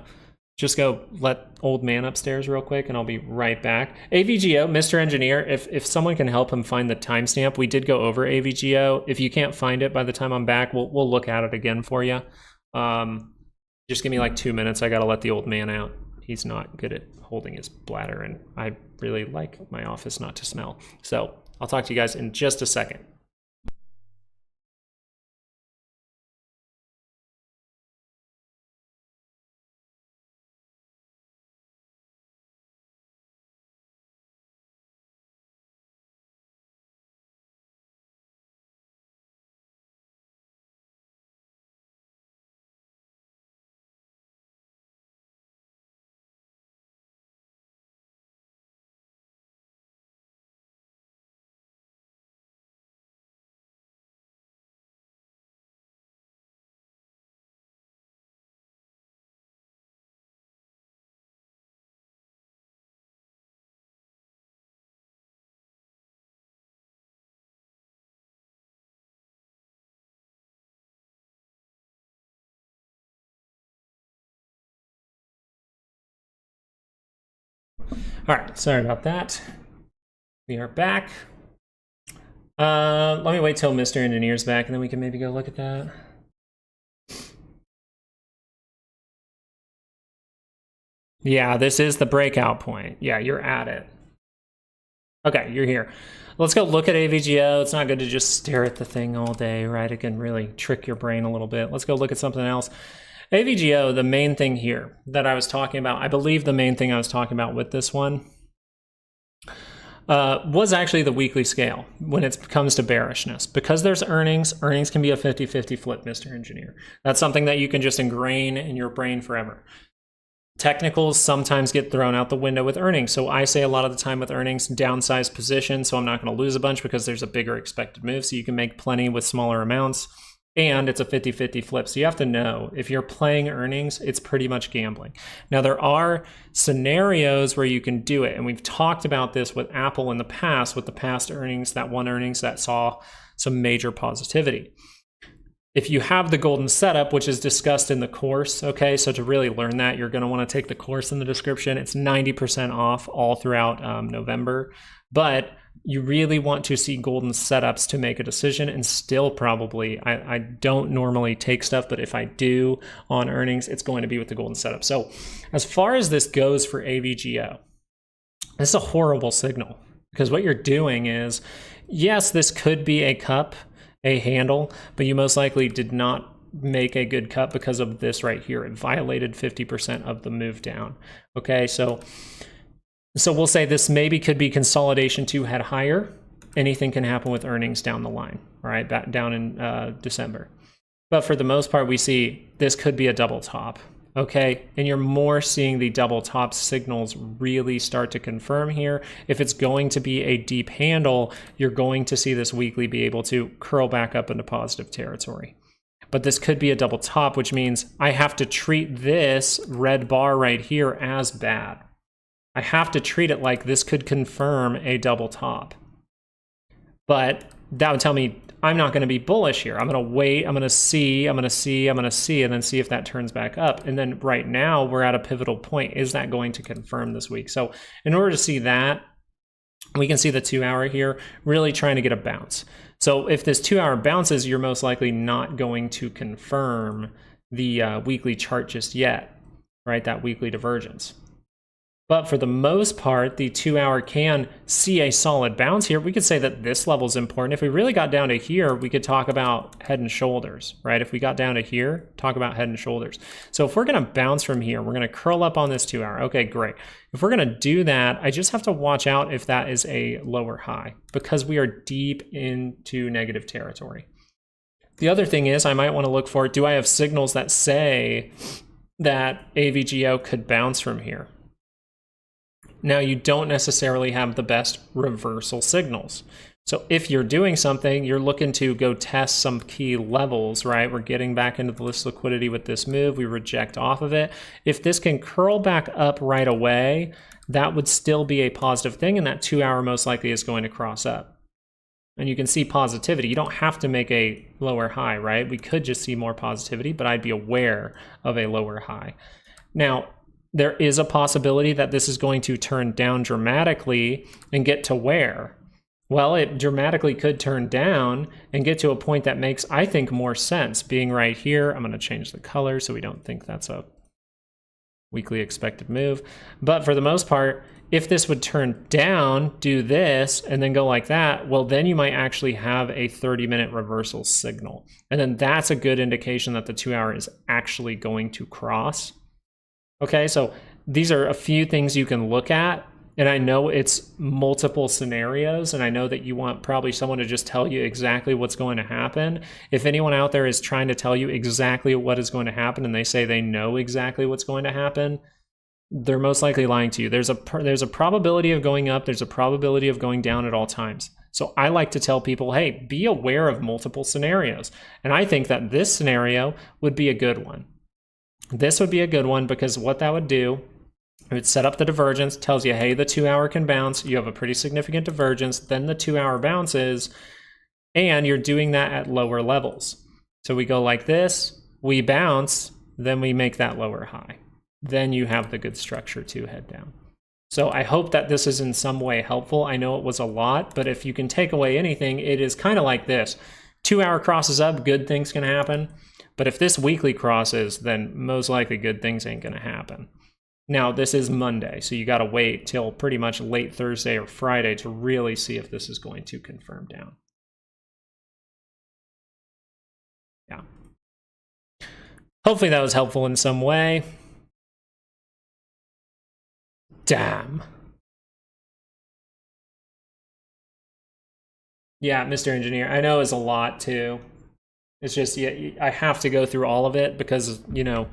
just go let old man upstairs real quick, and I'll be right back. AVGO, Mr. Engineer, if someone can help him find the timestamp, we did go over AVGO. If you can't find it by the time I'm back, we'll look at it again for you. Just give me like 2 minutes. I got to let the old man out. He's not good at holding his bladder, and I really like my office not to smell. So I'll talk to you guys in just a second. All right, sorry about that. We are back. Let me wait till Mr. Engineer's back, and then we can maybe go look at that. Yeah, this is the breakout point. Yeah, you're at it. Okay, you're here. Let's go look at AVGO. It's not good to just stare at the thing all day, right? It can really trick your brain a little bit. Let's go look at something else. AVGO, the main thing here that I was talking about, I believe the main thing I was talking about with this one was actually the weekly scale when it comes to bearishness. Because there's earnings can be a 50-50 flip, Mr. Engineer. That's something that you can just ingrain in your brain forever. Technicals sometimes get thrown out the window with earnings. So I say a lot of the time with earnings, downsize position, so I'm not going to lose a bunch because there's a bigger expected move, so you can make plenty with smaller amounts. And it's a 50-50 flip. So you have to know, if you're playing earnings, it's pretty much gambling. Now, there are scenarios where you can do it. And we've talked about this with Apple in the past, with the past earnings, that one earnings that saw some major positivity. If you have the golden setup, which is discussed in the course, okay, so to really learn that, you're going to want to take the course in the description. It's 90% off all throughout November. But you really want to see golden setups to make a decision, and still probably, I don't normally take stuff, but if I do on earnings, it's going to be with the golden setup. So as far as this goes for AVGO, this is a horrible signal, because what you're doing is, yes, this could be a cup, a handle, but you most likely did not make a good cut because of this right here. It violated 50% of the move down. Okay, so we'll say this maybe could be consolidation to head higher. Anything can happen with earnings down the line, all right, back down in December. But for the most part, we see this could be a double top, okay? And you're more seeing the double top signals really start to confirm here. If it's going to be a deep handle, you're going to see this weekly be able to curl back up into positive territory. But this could be a double top, which means I have to treat this red bar right here as bad. I have to treat it like this could confirm a double top. But that would tell me I'm not going to be bullish here. I'm going to wait, I'm going to see, and then see if that turns back up. And then right now we're at a pivotal point. Is that going to confirm this week? So in order to see that, we can see the 2 hour here really trying to get a bounce. So if this 2 hour bounces, you're most likely not going to confirm the weekly chart just yet, right? That weekly divergence. But for the most part, the 2-hour can see a solid bounce here. We could say that this level is important. If we really got down to here, we could talk about head and shoulders, right? If we got down to here, talk about head and shoulders. So if we're going to bounce from here, we're going to curl up on this 2-hour. Okay, great. If we're going to do that, I just have to watch out if that is a lower high because we are deep into negative territory. The other thing is I might want to look for, do I have signals that say that AVGO could bounce from here? Now, you don't necessarily have the best reversal signals. So if you're doing something, you're looking to go test some key levels, right? We're getting back into this liquidity with this move. We reject off of it. If this can curl back up right away, that would still be a positive thing, and that 2-hour most likely is going to cross up. And you can see positivity. You don't have to make a lower high, right? We could just see more positivity, but I'd be aware of a lower high. Now, there is a possibility that this is going to turn down dramatically and get to where? Well, it dramatically could turn down and get to a point that makes, I think, more sense. Being right here, I'm going to change the color so we don't think that's a weekly expected move. But for the most part, if this would turn down, do this, and then go like that, well, then you might actually have a 30-minute reversal signal. And then that's a good indication that the 2-hour is actually going to cross. Okay, so these are a few things you can look at, and I know it's multiple scenarios, and I know that you want probably someone to just tell you exactly what's going to happen. If anyone out there is trying to tell you exactly what is going to happen and they say they know exactly what's going to happen, they're most likely lying to you. There's a probability of going up, there's a probability of going down at all times. So I like to tell people, hey, be aware of multiple scenarios. And I think that this scenario would be a good one. This would be a good one because what that would do, it would set up the divergence, tells you, hey, the 2-hour can bounce. You have a pretty significant divergence. Then the 2-hour bounces, and you're doing that at lower levels. So we go like this, we bounce, then we make that lower high. Then you have the good structure to head down. So I hope that this is in some way helpful. I know it was a lot, but if you can take away anything, it is kind of like this. 2-hour crosses up, good things can happen. But if this weekly crosses, then most likely good things ain't going to happen. Now, this is Monday, so you got to wait till pretty much late Thursday or Friday to really see if this is going to confirm down. Yeah. Hopefully that was helpful in some way. Damn. Yeah, Mr. Engineer, I know it's a lot too. It's just, yeah, I have to go through all of it because, you know,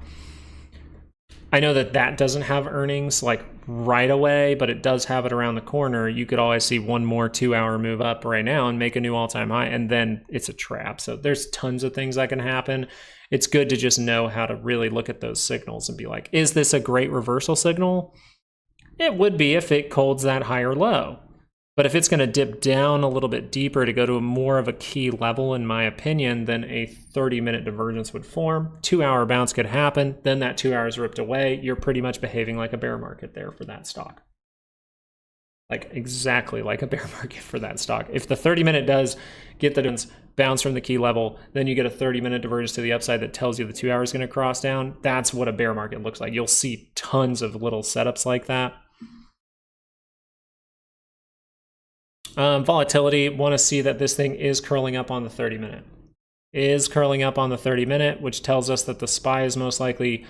I know that that doesn't have earnings like right away, but it does have it around the corner. You could always see one more 2-hour move up right now and make a new all-time high, and then it's a trap. So there's tons of things that can happen. It's good to just know how to really look at those signals and be like, is this a great reversal signal? It would be if it holds that higher low. But if it's going to dip down a little bit deeper to go to more of a key level, in my opinion, then a 30-minute divergence would form. 2-hour bounce could happen. Then that 2 hours ripped away. You're pretty much behaving like a bear market there for that stock. Like exactly like a bear market for that stock. If the 30-minute does get the bounce from the key level, then you get a 30-minute divergence to the upside that tells you the 2 hours is going to cross down. That's what a bear market looks like. You'll see tons of little setups like that. Volatility, want to see that this thing is curling up on the 30-minute. Is curling up on the 30-minute, which tells us that the SPY is most likely,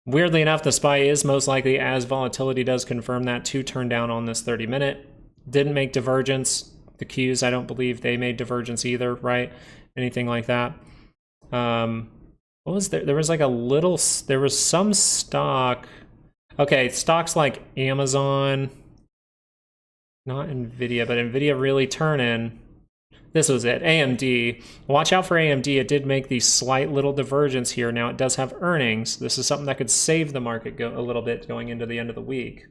weirdly enough, the SPY is most likely, as volatility does confirm that, to turn down on this 30-minute. Didn't make divergence. The Qs, I don't believe they made divergence either, right? Anything like that. What was there? There was like a little, there was some stock. Okay, stocks like Amazon, not Nvidia, but Nvidia really turning. This was it, AMD. Watch out for AMD. It did make the slight little divergence here. Now it does have earnings. This is something that could save the market a little bit going into the end of the week.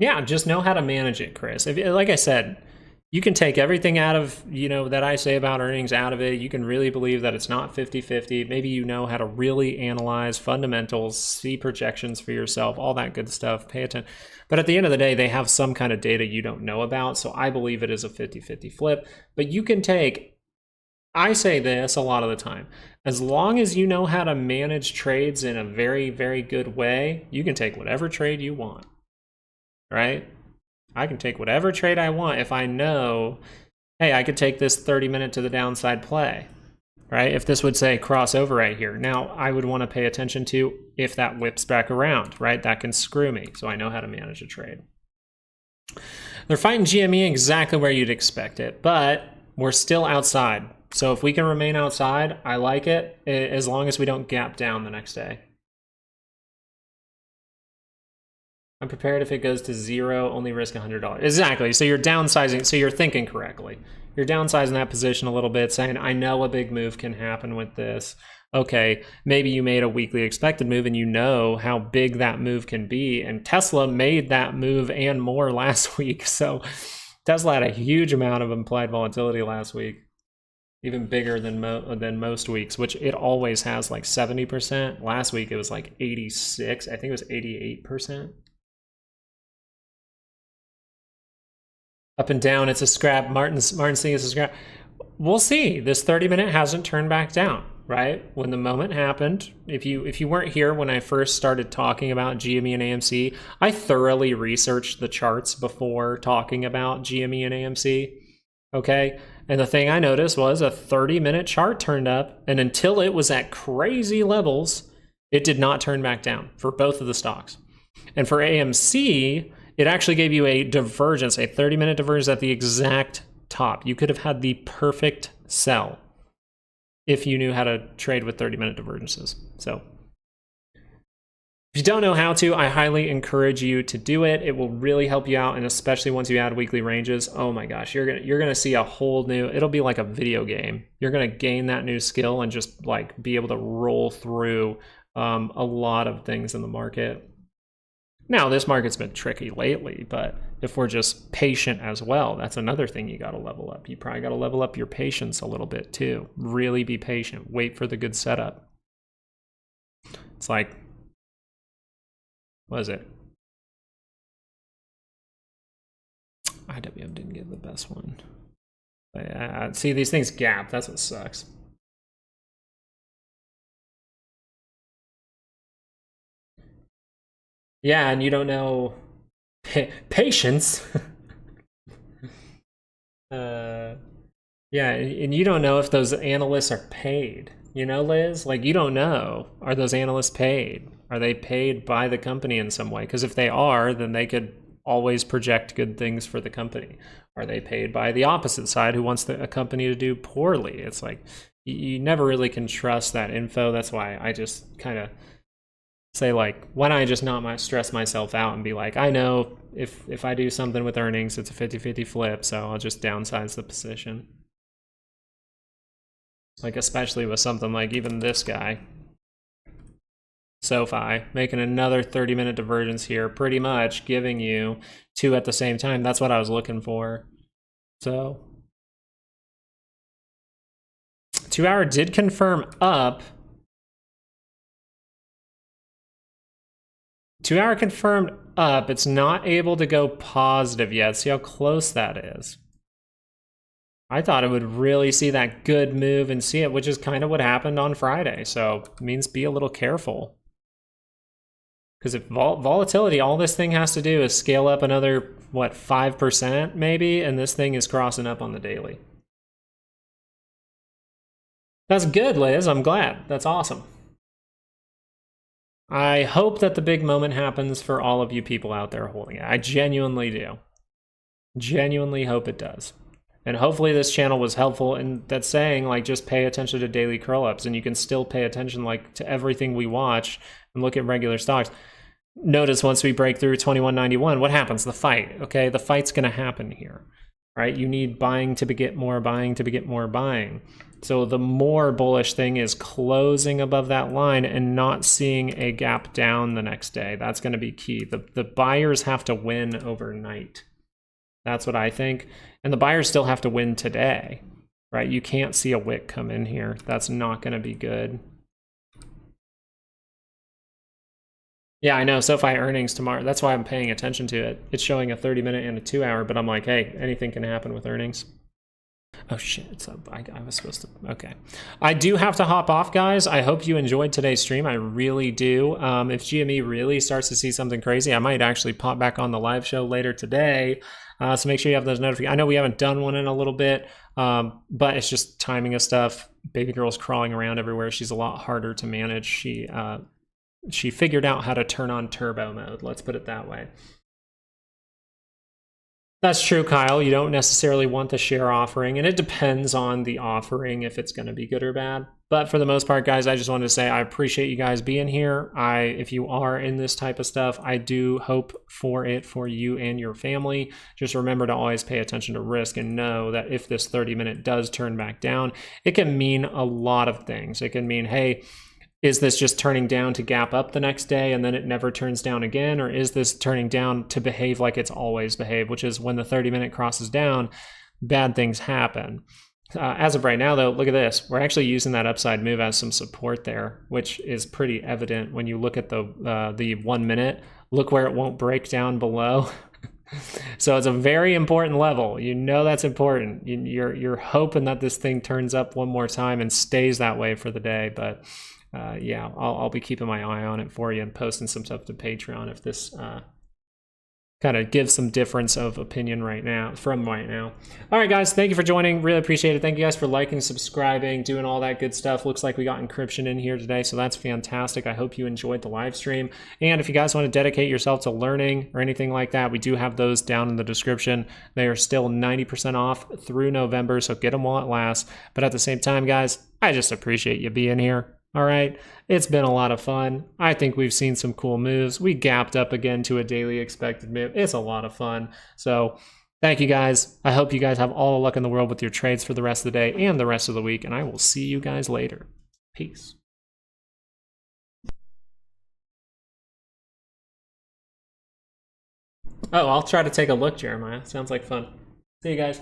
Yeah, just know how to manage it, Chris. Like I said, you can take everything out of, that I say about earnings out of it. You can really believe that it's not 50-50. Maybe you know how to really analyze fundamentals, see projections for yourself, all that good stuff, pay attention. But at the end of the day, they have some kind of data you don't know about. So I believe it is a 50-50 flip. But you can take, I say this a lot of the time. As long as you know how to manage trades in a very, very good way, you can take whatever trade you want, right? I can take whatever trade I want if I know, hey, I could take this 30-minute to the downside play, right? If this would say crossover right here. Now, I would want to pay attention to if that whips back around, right? That can screw me, so I know how to manage a trade. They're fighting GME exactly where you'd expect it, but we're still outside. So if we can remain outside, I like it, as long as we don't gap down the next day. I'm prepared if it goes to 0, only risk $100. Exactly, so you're downsizing, so you're thinking correctly. You're downsizing that position a little bit, saying, I know a big move can happen with this. Okay, maybe you made a weekly expected move and you know how big that move can be. And Tesla made that move and more last week. So Tesla had a huge amount of implied volatility last week, even bigger than most weeks, which it always has, like 70%. Last week it was like 86. I think it was 88%. Up and down, it's a scrap. Martin's saying it's a scrap. We'll see. This 30-minute hasn't turned back down, right? When the moment happened, if you weren't here when I first started talking about GME and AMC, I thoroughly researched the charts before talking about GME and AMC, okay? And the thing I noticed was a 30-minute chart turned up, and until it was at crazy levels, it did not turn back down for both of the stocks. And for AMC, it actually gave you a divergence, a 30-minute divergence at the exact top. You could have had the perfect sell if you knew how to trade with 30-minute divergences. So if you don't know how to, I highly encourage you to do it. It will really help you out, and especially once you add weekly ranges, oh my gosh, you're gonna see a whole new, it'll be like a video game. You're gonna gain that new skill and just like be able to roll through a lot of things in the market. Now, this market's been tricky lately, but if we're just patient as well, that's another thing you got to level up. You probably got to level up your patience a little bit too. Really be patient. Wait for the good setup. It's like, what is it? IWM didn't get the best one. See, these things gap. That's what sucks. Yeah, and you don't know patience. Yeah, and you don't know if those analysts are paid. You know, Liz? Like, you don't know. Are those analysts paid? Are they paid by the company in some way? Because if they are, then they could always project good things for the company. Are they paid by the opposite side who wants a company to do poorly? It's like, you never really can trust that info. That's why I just kind of say, like, why don't I just not stress myself out and be like, I know if I do something with earnings, it's a 50-50 flip, so I'll just downsize the position. Like, especially with something like even this guy, Sofi, making another 30-minute divergence here, pretty much giving you two at the same time. That's what I was looking for. So 2-hour did confirm up. 2-hour confirmed up. It's not able to go positive yet. See how close that is. I thought it would really see that good move and see it, which is kind of what happened on Friday. So it means be a little careful. Because if volatility, all this thing has to do is scale up another, what, 5% maybe, and this thing is crossing up on the daily. That's good, Liz. I'm glad. That's awesome. I hope that the big moment happens for all of you people out there holding it. I genuinely do. Genuinely hope it does. And hopefully this channel was helpful in that saying, like, just pay attention to daily curl-ups, and you can still pay attention, like, to everything we watch and look at regular stocks. Notice once we break through 2191, what happens? The fight, okay? The fight's going to happen here, right? You need buying to beget more buying to beget more buying. So the more bullish thing is closing above that line and not seeing a gap down the next day. That's going to be key. The buyers have to win overnight. That's what I think. And the buyers still have to win today, right? You can't see a wick come in here. That's not going to be good. Yeah, I know. Sofi earnings tomorrow. That's why I'm paying attention to it. It's showing a 30-minute and a 2-hour, but I'm like, hey, anything can happen with earnings. Oh shit, it's up. I was supposed to, okay. I do have to hop off, guys. I hope you enjoyed today's stream. I really do. If GME really starts to see something crazy, I might actually pop back on the live show later today. So make sure you have those notifications. I know we haven't done one in a little bit, but it's just timing of stuff. Baby girl's crawling around everywhere. She's a lot harder to manage. She figured out how to turn on turbo mode. Let's put it that way. That's true, Kyle. You don't necessarily want the share offering, and it depends on the offering if it's going to be good or bad. But for the most part, guys, I just wanted to say I appreciate you guys being here. If you are in this type of stuff, I do hope for it for you and your family. Just remember to always pay attention to risk and know that if this 30-minute does turn back down, it can mean a lot of things. It can mean, hey, is this just turning down to gap up the next day and then it never turns down again? Or is this turning down to behave like it's always behaved, which is when the 30-minute crosses down, bad things happen. As of right now, though, look at this. We're actually using that upside move as some support there, which is pretty evident when you look at the 1 minute. Look where it won't break down below. So it's a very important level. You know that's important. You're hoping that this thing turns up one more time and stays that way for the day, but yeah, I'll be keeping my eye on it for you and posting some stuff to Patreon if this kind of gives some difference of opinion right now. All right, guys, thank you for joining. Really appreciate it. Thank you guys for liking, subscribing, doing all that good stuff. Looks like we got encryption in here today, so that's fantastic. I hope you enjoyed the live stream. And if you guys want to dedicate yourself to learning or anything like that, we do have those down in the description. They are still 90% off through November, so get them while it lasts. But at the same time, guys, I just appreciate you being here. All right, it's been a lot of fun. I think we've seen some cool moves. We gapped up again to a daily expected move. It's a lot of fun. So thank you guys. I hope you guys have all the luck in the world with your trades for the rest of the day and the rest of the week. And I will see you guys later. Peace. Oh, I'll try to take a look, Jeremiah. Sounds like fun. See you guys.